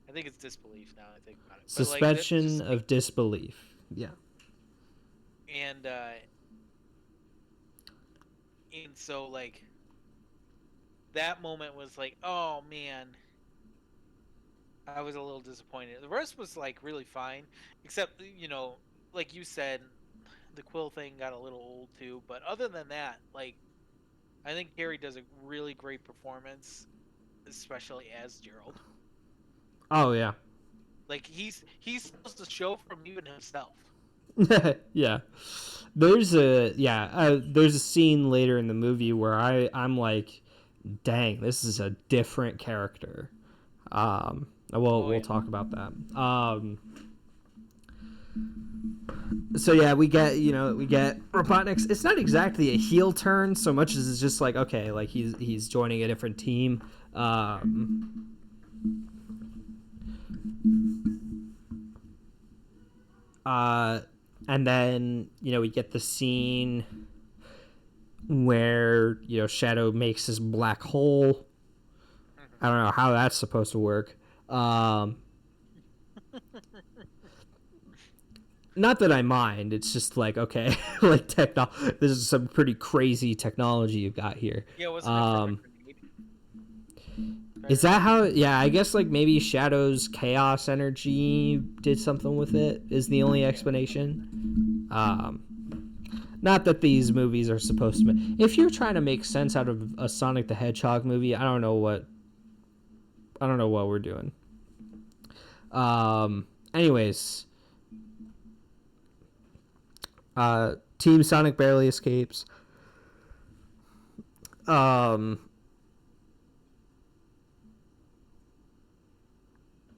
I think it's disbelief now I think about it. Suspension of disbelief. Yeah. And so like that moment was like, oh man, I was a little disappointed. The rest was like really fine, except like you said, the quill thing got a little old too. But other than that, like I think Carrey does a really great performance, especially as Gerald. Oh yeah. Like he steals the show from even himself. Yeah. There's a scene later in the movie where I'm like, dang, this is a different character. We'll talk about that. So yeah, we get Robotnik's. It's not exactly a heel turn so much as it's just like, okay, like he's joining a different team. And then we get the scene where Shadow makes his black hole. I don't know how that's supposed to work. Not that I mind. It's just like, okay, like this is some pretty crazy technology you've got here. Yeah, wasn't it is that how? Yeah, I guess like maybe Shadow's chaos energy did something with it. Is the only explanation. Not that these movies are supposed to. If you're trying to make sense out of a Sonic the Hedgehog movie, I don't know what we're doing. Anyways. Team Sonic barely escapes.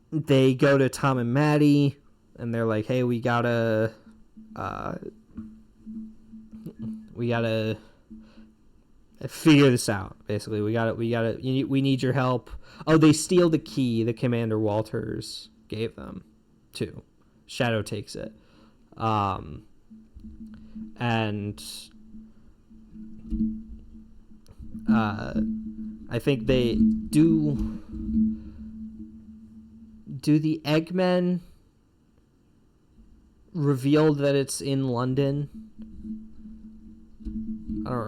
They go to Tom and Maddie, and they're like, "Hey, we gotta figure this out. Basically, we need your help." Oh, they steal the key that Commander Walters gave them, too. Shadow takes it. And I think they do the Eggmen reveal that it's in London? I don't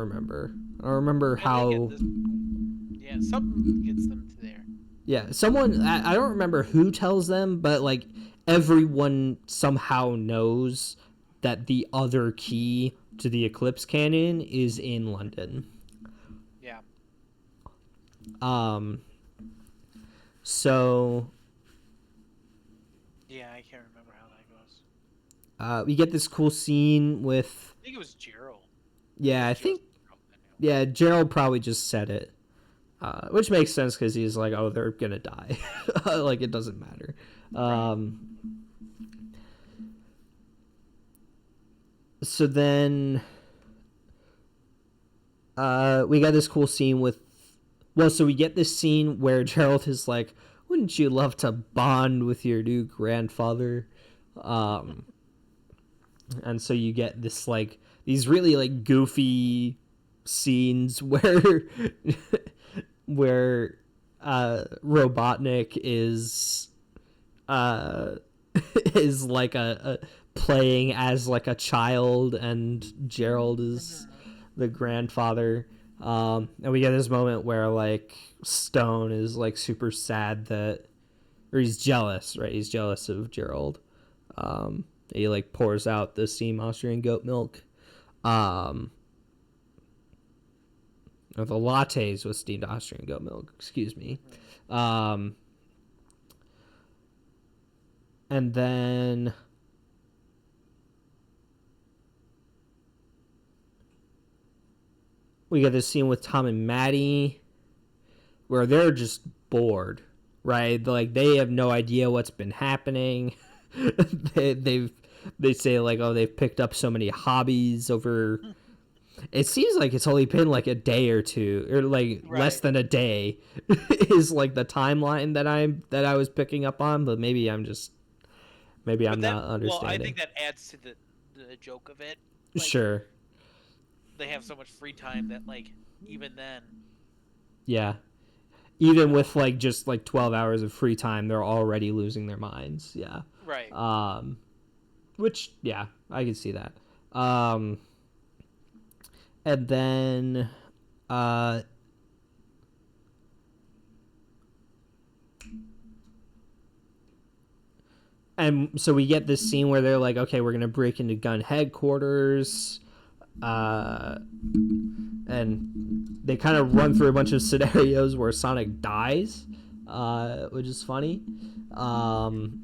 remember how. Yeah, something gets them to there. Yeah, someone, I don't remember who tells them, but like everyone somehow knows that the other key to the Eclipse Cannon is in London. Yeah. So. Yeah, I can't remember how that goes. We get this cool scene with. I think it was Gerald. Yeah, I think. Yeah, Gerald probably just said it. Which makes sense because he's like, oh, they're gonna die. Like, it doesn't matter. So then we got this cool scene with... Well, so we get this scene where Gerald is like, wouldn't you love to bond with your new grandfather? And so you get this, like, these really, like, goofy scenes where Robotnik is like a playing as like a child, and Gerald is the grandfather. And we get this moment where like Stone is like super sad or he's jealous, right? He's jealous of Gerald. He like pours out the steamed Austrian goat milk. Or the lattes with steamed Austrian goat milk, excuse me. And then we get this scene with Tom and Maddie where they're just bored, right? Like, they have no idea what's been happening. they say like, oh, they've picked up so many hobbies over... It seems like it's only been like a day or two, or like less than a day is like the timeline that I was picking up on, but maybe I'm not understanding. Well, I think that adds to the joke of it. Like, sure. They have so much free time that like even then. Yeah. Even with like just like 12 hours of free time, they're already losing their minds. Yeah. Right. Which, yeah, I can see that. And then, and so we get this scene where they're like, okay, we're going to break into gun headquarters. And they kind of run through a bunch of scenarios where Sonic dies, which is funny. And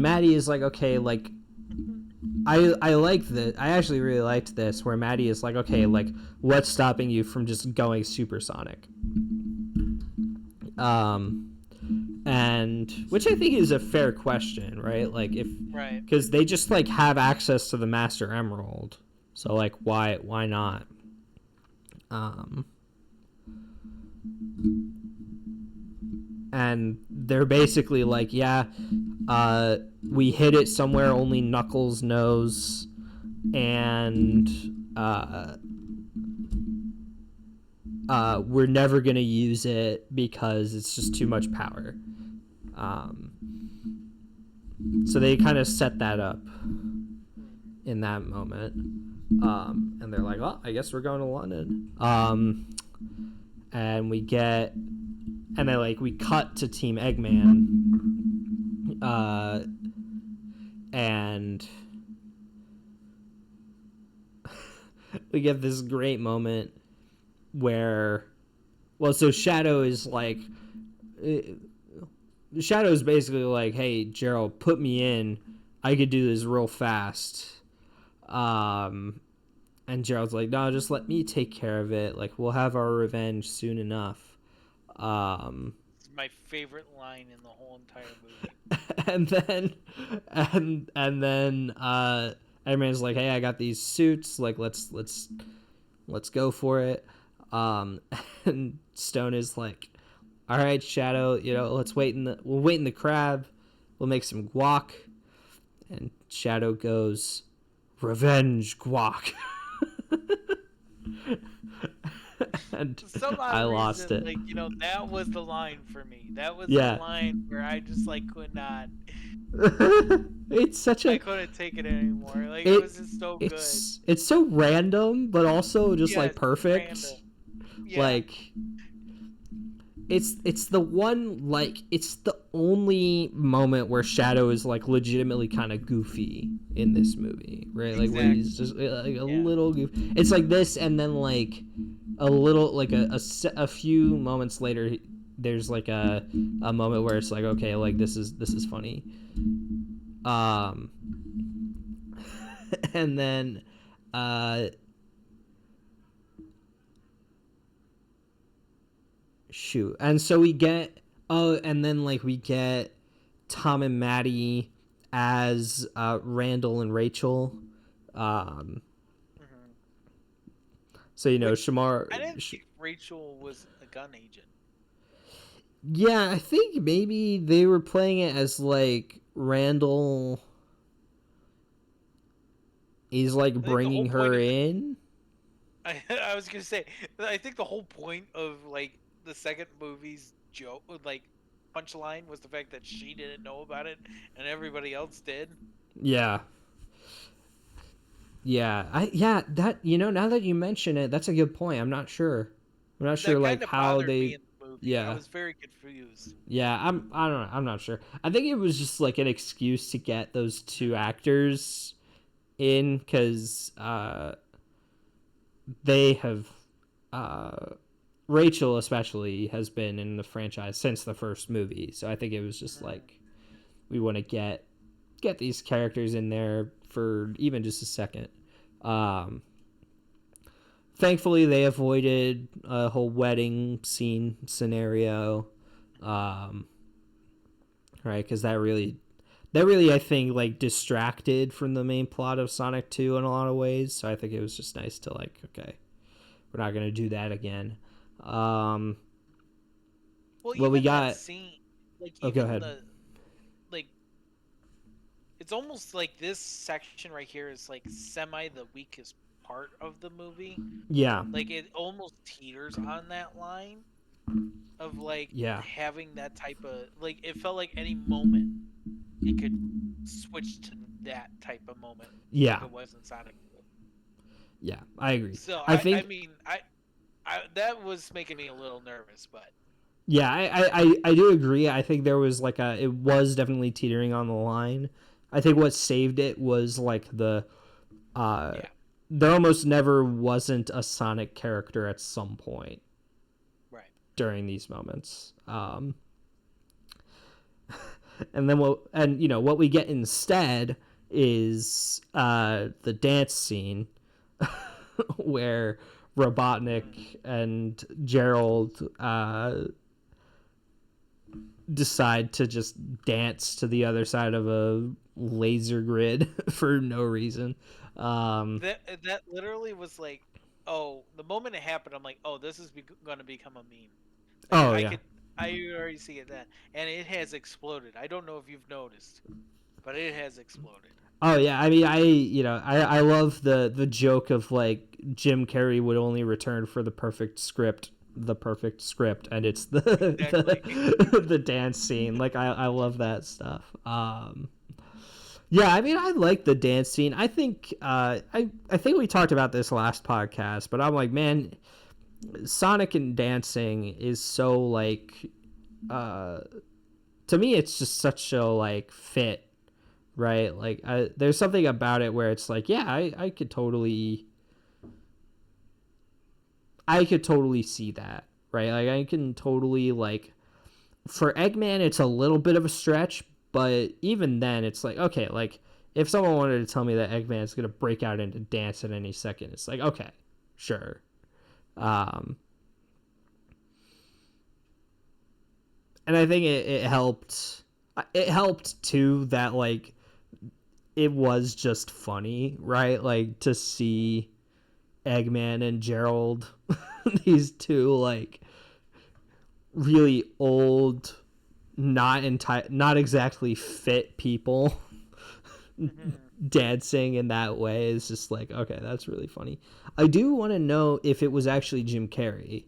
Maddie is like, okay, like, I like that. I actually really liked this, where Maddie is like, okay, like, what's stopping you from just going supersonic? And which I think is a fair question, right? Like, if Right. because they just like have access to the Master Emerald, so like, why not? And they're basically like, yeah, we hid it somewhere only Knuckles knows, and we're never gonna use it because it's just too much power. So they kind of set that up in that moment, and they're like, "Oh, I guess we're going to London." And we cut to Team Eggman, and we get this great moment where, well, so Shadow's basically like, hey, Gerald, put me in. I could do this real fast. And Gerald's like, no, just let me take care of it. Like, we'll have our revenge soon enough. It's my favorite line in the whole entire movie. and then Eggman's like, hey, I got these suits. Like, let's go for it. And Stone is like, all right, Shadow, we'll wait in the crab. We'll make some guac. And Shadow goes, revenge guac. And I lost it. Like, that was the line for me. That was Yeah. the line where I just like could not. It's such a. I couldn't take it anymore. Like, it was just so good. It's so random, but also just like perfect. Yeah. Like, it's the one, like, it's the only moment where Shadow is like legitimately kind of goofy in this movie, right? Like, where he's just like a little goofy. It's like this, and then like a little, like a few moments later, there's like a moment where it's like, okay, like this is funny. And then shoot, and so we get we get Tom and Maddie as Randall and Rachel. So Shamar. I didn't think Rachel was a gun agent. Yeah, I think maybe they were playing it as like Randall is like bringing her in. I was gonna say, I think the whole point of like the second movie's joke, like punchline, was the fact that she didn't know about it and everybody else did. Yeah. That now that you mention it, that's a good point. I'm not sure like how they. Yeah, I was very confused. Yeah, I don't know. I'm not sure. I think it was just like an excuse to get those two actors in, because they have Rachel especially has been in the franchise since the first movie, so I think it was just like, we want to get these characters in there for even just a second. Thankfully, they avoided a whole wedding scene scenario, right? Because that really, I think, like, distracted from the main plot of Sonic 2 in a lot of ways. So I think it was just nice to, like, okay, we're not going to do that again. Well, we got that scene, like, go ahead. It's almost like this section right here is like semi the weakest part of the movie. Yeah. Like, it almost teeters on that line of like having that type of, like, it felt like any moment it could switch to that type of moment. Yeah. Like it was in Sonic 2. Yeah, I agree. So I think that was making me a little nervous, but yeah, I do agree. I think there was like it was definitely teetering on the line. I think what saved it was like there almost never wasn't a Sonic character at some point, right, during these moments. And then what we get instead is the dance scene where Robotnik and Gerald decide to just dance to the other side of a laser grid for no reason. That literally was like, oh, the moment it happened, I'm like, oh, this is going to become a meme. Like Oh yeah. I already see it then, and it has exploded. I don't know if you've noticed, but it has exploded. Oh yeah, I mean, I love the joke of like Jim Carrey would only return for the perfect script, and it's Exactly. the dance scene. Like I love that stuff. Yeah, I mean, I like the dance scene. I think I think we talked about this last podcast, but I'm like, man, Sonic and dancing is so like, to me, it's just such a like fit, right? Like there's something about it where it's like, yeah, I could totally see that, right? Like I can totally like, for Eggman it's a little bit of a stretch, but even then it's like, okay, like if someone wanted to tell me that Eggman's gonna break out into dance at any second, it's like, okay, sure. um and I think it helped too that like it was just funny, right? Like to see Eggman and Gerald, these two like really old, not exactly fit people dancing in that way is just like, okay, that's really funny. I do want to know if it was actually Jim Carrey,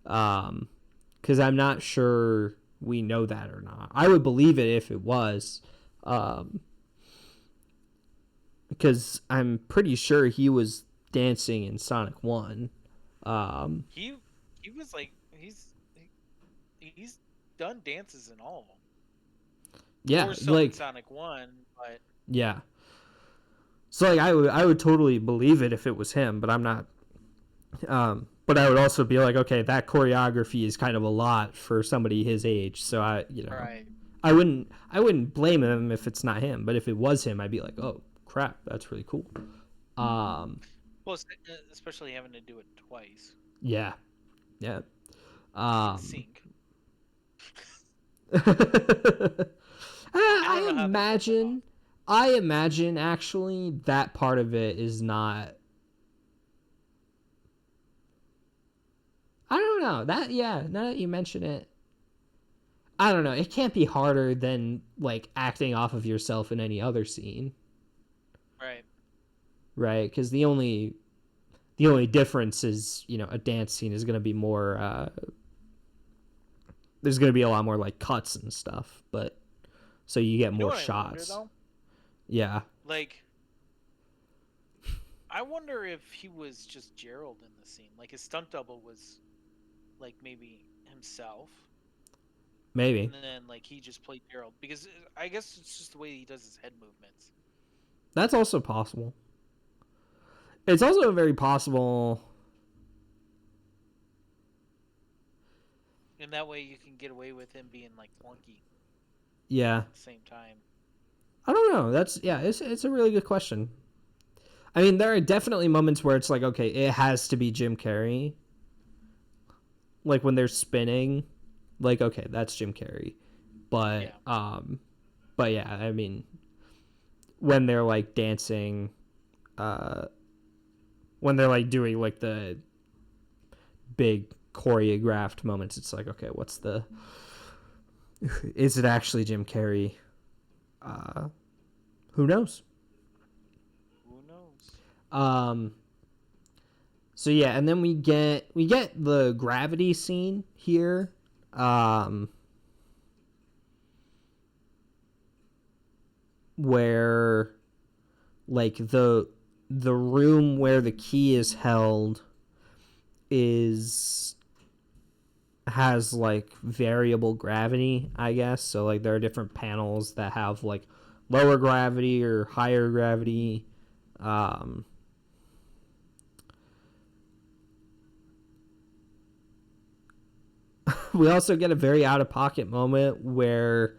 because I'm not sure we know that or not. I would believe it if it was, because I'm pretty sure he was dancing in Sonic 1. He was like he's done dances in all of them. Yeah, More so in like, Sonic 1, but yeah. So like I would totally believe it if it was him, but I'm not. But I would also be like, okay, that choreography is kind of a lot for somebody his age. So right. I wouldn't blame him if it's not him. But if it was him, I'd be like, oh crap, that's really cool. Well, especially having to do it twice Yeah, yeah. in sync. I don't I know how they pulled that off. imagine actually that part of it is not. I don't know that. Yeah, now that you mention it, I don't know. It can't be harder than like acting off of yourself in any other scene, Right. right? Because the only difference is, a dance scene is going to be more. There's going to be a lot more like cuts and stuff, but so you get You know more what I wonder shots. though? Yeah. Like, I wonder if he was just Gerald in the scene. Like his stunt double was like maybe himself, Maybe. and then like he just played Gerald because I guess it's just the way he does his head movements. That's also possible. It's also very possible. And that way you can get away with him being like flunky Yeah. at the same time. I don't know. It's a really good question. I mean, there are definitely moments where it's like, okay, it has to be Jim Carrey. Like when they're spinning, like, okay, that's Jim Carrey. But Yeah. but yeah, I mean, when they're like dancing, when they're like doing like the big choreographed moments, it's like, okay, is it actually Jim Carrey? Who knows? Who knows? So yeah, and then we get the gravity scene here. Where like the room where the key is held has like variable gravity, I guess. So like there are different panels that have like lower gravity or higher gravity. We also get a very out of pocket moment where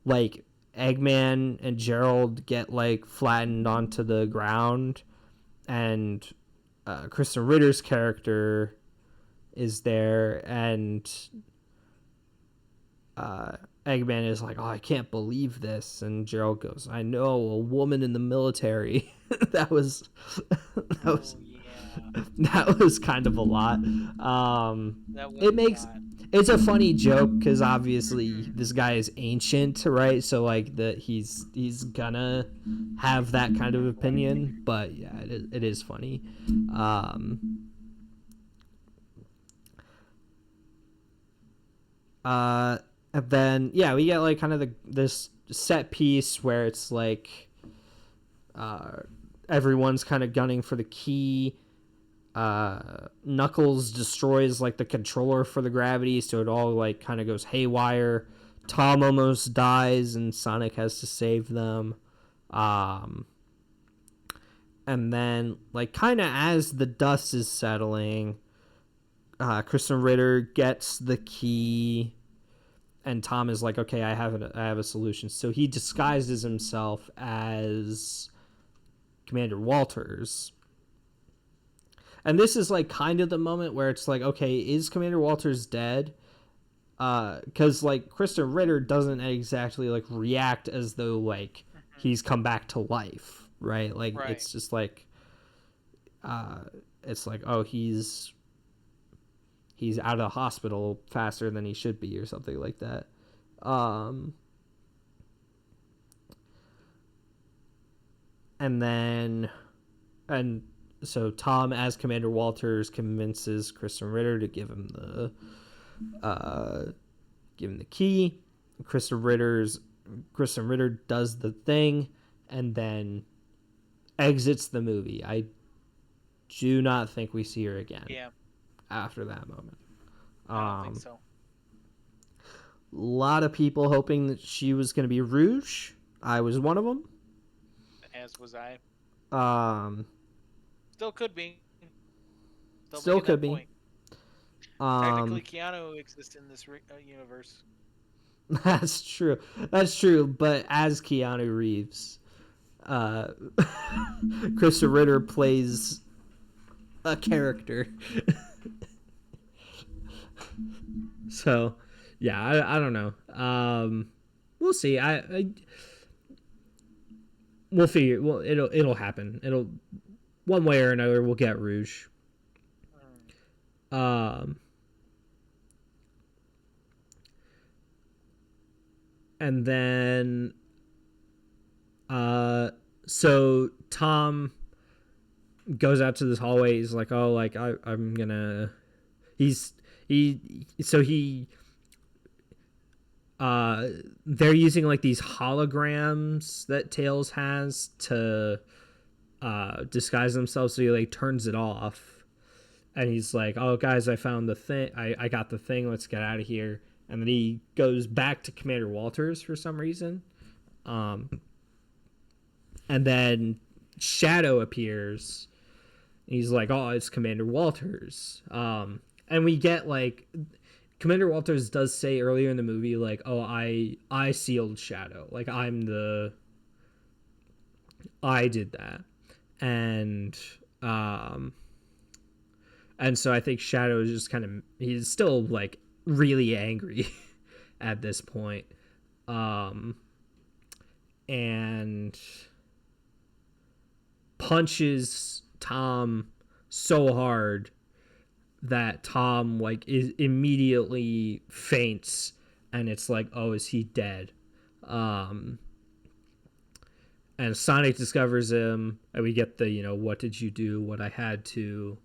like Eggman and Gerald get like flattened onto the ground, and Kristen Ritter's character is there, and Eggman is like, "Oh, I can't believe this," and Gerald goes, "I know, a woman in the military." that was that was kind of a lot. It makes it's a funny joke because obviously this guy is ancient, right? So like he's gonna have that kind of opinion, but yeah, it is funny. And then yeah, we get like kind of this set piece where it's like everyone's kind of gunning for the key. Knuckles destroys like the controller for the gravity, so it all like kind of goes haywire. Tom almost dies and Sonic has to save them. And then like kind of as the dust is settling, Kristen Ritter gets the key, and Tom is like, okay, I have a solution. So he disguises himself as Commander Walters. And this is like kind of the moment where it's like, okay, is Commander Walters dead? Because like Kristen Ritter doesn't exactly like react as though like he's come back to life, right? Like it's just like, it's like, oh, he's out of the hospital faster than he should be, or something like that. And Tom as Commander Walters convinces Kristen Ritter to give him the key. Kristen Ritter does the thing and then exits the movie. I do not think we see her again. Yeah. After that moment. I don't think so. A lot of people hoping that she was going to be Rouge. I was one of them. As was I. Still could be. Still could be. Technically, Keanu exists in this universe. That's true. That's true. But as Keanu Reeves, Kristen Ritter plays a character. So, yeah, I don't know. We'll see. We'll figure. Well, it'll happen. It'll one way or another. We'll get Rouge. And then, so Tom goes out to this hallway. He's like, oh, like I'm gonna. They're using like these holograms that Tails has to disguise themselves, so he like turns it off, and he's like, oh guys, I found the thing, I got the thing, let's get out of here. And then he goes back to Commander Walters for some reason, and then Shadow appears. He's like, oh, it's Commander Walters. And we get like Commander Walters does say earlier in the movie, like, oh, I sealed Shadow, like I did that. And so I think Shadow is just kind of, he's still like really angry at this point. And punches Tom so hard that Tom like is immediately faints, and it's like, oh, is he dead? And Sonic discovers him, and we get the, you know, what did you do? What I had to.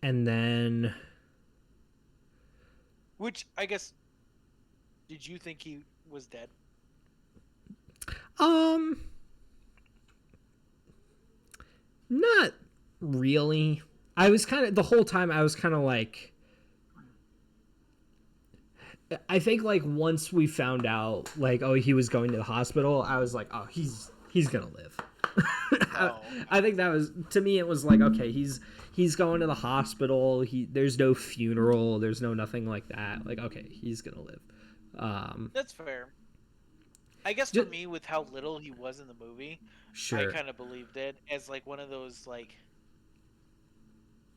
And then, which I guess, did you think he was dead? Not really. I was kind of, the whole time I was kind of like, I think like once we found out like, oh, he was going to the hospital, I was like, oh, he's gonna live. Oh. I think that was, to me, it was like, okay, he's going to the hospital. There's no funeral. There's no nothing like that. Like, okay, he's gonna live. That's fair. I guess for me, with how little he was in the movie, I sure. kind of believed it as like one of those like.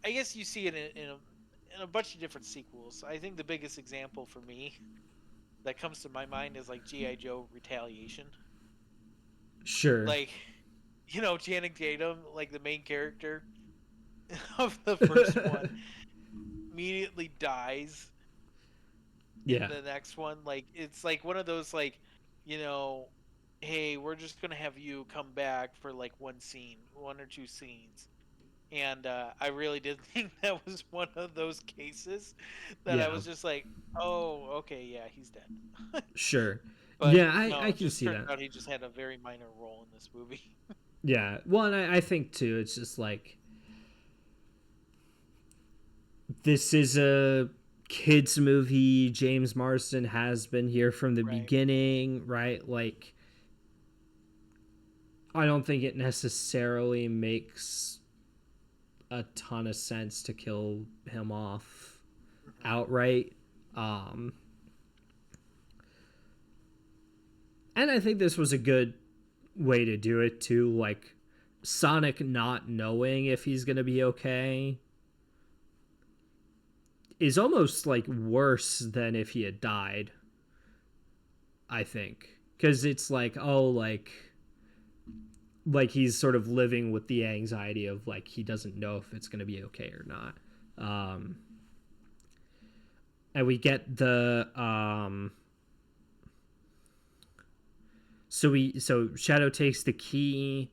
I guess you see it in a bunch of different sequels. I think the biggest example for me that comes to my mind is like G.I. Joe Retaliation. Sure. Like, Channing Tatum, like the main character of the first one, immediately dies in the next one. Like, it's like one of those, like, hey, we're just going to have you come back for like one or two scenes. And I really did think that was one of those cases that I was just like, oh, okay, yeah, he's dead. Sure. But yeah, no, I it can just see turned that. out he just had a very minor role in this movie. Yeah. Well, and I think too, it's just like, this is a kids movie. James Marsden has been here from the beginning, right? Like, I don't think it necessarily makes a ton of sense to kill him off outright. And I think this was a good way to do it too. Like, Sonic not knowing if he's gonna be okay is almost like worse than if he had died, I think, because it's like, oh, like he's sort of living with the anxiety of like he doesn't know if it's going to be okay or not. And we get the so Shadow takes the key,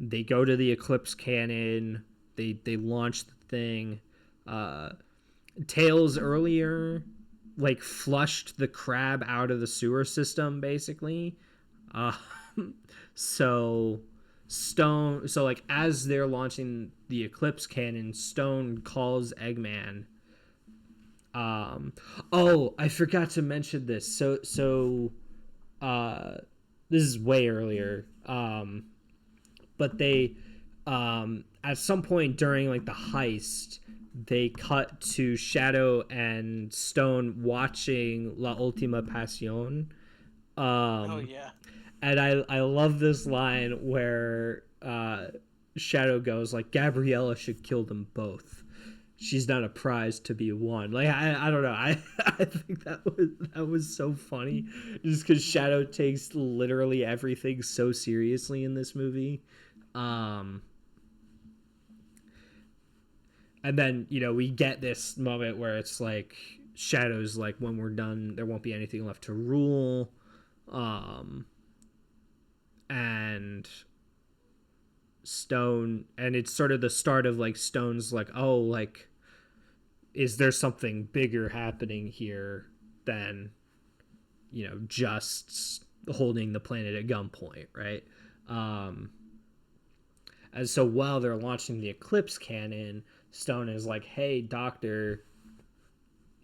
they go to the Eclipse Cannon, they launch the thing. Tails earlier like flushed the crab out of the sewer system, basically. So like as they're launching the Eclipse Cannon, Stone calls Eggman. I forgot to mention this. So this is way earlier. But they at some point during like the heist, they cut to Shadow and Stone watching La Ultima Pasión. Oh yeah. And I love this line where Shadow goes like, Gabriella should kill them both. She's not a prize to be won. Like, I don't know. I think that was so funny, just because Shadow takes literally everything so seriously in this movie. And then, we get this moment where it's like, Shadow's like, when we're done, there won't be anything left to rule. And Stone, and it's sort of the start of like Stone's like, oh, like, is there something bigger happening here than, just holding the planet at gunpoint, right? And so while they're launching the Eclipse Cannon, Stone is like, hey, Doctor,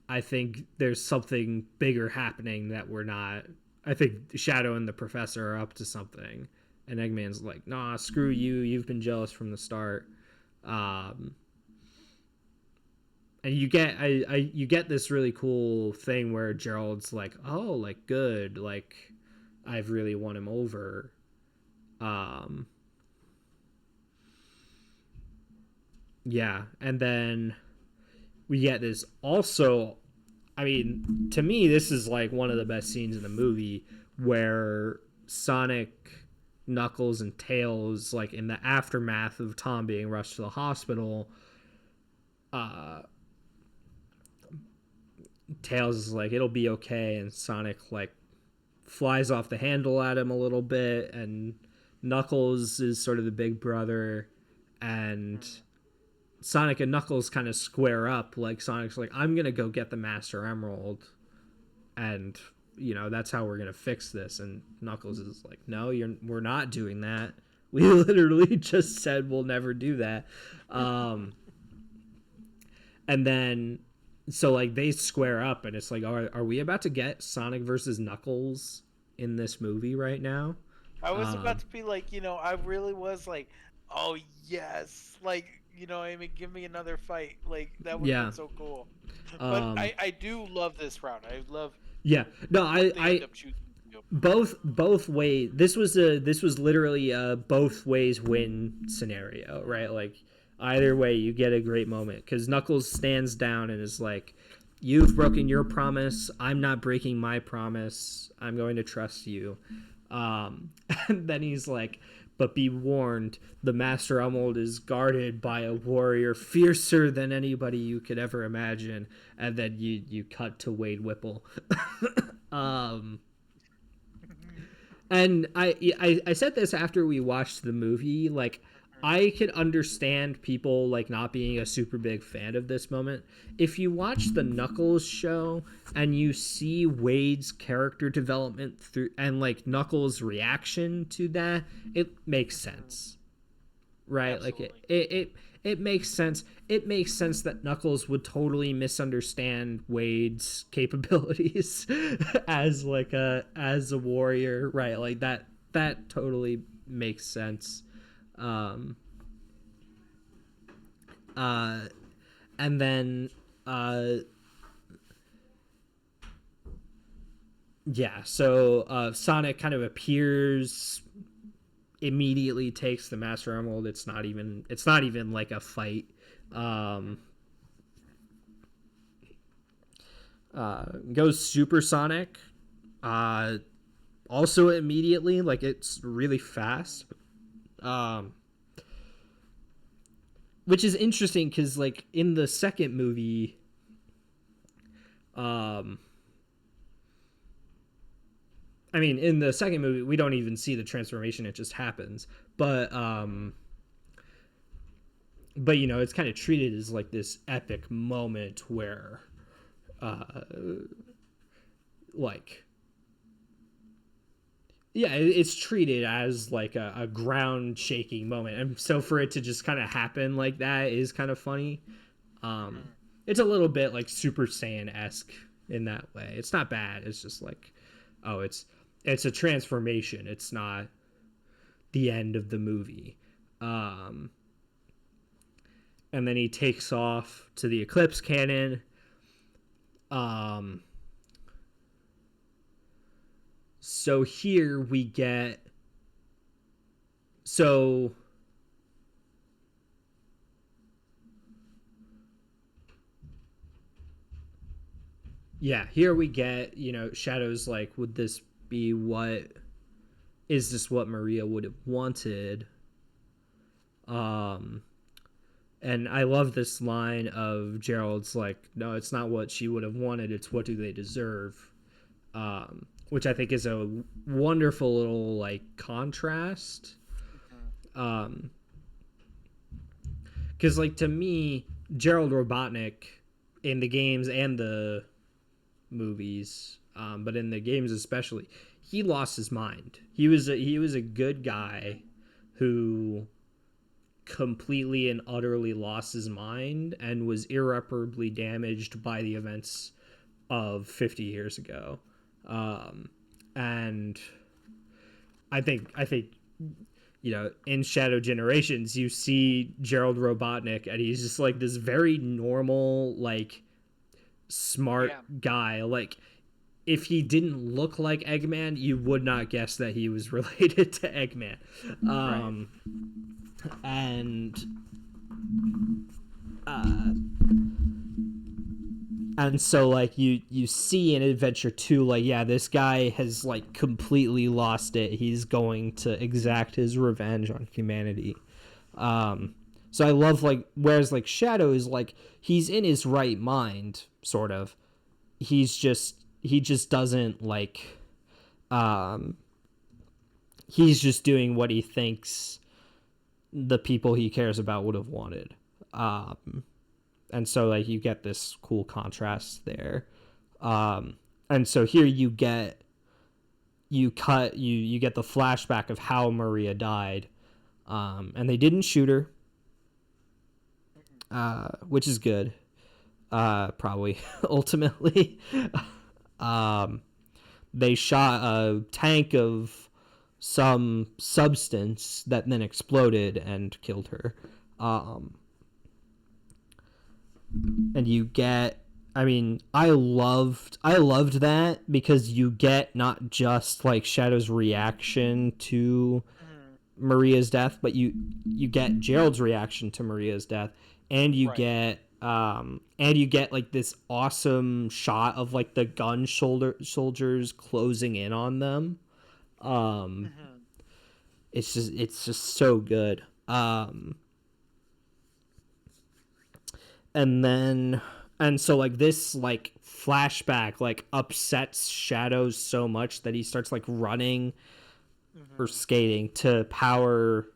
I think there's something bigger happening that we're not. I think Shadow and the Professor are up to something. And Eggman's like, nah, screw you. You've been jealous from the start. And you get this really cool thing where Gerald's like, oh, like, good. Like, I've really won him over. Yeah, and then we get this also, I mean, to me, this is like one of the best scenes in the movie where Sonic, Knuckles, and Tails, like in the aftermath of Tom being rushed to the hospital, Tails is like, it'll be okay, and Sonic like flies off the handle at him a little bit, and Knuckles is sort of the big brother, and Sonic and Knuckles kind of square up. Like, Sonic's like, I'm gonna go get the Master Emerald, and that's how we're gonna fix this. And Knuckles is like, no, we're not doing that. We literally just said we'll never do that. And then so like they square up, and it's like, are we about to get Sonic versus Knuckles in this movie right now? I was about to be like, I really was like, oh yes, like, I mean, give me another fight. Like that would have Yeah. been so cool. But I do love this round. I love Yeah. No, what they end up choosing to do. both ways. This was literally a both ways win scenario, right? Like either way, you get a great moment because Knuckles stands down and is like, "You've broken your promise. I'm not breaking my promise. I'm going to trust you." And then he's like, "But be warned, the Master Emerald is guarded by a warrior fiercer than anybody you could ever imagine." And then you cut to Wade Whipple. And I said this after we watched the movie. Like, I could understand people like not being a super big fan of this moment. If you watch the Knuckles show and you see Wade's character development through and like Knuckles' reaction to that, it makes sense, right? Absolutely. Like it makes sense. It makes sense that Knuckles would totally misunderstand Wade's capabilities as a warrior, right? Like that totally makes sense. Um, and then yeah, so Sonic kind of appears, immediately takes the Master Emerald. It's not even like a fight. Goes supersonic. Also immediately, like it's really fast. Which is interesting because like in the second movie, I mean, in the second movie, we don't even see the transformation; it just happens. But it's kind of treated as like this epic moment where, like, yeah, it's treated as like a ground shaking moment, and so for it to just kind of happen like that is kind of funny. It's a little bit like Super Saiyan-esque in that way. It's not bad. It's just like, oh, it's a transformation. It's not the end of the movie. And then he takes off to the Eclipse Cannon. So here we get... So... Yeah, here we get, Shadow's like, would this be what... Is this what Maria would have wanted? And I love this line of Gerald's like, no, it's not what she would have wanted, it's what do they deserve. Which I think is a wonderful little like contrast. Because like to me, Gerald Robotnik in the games and the movies, but in the games especially, he lost his mind. He was a good guy who completely and utterly lost his mind and was irreparably damaged by the events of 50 years ago. And I think in Shadow Generations you see Gerald Robotnik and he's just like this very normal, like smart guy. Like if he didn't look like Eggman, you would not guess that he was related to Eggman. Right. And so like you see in Adventure 2, like, yeah, this guy has like completely lost it. He's going to exact his revenge on humanity. So I love like, whereas like Shadow is like, he's in his right mind, sort of. He just doesn't like, he's just doing what he thinks the people he cares about would have wanted. And so like you get this cool contrast there. And so here you get the flashback of how Maria died. And they didn't shoot her, which is good. Probably ultimately. They shot a tank of some substance that then exploded and killed her. And you get, I mean, I loved that, because you get not just like Shadow's reaction to Maria's death, but you get Gerald's reaction to Maria's death, and you get like this awesome shot of like the gun soldiers closing in on them. It's just so good. And so like this like flashback like upsets Shadows so much that he starts like running or skating to power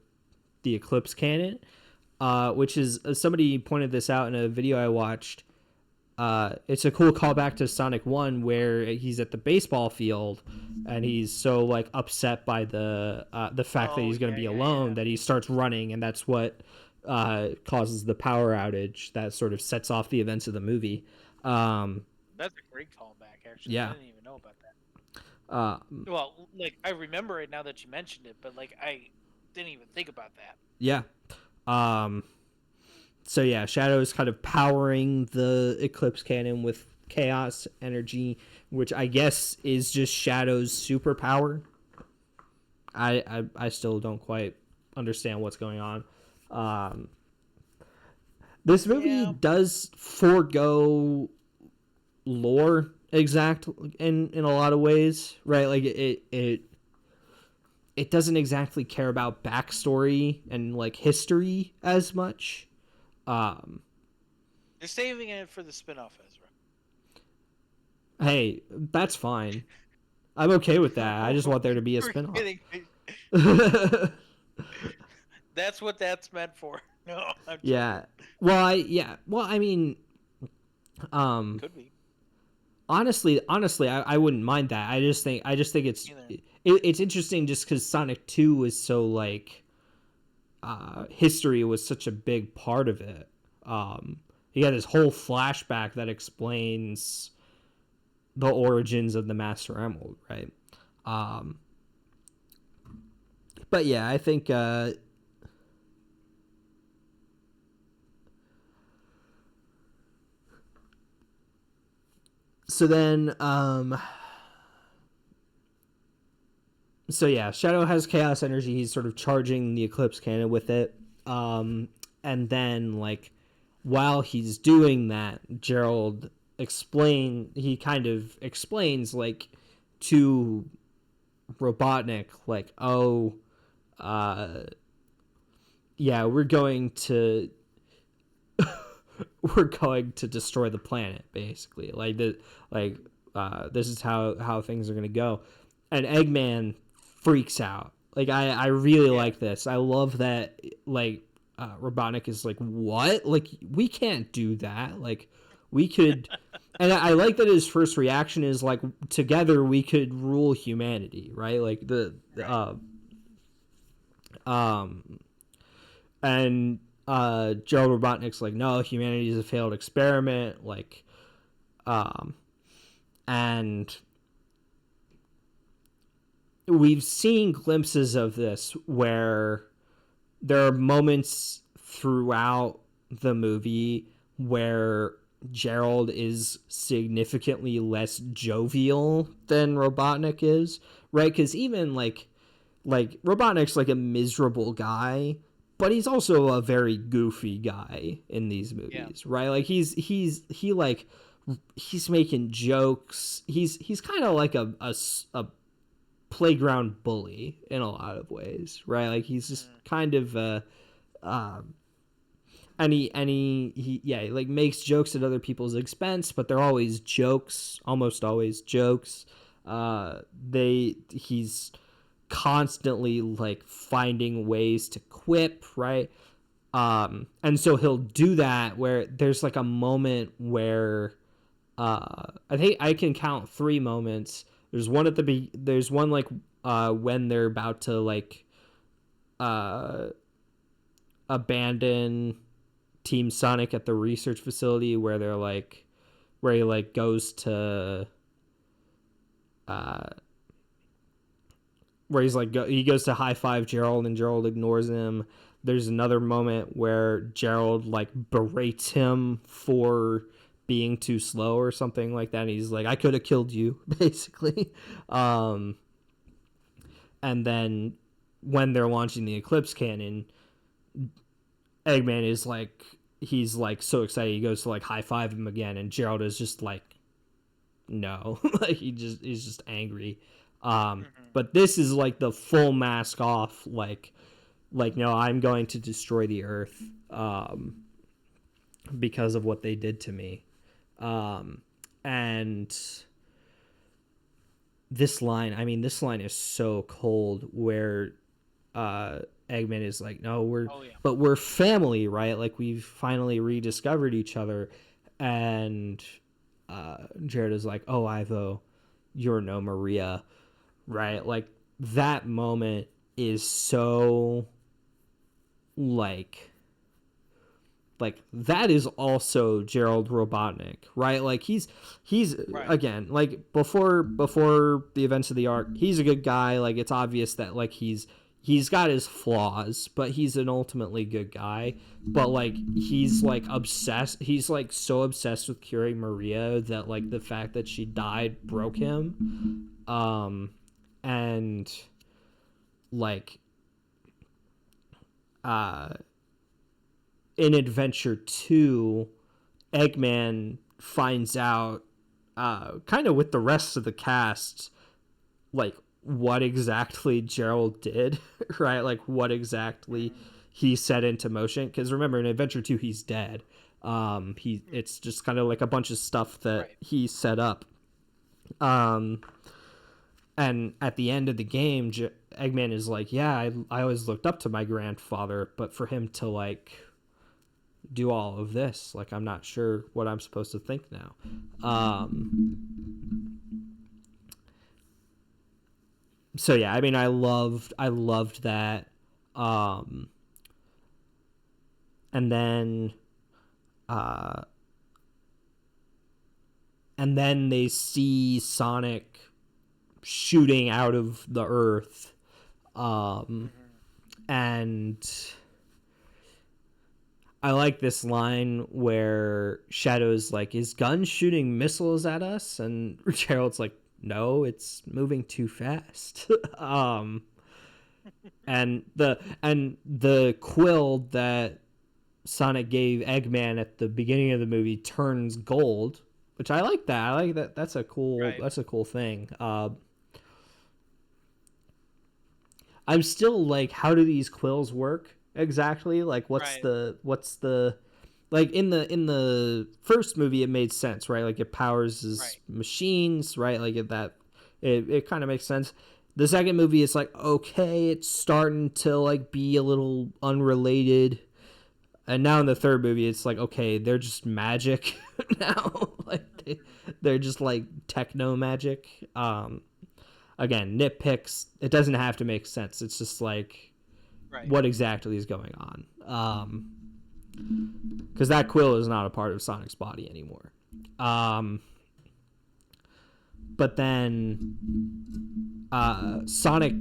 the Eclipse Cannon, which is, somebody pointed this out in a video I watched. It's a cool callback to Sonic 1, where he's at the baseball field and he's so like upset by the fact that he's going to be alone that he starts running, and that's what causes the power outage that sort of sets off the events of the movie. That's a great callback, actually. Yeah. I didn't even know about that. Well, like, I remember it now that you mentioned it, but like I didn't even think about that. Yeah. So yeah, Shadow is kind of powering the Eclipse Cannon with chaos energy, which I guess is just Shadow's superpower. I still don't quite understand what's going on. This movie does forego lore exact in a lot of ways, right? Like it doesn't exactly care about backstory and like history as much. You're saving it for the spin-off, Ezra. Hey, that's fine. I'm okay with that. I just want there to be a spin-off. That's what that's meant for. No, yeah. Well, I mean, could be. Honestly, I wouldn't mind that. I just think it's interesting just because Sonic 2 was so like, history was such a big part of it. You got this whole flashback that explains the origins of the Master Emerald, right? But yeah, I think so then so yeah, Shadow has chaos energy. He's sort of charging the Eclipse Cannon with it. And then like while he's doing that, Gerald kind of explains like to Robotnik like, oh, yeah, we're going to destroy the planet, basically. Like this is how things are gonna go. And Eggman freaks out. Like I really like this. I love that like Robotnik is like, what? Like we can't do that. Like we could and I like that his first reaction is like, together we could rule humanity, right? Like and Gerald Robotnik's like, no, humanity is a failed experiment, like and we've seen glimpses of this where there are moments throughout the movie where Gerald is significantly less jovial than Robotnik is, right? Because even like Robotnik's like a miserable guy, but he's also a very goofy guy in these movies, right? Like he's making jokes. He's kind of like a playground bully in a lot of ways, right? Like he's just kind of and he like makes jokes at other people's expense, but they're always jokes, almost always jokes. He's constantly like finding ways to quip, right? And so he'll do that where there's like a moment where I think I can count 3 moments. There's one there's one like when they're about to like abandon Team Sonic at the research facility, where he like goes to where he's like he goes to high five Gerald and Gerald ignores him. There's another moment where Gerald like berates him for being too slow or something like that. And he's like, I could have killed you, basically. And then when they're launching the Eclipse Cannon, Eggman is like, he's like so excited, he goes to like high five him again, and Gerald is just like, no. Like he's just angry. But this is like the full mask off, like no, I'm going to destroy the Earth because of what they did to me. And this line is so cold, where Eggman is like, no, but we're family, right? Like we've finally rediscovered each other. And Jared is like, oh, Ivo, you're no Maria, right? Like that moment is so like that is also Gerald Robotnik, right? Like he's right. Again, like before the events of the arc, he's a good guy. Like it's obvious that like he's got his flaws, but he's an ultimately good guy. But like he's like obsessed. He's like so obsessed with curing Maria that like the fact that she died broke him. And like in Adventure 2, Eggman finds out kind of with the rest of the cast like what exactly Gerald did, right? Like what exactly he set into motion, because remember in Adventure 2 he's dead. It's just kind of like a bunch of stuff that he set up. And at the end of the game, Eggman is like, yeah, I always looked up to my grandfather, but for him to like do all of this, like I'm not sure what I'm supposed to think now. So yeah, I mean, I loved that. And then they see Sonic shooting out of the Earth, and I like this line where Shadow's like, is gun shooting missiles at us? And Gerald's like, no, it's moving too fast. And the quill that Sonic gave Eggman at the beginning of the movie turns gold, which I like that. I like that. That's a cool thing. I'm still like, how do these quills work exactly? Like what's the like in the first movie it made sense, right? Like it powers his machines, right? Like it kind of makes sense. The second movie is like, okay, it's starting to like be a little unrelated. And now in the third movie it's like, okay, they're just magic now. Like they're just like techno magic. Again, nitpicks. It doesn't have to make sense. It's just like what exactly is going on. Because that quill is not a part of Sonic's body anymore. But then Sonic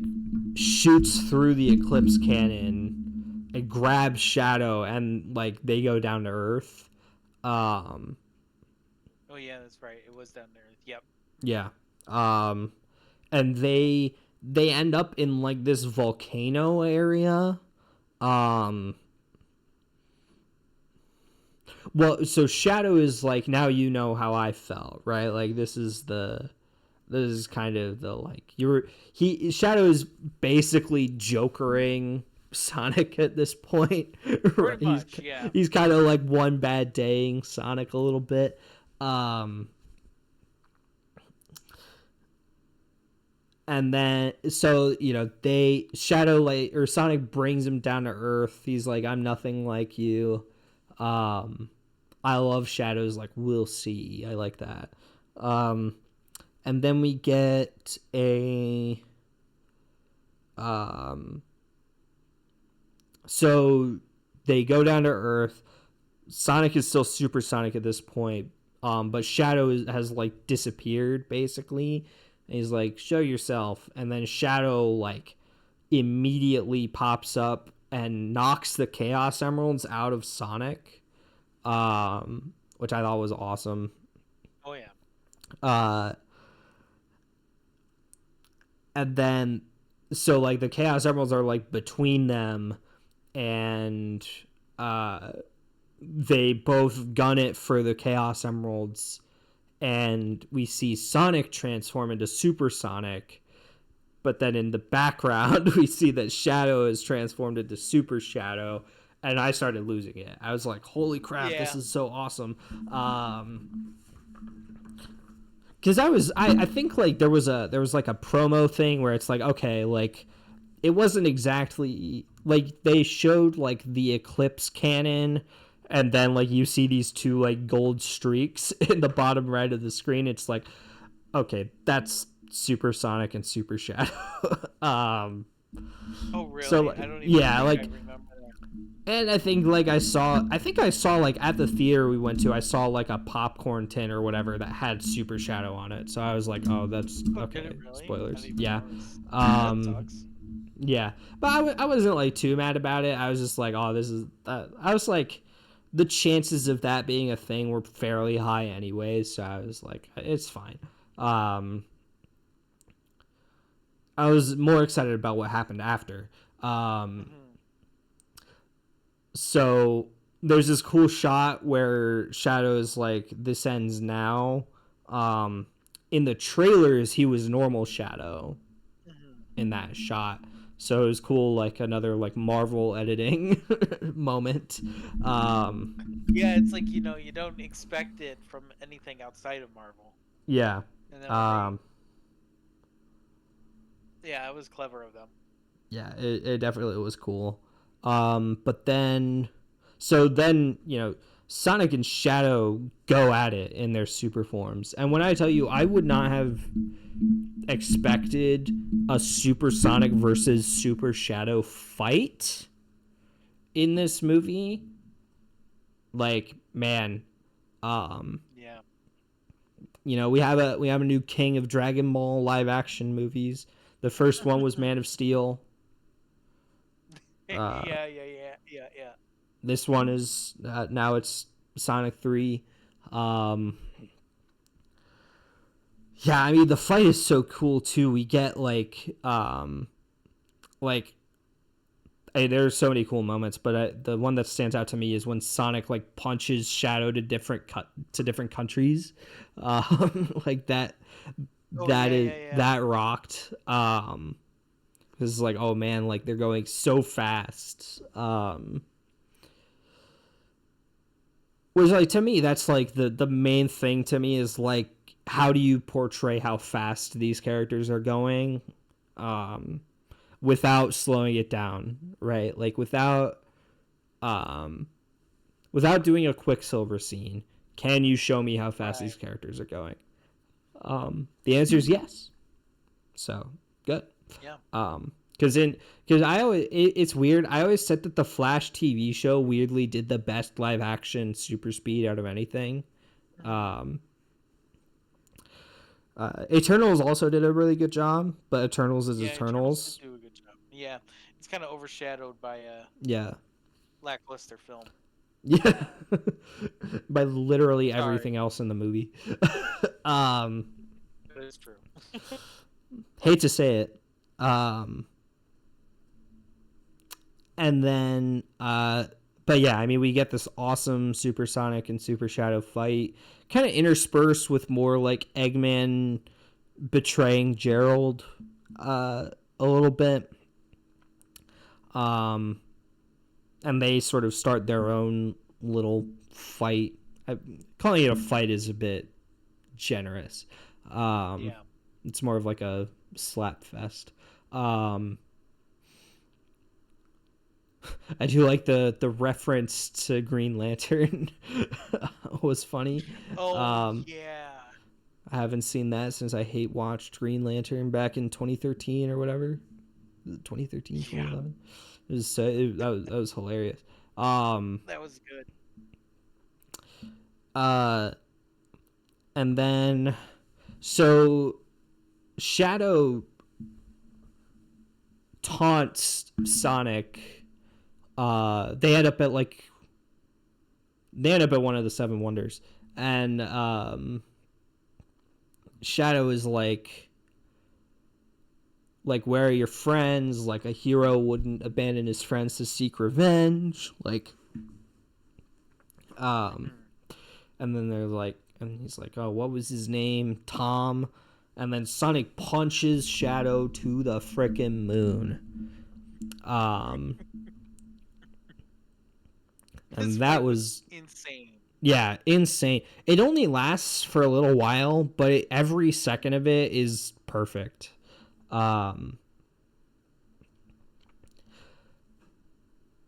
shoots through the Eclipse Cannon and grabs Shadow, and like they go down to Earth. Oh yeah, that's right. It was down to Earth. Yep. Yeah. And they end up in like this volcano area. Well, so Shadow is like, now you know how I felt, right? Like this is kind of the like Shadow is basically jokering Sonic at this point. Right? Much, yeah. He's kind of like one bad daying Sonic a little bit. And then, so, you know, Sonic brings him down to Earth. He's like, I'm nothing like you. I love Shadow's like, we'll see. I like that. And then we get so they go down to Earth. Sonic is still Super Sonic at this point. But Shadow has like disappeared basically. And he's like, show yourself. And then Shadow, like, immediately pops up and knocks the Chaos Emeralds out of Sonic, which I thought was awesome. Oh, yeah. And then, so, like, the Chaos Emeralds are, like, between them, and they both gun it for the Chaos Emeralds, and we see Sonic transform into Super Sonic, but then in the background we see that Shadow is transformed into Super Shadow, and I started losing it. I was like, holy crap, this is so awesome. Because I think like there was like a promo thing where it's like, okay, like it wasn't exactly like they showed like the Eclipse cannon, and then like you see these two like gold streaks in the bottom right of the screen. It's like, okay, that's Super Sonic and Super Shadow. Oh really? So I don't even yeah, think like, I remember that. and I think like I saw like at the theater we went to, I saw like a popcorn tin or whatever that had Super Shadow on it. So I was like, oh, that's okay. Really? Spoilers. Yeah. That sucks. Yeah, but I wasn't like too mad about it. I was just like, oh, this is. I was like, the chances of that being a thing were fairly high anyways. So I was like, it's fine. I was more excited about what happened after. So there's this cool shot where Shadow's like, this ends now. In the trailers, he was normal Shadow in that shot. So it was cool, like another like Marvel editing moment. Yeah, it's like, you know, you don't expect it from anything outside of Marvel. Yeah. And then yeah, it was clever of them. Yeah, it definitely was cool. But then, so then, you know, Sonic and Shadow go at it in their super forms. And when I tell you, I would not have expected a Super Sonic versus Super Shadow fight in this movie. Like, man, yeah. You know, we have a new king of Dragon Ball live action movies. The first one was Man of Steel. Yeah. This one is now it's Sonic 3. Yeah, I mean the fight is so cool too. We get like hey, there's so many cool moments, but the one that stands out to me is when Sonic like punches Shadow to different countries, like that. That rocked. This is like, oh man, like they're going so fast. Which like to me, that's like the main thing to me is like, how do you portray how fast these characters are going, without slowing it down, right? Like without doing a Quicksilver scene, can you show me how fast these characters are going? The answer is yes. So good. Yeah. Because it's weird. I always said that the Flash TV show weirdly did the best live action super speed out of anything. Eternals also did a really good job, but Eternals is Eternals. Do a good job. Yeah, it's kind of overshadowed by yeah, lackluster film. Yeah, by literally everything else in the movie. That is true. Hate to say it. And then, but yeah, I mean, we get this awesome Super Sonic and Super Shadow fight, kind of interspersed with more like Eggman betraying Gerald, a little bit. And they sort of start their own little fight. Calling it a fight is a bit generous. It's more of like a slap fest. I do like the reference to Green Lantern was funny. Yeah. I haven't seen that since I watched Green Lantern back in 2013 or whatever. 2013, 2011. That was hilarious. That was good. And then, so Shadow taunts Sonic. They end up at one of the Seven Wonders, and Shadow is like, where are your friends? Like, a hero wouldn't abandon his friends to seek revenge. Like, and then they're like, and he's like, oh, what was his name? Tom. And then Sonic punches Shadow to the frickin' moon. And that was insane. Yeah, insane. It only lasts for a little while, but every second of it is perfect.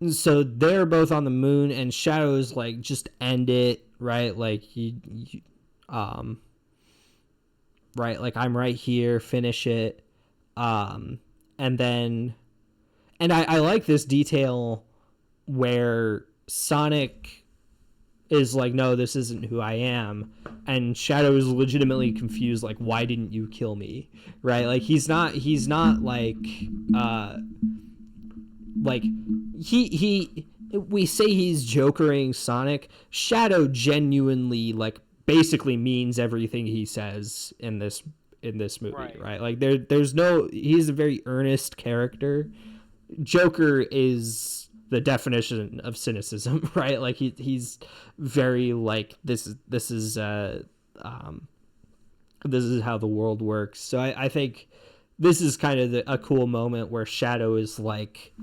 So they're both on the moon, and Shadow's like, just end it, right? Like, right, like, I'm right here, finish it. And then, and I like this detail where Sonic is like, no, this isn't who I am, and Shadow is legitimately confused, like, why didn't you kill me, right? Like, he's not like he we say he's jokering Sonic. Shadow genuinely, like, basically means everything he says in this movie, right? Like, there's no, he's a very earnest character. Joker is the definition of cynicism, right? Like, he's very like, this is how the world works. So I think this is kind of a cool moment where Shadow is like,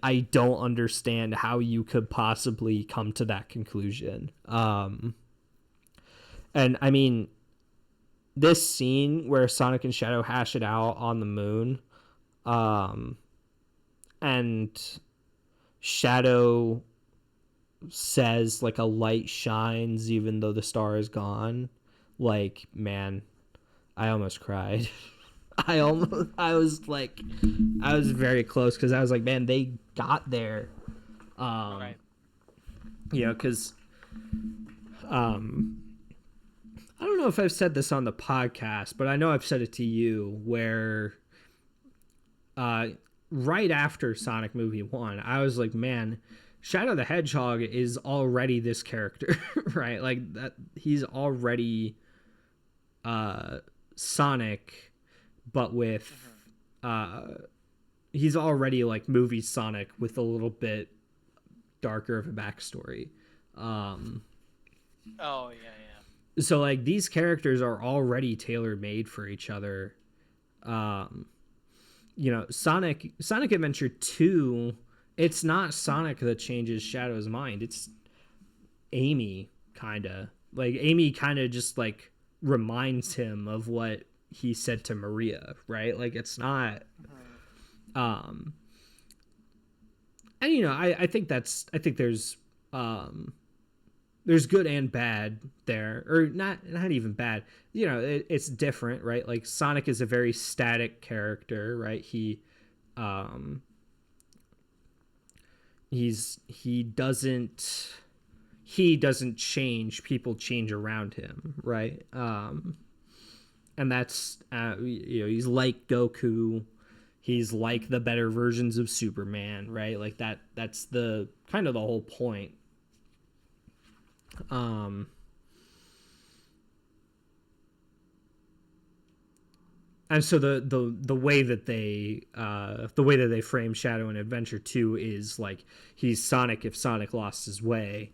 I don't understand how you could possibly come to that conclusion. And I mean, this scene where Sonic and Shadow hash it out on the moon, and Shadow says, like, a light shines even though the star is gone. Like, man, I almost cried. I was very close, because I was like, man, they got there. Right. You know, because I don't know if I've said this on the podcast, but I know I've said it to you, where right after Sonic Movie 1, I was like, man, Shadow the Hedgehog is already this character, right? Like, that he's already Sonic, but with he's already like movie Sonic with a little bit darker of a backstory. So, like, these characters are already tailor-made for each other. You know, Sonic Adventure 2, it's not Sonic that changes Shadow's mind. It's Amy, kind of. Like, Amy kind of just, like, reminds him of what he said to Maria, right? Like, it's not... and, you know, I think there's good and bad there, or not even bad. You know, it's different, right? Like, Sonic is a very static character, right? He doesn't change. People change around him, right? And that's you know, he's like Goku. He's like the better versions of Superman, right? Like, that's the kind of the whole point. And so the way that they frame Shadow in Adventure 2 is like, he's Sonic if Sonic lost his way.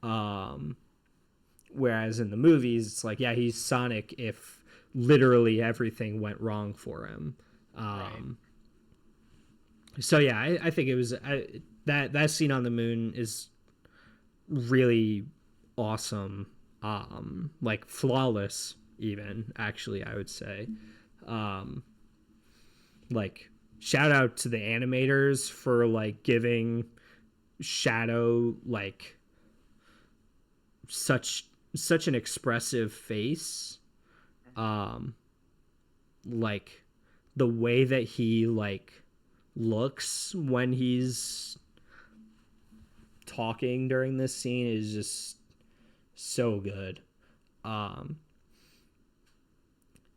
Whereas in the movies, it's like, yeah, he's Sonic if literally everything went wrong for him. So yeah, I think it was that scene on the moon is really awesome, like, flawless, even, actually, I would say. Like, shout out to the animators for, like, giving Shadow, like, such an expressive face. Like, the way that he, like, looks when he's talking during this scene is just so good. And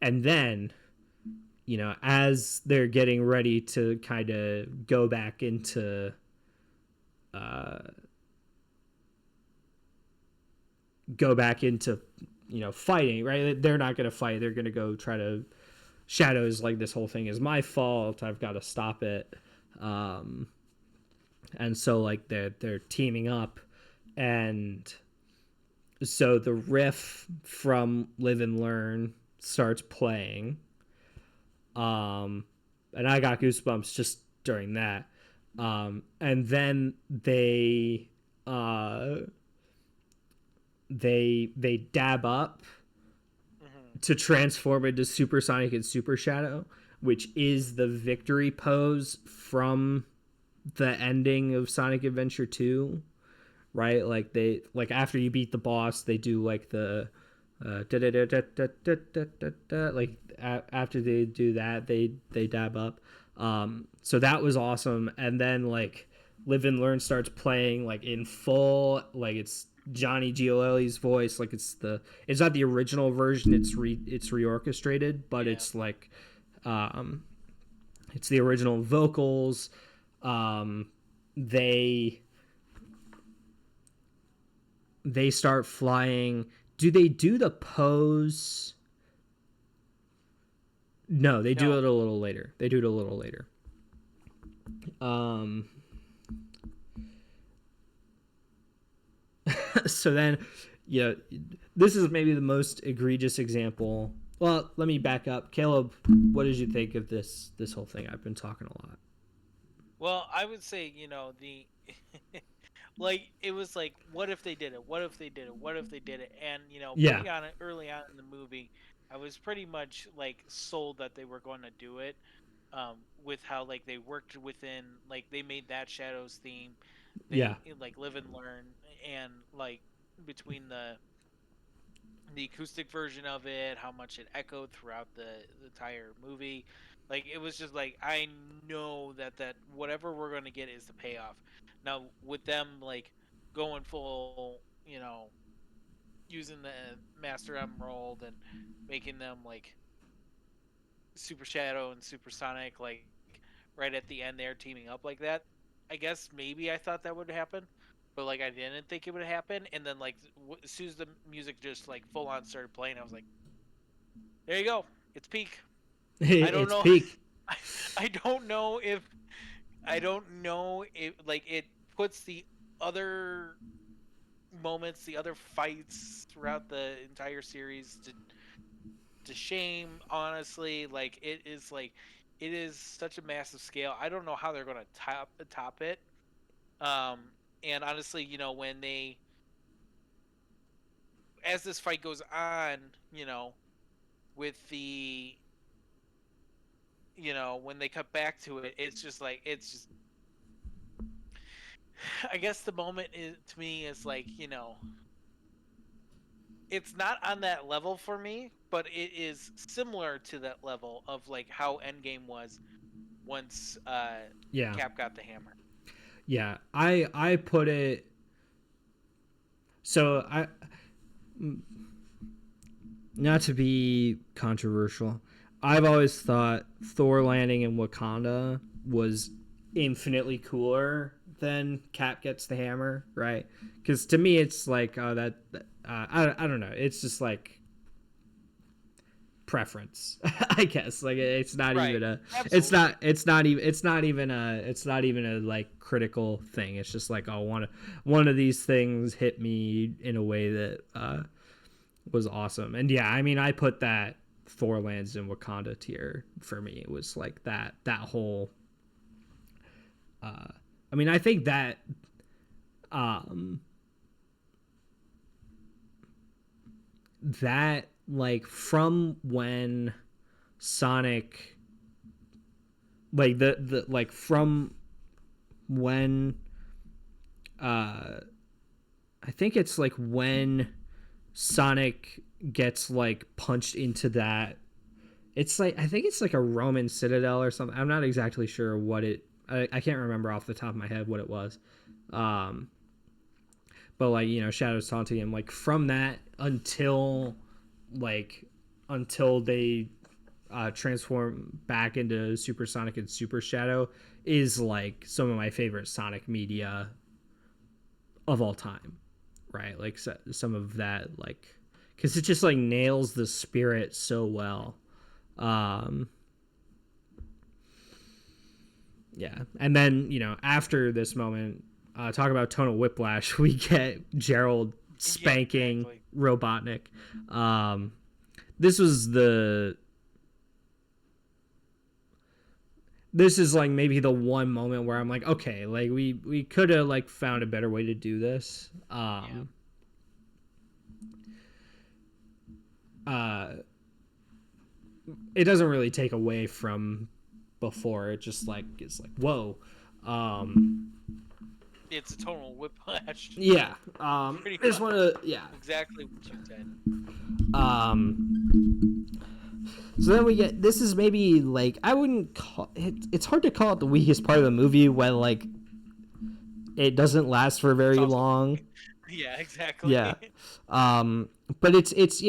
then as they're getting ready to kind of go back into fighting, right? They're not going to fight. They're going to go try to Shadow's like, this whole thing is my fault. I've got to stop it. And so like they're teaming up, and so the riff from Live and Learn starts playing. And I got goosebumps just during that. And then they dab up to transform into Super Sonic and Super Shadow, which is the victory pose from the ending of Sonic Adventure 2, right? Like they after you beat the boss, they do like the like after they do that, they dab up. So that was awesome. And then like Live and Learn starts playing like in full, like it's Johnny Giolelli's voice, like it's not the original version, it's reorchestrated, but it's like it's the original vocals. They start flying. Do they do the pose? No, they do it a little later. So then, this is maybe the most egregious example. Well, let me back up. Caleb, what did you think of this whole thing? I've been talking a lot. Well, I would say, the like it was like, what if they did it? What if they did it? What if they did it? And pretty on it early on in the movie, I was pretty much like sold that they were going to do it. With how like they worked within, like they made that Shadows theme, like Live and Learn, and like between the acoustic version of it, how much it echoed throughout the entire movie. Like it was just like, I know that whatever we're going to get is the payoff. Now with them like going full, using the Master Emerald and making them like Super Shadow and Super Sonic, like right at the end, they're teaming up like that. I guess maybe I thought that would happen, but like I didn't think it would happen. And then like as soon as the music just like full on started playing, I was like, there you go, it's peak. I don't know. Peak. I don't know if like it puts the other moments, the other fights throughout the entire series to shame, honestly. Like it is such a massive scale. I don't know how they're going to top it. And honestly, when as this fight goes on, with the when they cut back to it, it's just I guess the moment to me is like, it's not on that level for me, but it is similar to that level of like how Endgame was once Cap got the hammer. Yeah, I put it. So not to be controversial, I've always thought Thor landing in Wakanda was infinitely cooler than Cap gets the hammer, right? Because to me, it's like I don't know. It's just like preference, I guess. Like it's not even a Absolutely. it's not even a like critical thing. It's just like, oh, one of these things hit me in a way that was awesome. And yeah, I mean, I put that Thor lands in Wakanda tier for me. It was like that whole I mean, I think that that like from when Sonic like the like from when I think it's like when Sonic gets like punched into that, it's like, I think it's like a Roman citadel or something. I'm not exactly sure what I can't remember off the top of my head what it was. But like, Shadow's taunting him, like from that until they transform back into Super Sonic and Super Shadow is like some of my favorite Sonic media of all time, right? Like some of that, like, because it just like nails the spirit so well. Yeah, and then after this moment, talk about tonal whiplash. We get Gerald spanking Robotnik. This was this is like maybe the one moment where I'm like, okay, like we could have like found a better way to do this. It doesn't really take away from before. It just like it's like whoa. It's a tonal whiplash. Yeah. Just want to exactly what you said. So then we get, this is maybe like, I wouldn't call it, it's hard to call it the weakest part of the movie when like it doesn't last for very long. Yeah, exactly. Yeah. But it's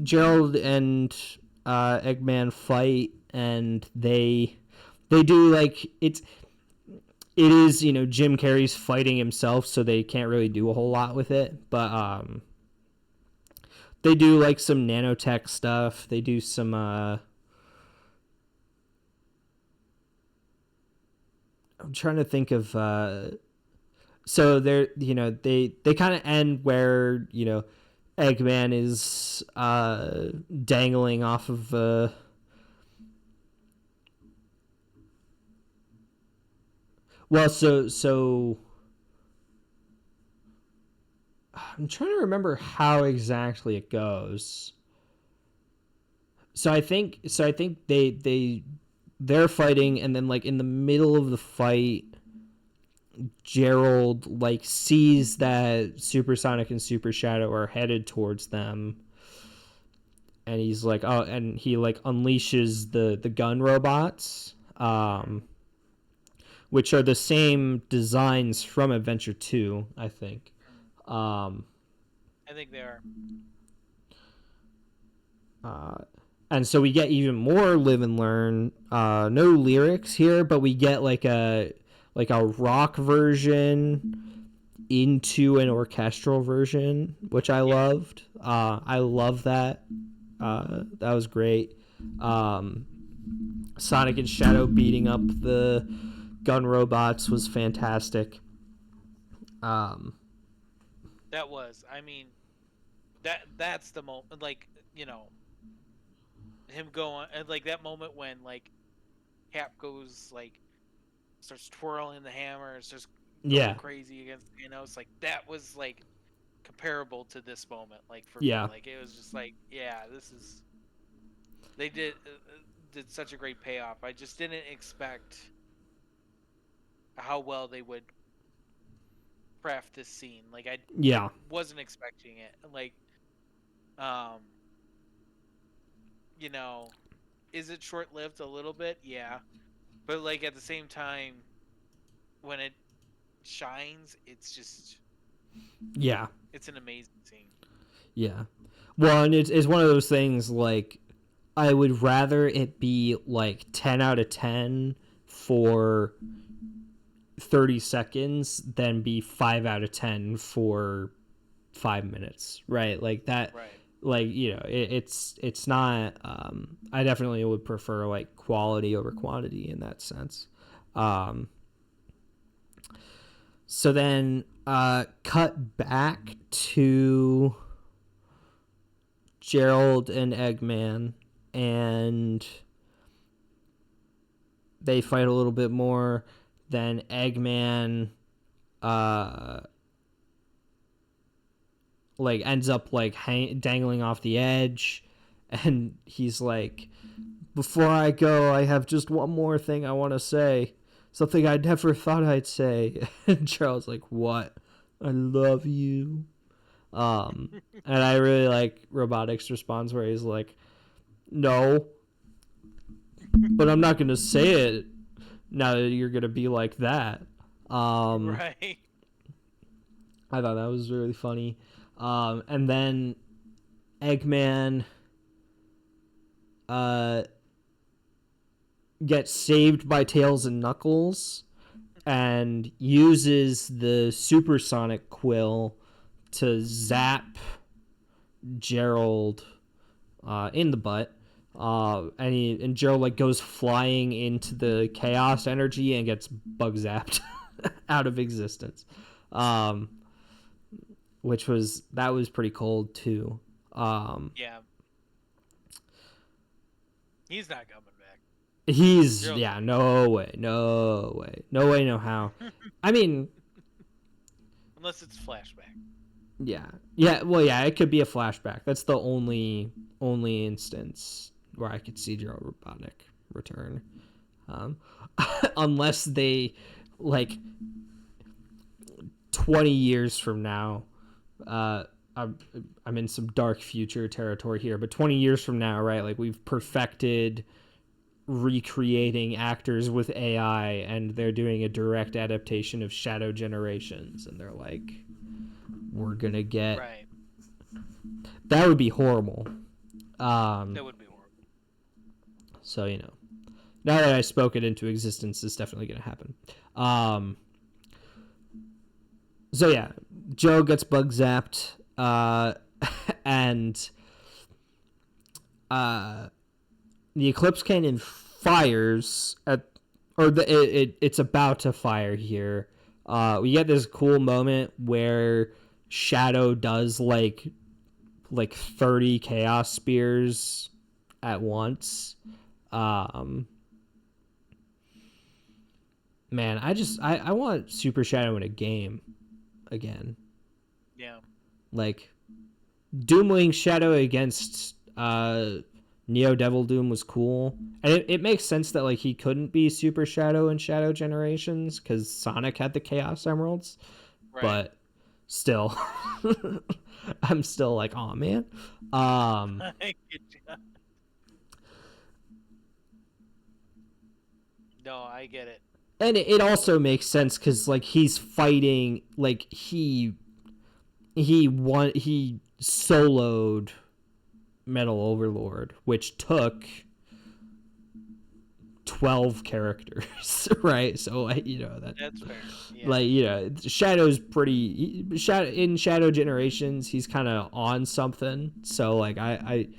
Gerald and Eggman fight, and they do like it is Jim Carrey's fighting himself, so they can't really do a whole lot with it, but they do like some nanotech stuff. They do some I'm trying to think of so they're they kind of end where Eggman is dangling off of well, so I'm trying to remember how exactly it goes. So I think they're fighting, and then like in the middle of the fight, Gerald like sees that Super Sonic and Super Shadow are headed towards them, and he's like, oh, and he like unleashes the gun robots, which are the same designs from Adventure 2, I think. I think they are. And so we get even more live and learn. No lyrics here, but we get like a rock version into an orchestral version, which I loved. I love that. That was great. Sonic and Shadow beating up the gun robots was fantastic. That was, I mean, that's the moment, like, him going, like that moment when like Cap goes like starts twirling the hammer, starts going crazy against Thanos. Like that was like comparable to this moment. Like for me, like it was just like, this is, they did such a great payoff. I just didn't expect how well they would craft this scene. Like I wasn't expecting it. Like is it short-lived a little bit? Yeah. But like at the same time, when it shines, it's just it's an amazing scene. Yeah. Well, and it's one of those things, like, I would rather it be like 10 out of 10 for 30 seconds than be 5 out of 10 for 5 minutes, right? Like that, right. Like, it's not, I definitely would prefer like quality over quantity in that sense. So then cut back to Gerald and Eggman, and they fight a little bit more. Then Eggman like ends up like dangling off the edge, and he's like, before I go, I have just one more thing I want to say, something I never thought I'd say. And Charles like, what? I love you. And I really like Robotnik's response where he's like, no, but I'm not gonna say it now that you're gonna be like that. Right. I thought that was really funny. And then Eggman gets saved by Tails and Knuckles and uses the supersonic quill to zap Gerald in the butt. And Gerald like goes flying into the chaos energy and gets bug zapped out of existence. Which was pretty cold too. Yeah. He's not coming back. No way, no how. I mean, unless it's flashback. Yeah, well, yeah, it could be a flashback. That's the only instance where I could see Gerald Robotnik return, unless they, like, 20 years from now, I'm in some dark future territory here, but 20 years from now, right, like, we've perfected recreating actors with AI, and they're doing a direct adaptation of Shadow Generations, and they're like, we're gonna get... Right. That would be horrible. That would be horrible. So, you know, now that I spoke it into existence, it's definitely gonna happen. So yeah, Joe gets bug zapped, and the Eclipse Cannon fires it's about to fire here. We get this cool moment where Shadow does like 30 Chaos Spears at once. Man, I want Super Shadow in a game again. Yeah. Like, Doomwing Shadow against Neo Devil Doom was cool. And it makes sense that, like, he couldn't be Super Shadow in Shadow Generations because Sonic had the Chaos Emeralds. Right. But still, I'm still like, oh man. No, I get it. And it also makes sense because, like, he's fighting, like, he soloed Metal Overlord, which took 12 characters, right? So, like, you know, that's fair. Yeah. Like, you know, Shadow's pretty... in Shadow Generations, he's kind of on something. So, like, again,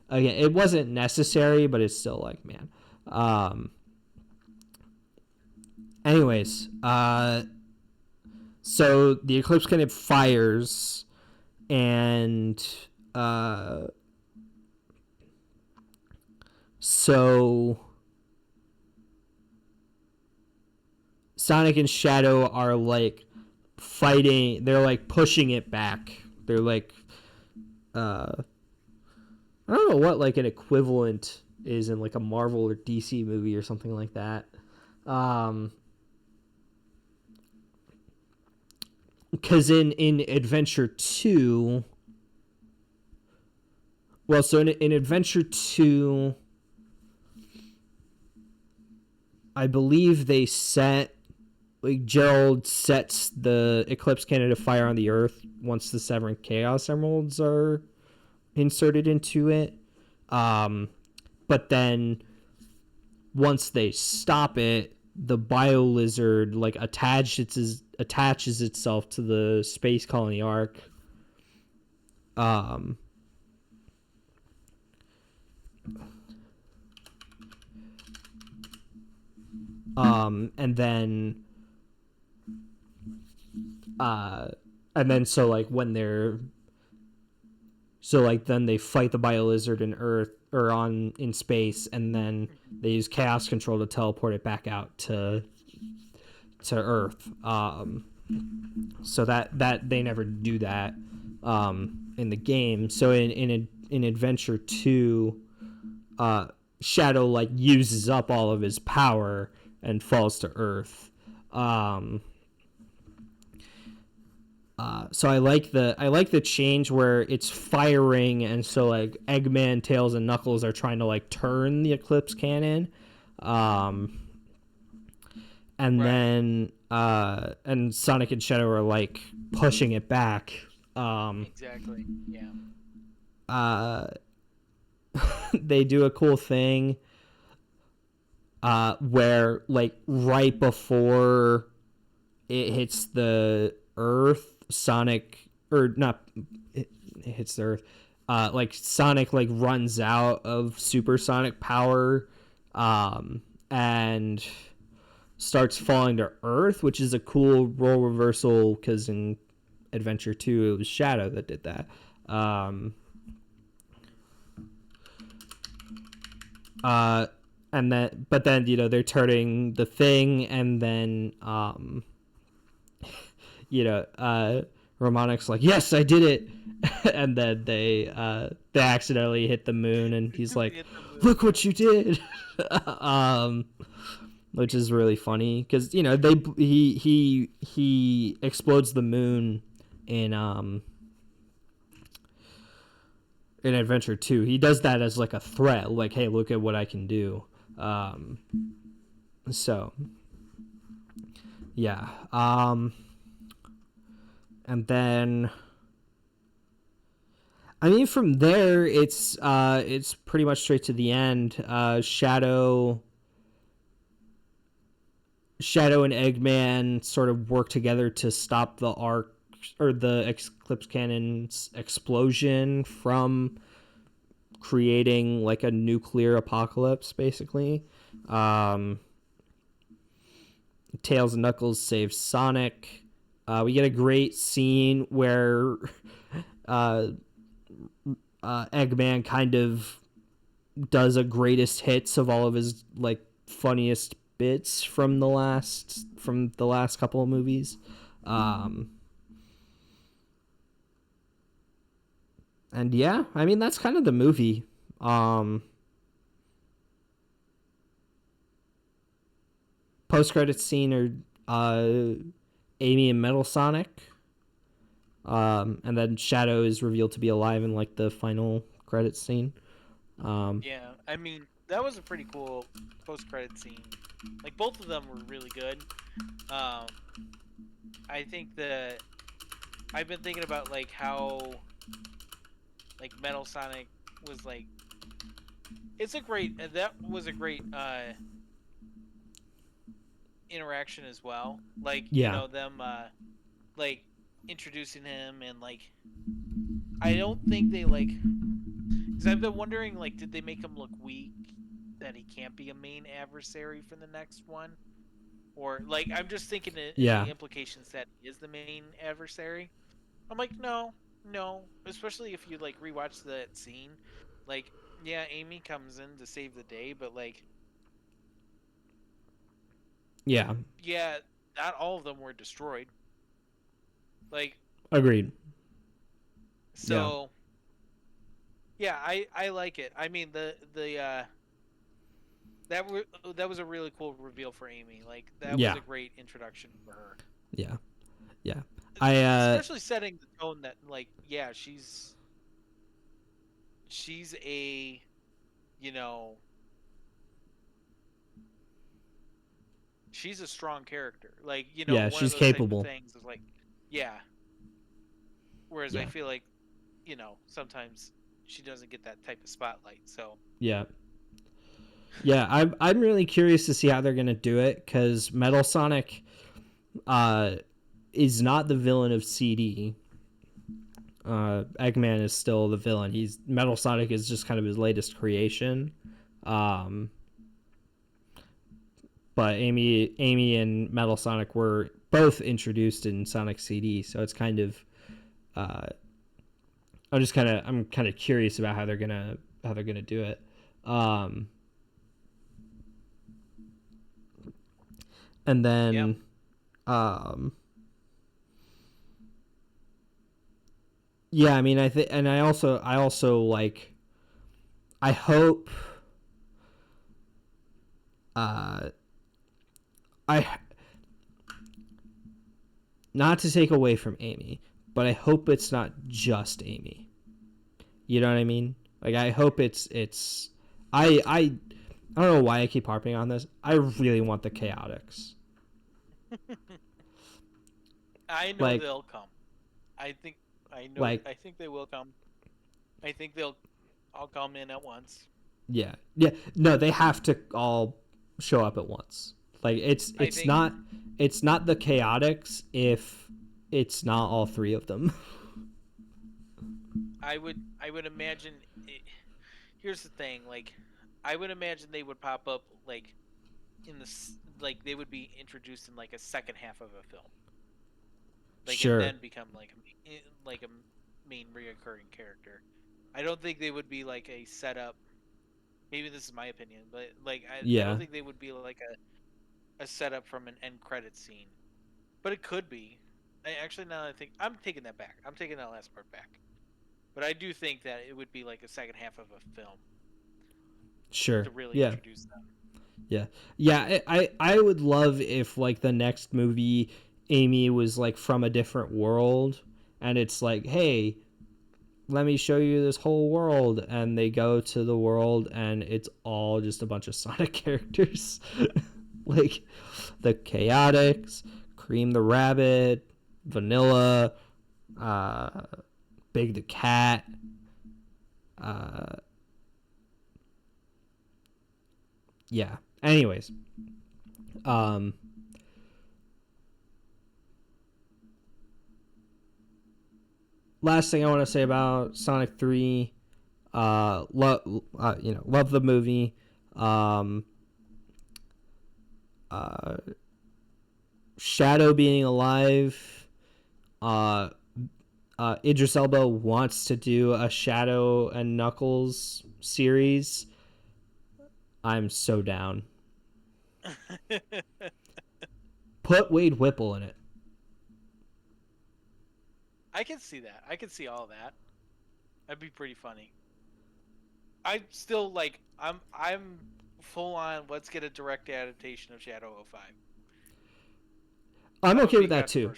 it wasn't necessary, but it's still, like, man. Anyways, so the Eclipse Cannon fires, and so Sonic and Shadow are like fighting. They're like pushing it back. They're like, I don't know what like an equivalent is in like a Marvel or DC movie or something like that. Because in Adventure 2... Well, so in Adventure 2... I believe they set... Like, Gerald sets the Eclipse Cannon to fire on the Earth once the 7 Chaos Emeralds are inserted into it. But then, once they stop it, the Bio-Lizard, like, attaches itself to the Space Colony Ark. And then so like when they're then they fight the Bio-Lizard in Earth or in space, and then they use Chaos Control to teleport it back out to Earth. So that they never do that in the game. So in Adventure 2, Shadow like uses up all of his power and falls to Earth. So I like the change where it's firing, and so like Eggman, Tails, and Knuckles are trying to like turn the Eclipse Cannon, and then and Sonic and Shadow are like pushing it back. Exactly. Yeah. they do a cool thing where like right before it hits the Earth, Sonic or not it hits the Earth. Like Sonic like runs out of supersonic power, and starts falling to Earth, which is a cool role reversal because in Adventure 2 it was Shadow that did that. And then but then they're turning the thing, and then Romanic's like, yes, I did it. And then they accidentally hit the moon, and he's like, look what you did. Which is really funny because he explodes the moon in Adventure 2. He does that as like a threat, like, hey, look at what I can do. So yeah. And then I mean, from there it's pretty much straight to the end. Shadow and Eggman sort of work together to stop the arc or the Eclipse Cannon's explosion from creating like a nuclear apocalypse, basically. Tails and Knuckles save Sonic. We get a great scene where Eggman kind of does a greatest hits of all of his like funniest bits from the last couple of movies. And yeah, I mean that's kind of the movie. Post-credits scene are Amy and Metal Sonic. And then Shadow is revealed to be alive in like the final credits scene. Yeah, I mean that was a pretty cool post-credit scene. Like both of them were really good. I think that I've been thinking about like how like Metal Sonic was like that was a great interaction as well. Like Yeah. them like introducing him, and like I don't think they like, because I've been wondering like did they make him look weak that he can't be a main adversary for the next one, or like I'm just thinking in Yeah. the implications that he is the main adversary. I'm like no, especially if you like rewatch that scene, like yeah, Amy comes in to save the day, but like Yeah. yeah, not all of them were destroyed. Like Agreed. Yeah. so yeah, I like it. I mean that was a really cool reveal for Amy. Like that was Yeah. a great introduction for her. Yeah. Yeah. Especially setting the tone that like yeah, she's a you know she's a strong character. Like, Yeah, one of she's those type of capable. things is like yeah. Whereas I Yeah. feel like, sometimes she doesn't get that type of spotlight. So Yeah. Yeah, I'm really curious to see how they're gonna do it because Metal Sonic is not the villain of CD. Eggman is still the villain. Metal Sonic is just kind of his latest creation. But Amy and Metal Sonic were both introduced in Sonic CD, so it's kind of I'm kind of curious about how they're gonna do it. And then yep. Yeah, I mean I think, and I also like, I hope I not to take away from Amy, but I hope it's not just Amy. You know what I mean? Like I hope it's I don't know why I keep harping on this. I really want the Chaotix. I know Like they'll come. I think I know. like I think they will come. I think they'll all come in at once. Yeah. No, they have to all show up at once. Like it's not the Chaotix if it's not all three of them. I would imagine. Here's the thing, like, I would imagine they would pop up like in like they would be introduced in like a second half of a film. Like, sure. And then become like a main reoccurring character. I don't think they would be like a setup. Maybe this is my opinion, but like I don't think they would be like a setup from an end credit scene. But it could be. Actually, now that I think, I'm taking that back. I'm taking that last part back. But I do think that it would be like a second half of a film. Sure. To really introduce them. Yeah. I would love if like the next movie Amy was like from a different world and it's like, hey, let me show you this whole world, and they go to the world and it's all just a bunch of Sonic characters. Like the Chaotix, Cream the Rabbit, Vanilla, Big the Cat, yeah. Anyways, last thing I want to say about Sonic 3, love the movie. Shadow being alive. Idris Elba wants to do a Shadow and Knuckles series. I'm so down. Put Wade Whipple in it. I can see that. I can see all that. That'd be pretty funny. I still like. I'm full on. Let's get a direct adaptation of Shadow 05. I'm okay with that too.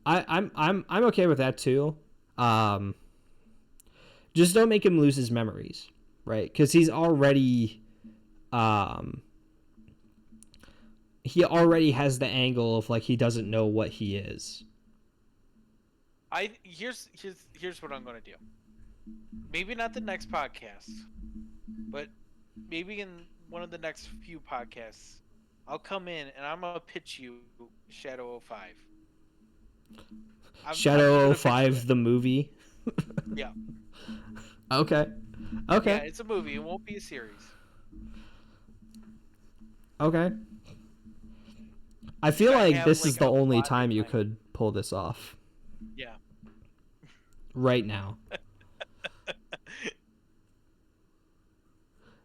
I'm okay with that too. Just don't make him lose his memories, right? Because he's already, he already has the angle of like he doesn't know what he is. Here's what I'm gonna do. Maybe not the next podcast, but maybe in one of the next few podcasts, I'll come in and I'm gonna pitch you Shadow 05. Shadow 05 the movie. Yeah. Okay. Yeah, it's a movie. It won't be a series. Okay. I feel like this is the only time you could pull this off. Yeah. Right now.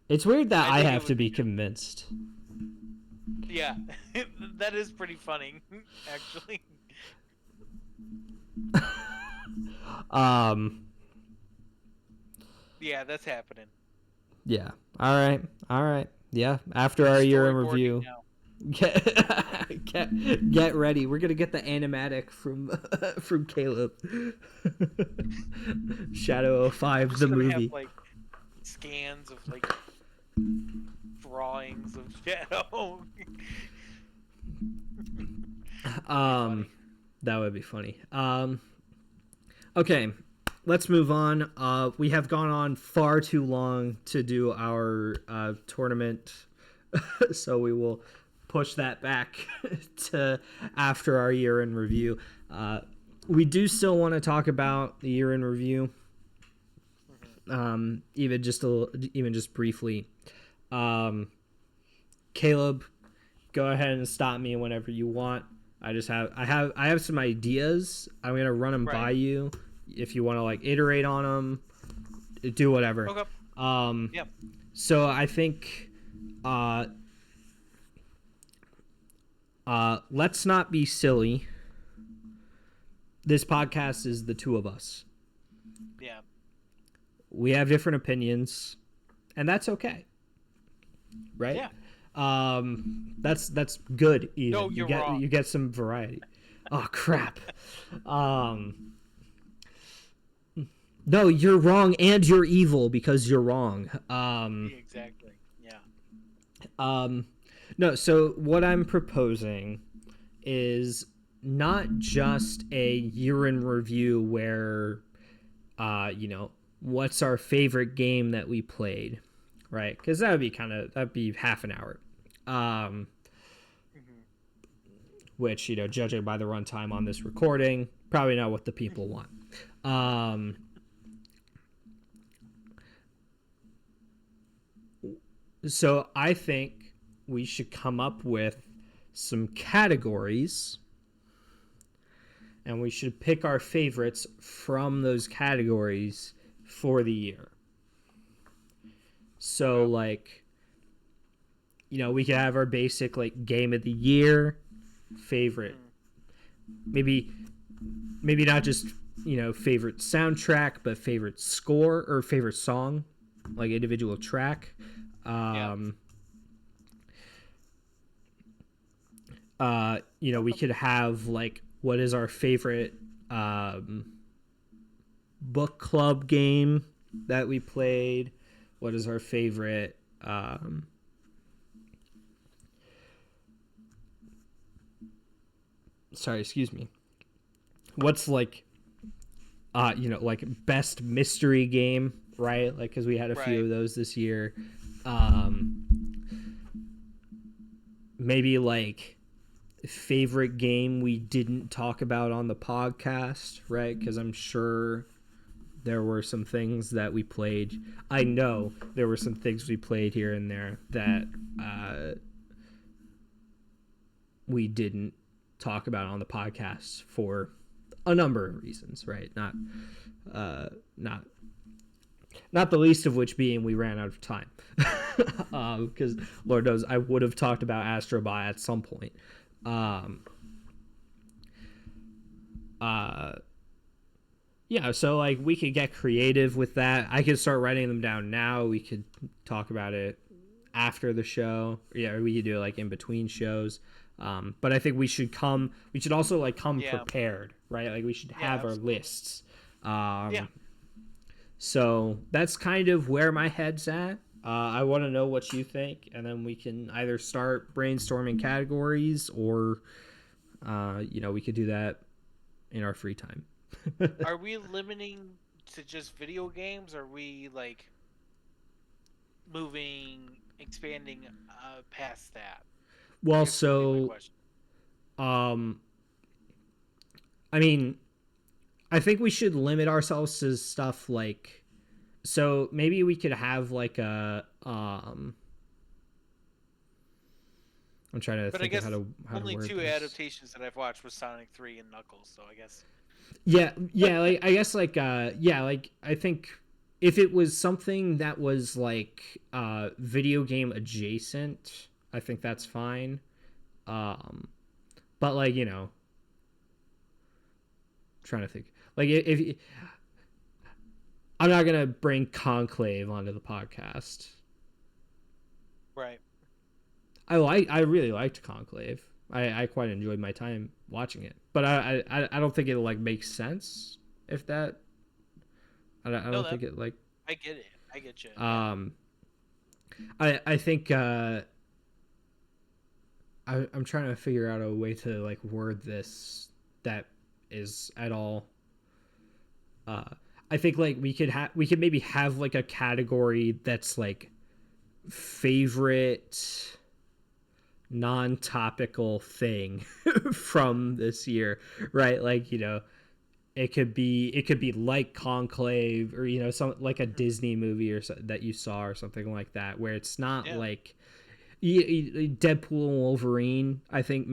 It's weird that I have to be convinced. Yeah. That is pretty funny, actually. Yeah, that's happening. Yeah. All right. Yeah. After our year in review. Get ready. We're gonna get the animatic from Caleb. Shadow 05 the movie. Have, like, scans of like drawings of Shadow. That would be funny. Okay, let's move on. We have gone on far too long to do our tournament, so we will push that back to after our year in review. We do still want to talk about the year in review, even just briefly. Caleb, go ahead and stop me whenever you want. I have some ideas. I'm gonna run them by you. If you want to like iterate on them, do whatever. Okay. Yeah. So I think, let's not be silly. This podcast is the two of us. Yeah. We have different opinions, and that's okay. Right? Yeah. That's good. Even. No, you're wrong. You get some variety. Oh crap. No, you're wrong, and you're evil because you're wrong. Exactly. Yeah. No. So what I'm proposing is not just a year in review where, what's our favorite game that we played, right? Because that'd be half an hour. Hmm. Which, judging by the runtime on this recording, probably not what the people want. So I think we should come up with some categories, and we should pick our favorites from those categories for the year. So, like, we could have our basic, like, game of the year, favorite, maybe not just, favorite soundtrack, but favorite score or favorite song, like individual track. We could have, like, what is our favorite book club game that we played? What is our favorite sorry, excuse me. What's like like best mystery game, right? Like, cuz we had a few of those this year. Maybe like favorite game we didn't talk about on the podcast, right? Because I'm sure there were some things that we played. I know there were some things we played here and there that we didn't talk about on the podcast for a number of reasons, right? Not the least of which being we ran out of time. Because Lord knows I would have talked about Astrobot at some point. Yeah, so like we could get creative with that. I could start writing them down now. We could talk about it after the show. Yeah, we could do it like in between shows. But I think we should also like come prepared, right? Like we should have our lists. So that's kind of where my head's at. I want to know what you think, and then we can either start brainstorming categories or, we could do that in our free time. Are we limiting to just video games? Or are we like expanding past that? Well, so, I mean, I think we should limit ourselves to stuff like, so maybe we could have like a, I'm trying to think of how to only word two this. Adaptations that I've watched was Sonic 3 and Knuckles, so I guess. Yeah, like I guess like like I think if it was something that was like video game adjacent, I think that's fine. But like, trying to think. Like if I'm not going to bring Conclave onto the podcast. Right. I really liked Conclave. I quite enjoyed my time watching it, but I don't think it like makes sense if that. I don't think it like. I get it. I get you. I think I'm trying to figure out a way to like word this that is at all. I think like we could maybe have like a category that's like favorite non-topical thing from this year, right? Like, it could be like Conclave, or some like a Disney movie or that you saw or something like that, where it's not like Deadpool and Wolverine. I think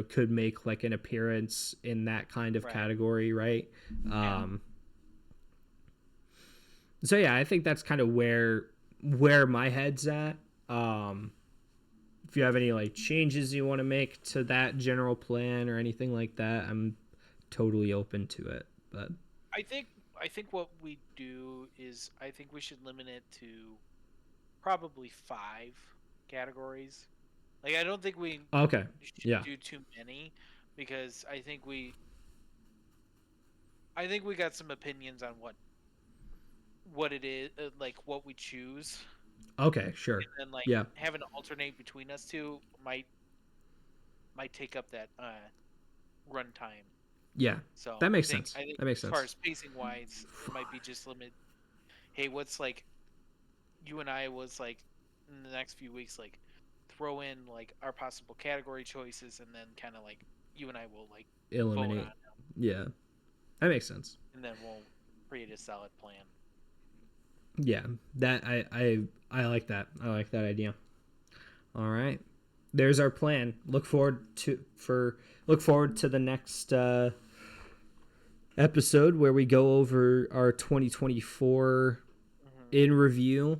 could make like an appearance in that kind of category, right? So yeah, I think that's kind of where my head's at. If you have any like changes you want to make to that general plan or anything like that, I'm totally open to it. But I think what we do is I think we should limit it to probably 5 categories. Like, I don't think we should do too many, because I think we got some opinions on what it is, like what we choose. Okay, sure. And then like having to alternate between us two might take up that runtime. Yeah, So that makes I sense. think That makes as far sense. as pacing wise, it might be just limited. Hey, what's like you and I was like in the next few weeks, like throw in like our possible category choices, and then kind of like you and I will like vote on Eliminate. them, Yeah, that makes sense. and then we'll create a solid plan. Yeah, that I like that. I like that idea. All right, there's our plan. Look forward to the next episode where we go over our 2024 in review.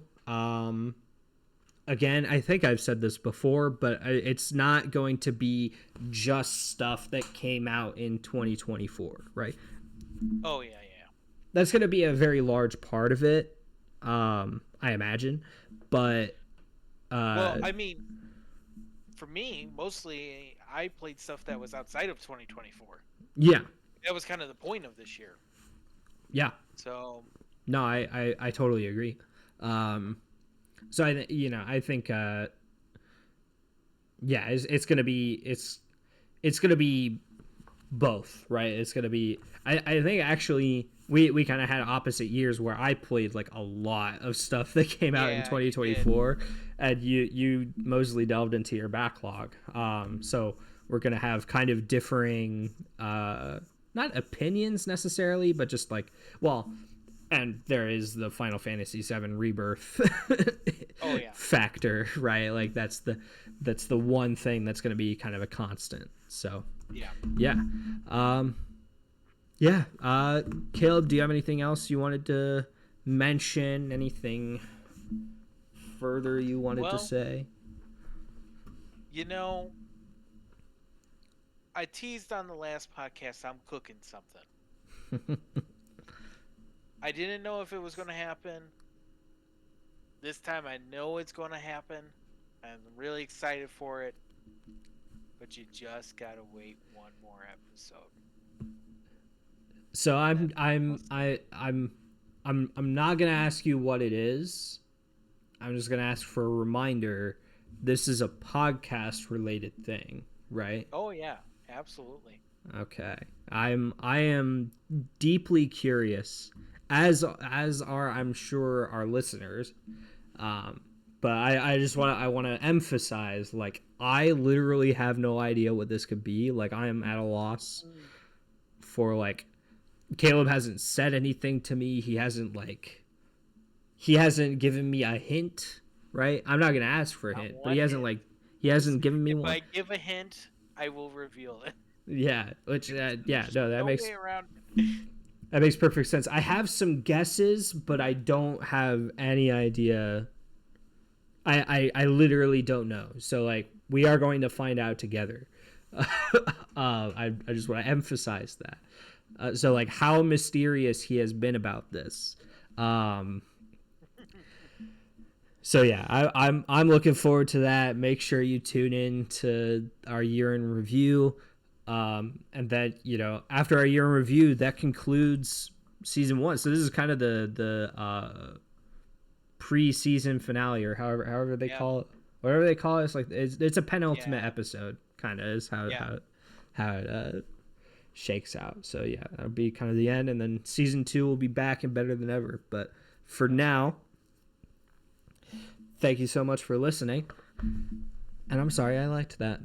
Again, I think I've said this before, but it's not going to be just stuff that came out in 2024, right? Oh yeah. That's going to be a very large part of it, I imagine. But Well, I mean, for me, mostly I played stuff that was outside of 2024. yeah, That was kind of the point of this year. yeah. So No, I totally agree. So I think yeah, it's gonna be it's gonna be both, right? It's gonna be I think actually we kind of had opposite years where I played like a lot of stuff that came out in yeah, you did. 2024, and you mostly delved into your backlog. So we're gonna have kind of differing not opinions necessarily, but just like, well, and there is the Final Fantasy VII Rebirth Oh yeah. factor, right? Like that's the one thing that's going to be kind of a constant. So Yeah. yeah, yeah. Caleb, do you have anything else you wanted to mention? Anything further you wanted to say? You know, I teased on the last podcast I'm cooking something. I didn't know if it was going to happen. This time I know it's going to happen. I'm really excited for it. But you just got to wait one more episode. So I'm not gonna ask you what it is. I'm just gonna ask for a reminder. This is a podcast related thing, right? Oh yeah, absolutely. Okay. I am deeply curious, as are I'm sure our listeners. But I just want to emphasize, like, I literally have no idea what this could be. Like, I am at a loss for, like, Caleb hasn't said anything to me. He hasn't given me a hint, right? I'm not gonna ask for a hint, but he hasn't given me one. If I give a hint, I will reveal it. Yeah, which yeah, no, that No makes way around. that makes perfect sense. I have some guesses, but I don't have any idea. I literally don't know. So like, we are going to find out together. I just want to emphasize that. So like, how mysterious he has been about this. So yeah, I'm looking forward to that. Make sure you tune in to our year in review. And then, after our year in review, that concludes season 1. So this is kind of the pre-season finale, or however they call it, whatever they call it. It's like it's a penultimate episode, kind of is how it shakes out. So yeah, that'll be kind of the end, and then season 2 will be back and better than ever. But for now, thank you so much for listening, and I'm sorry I liked that.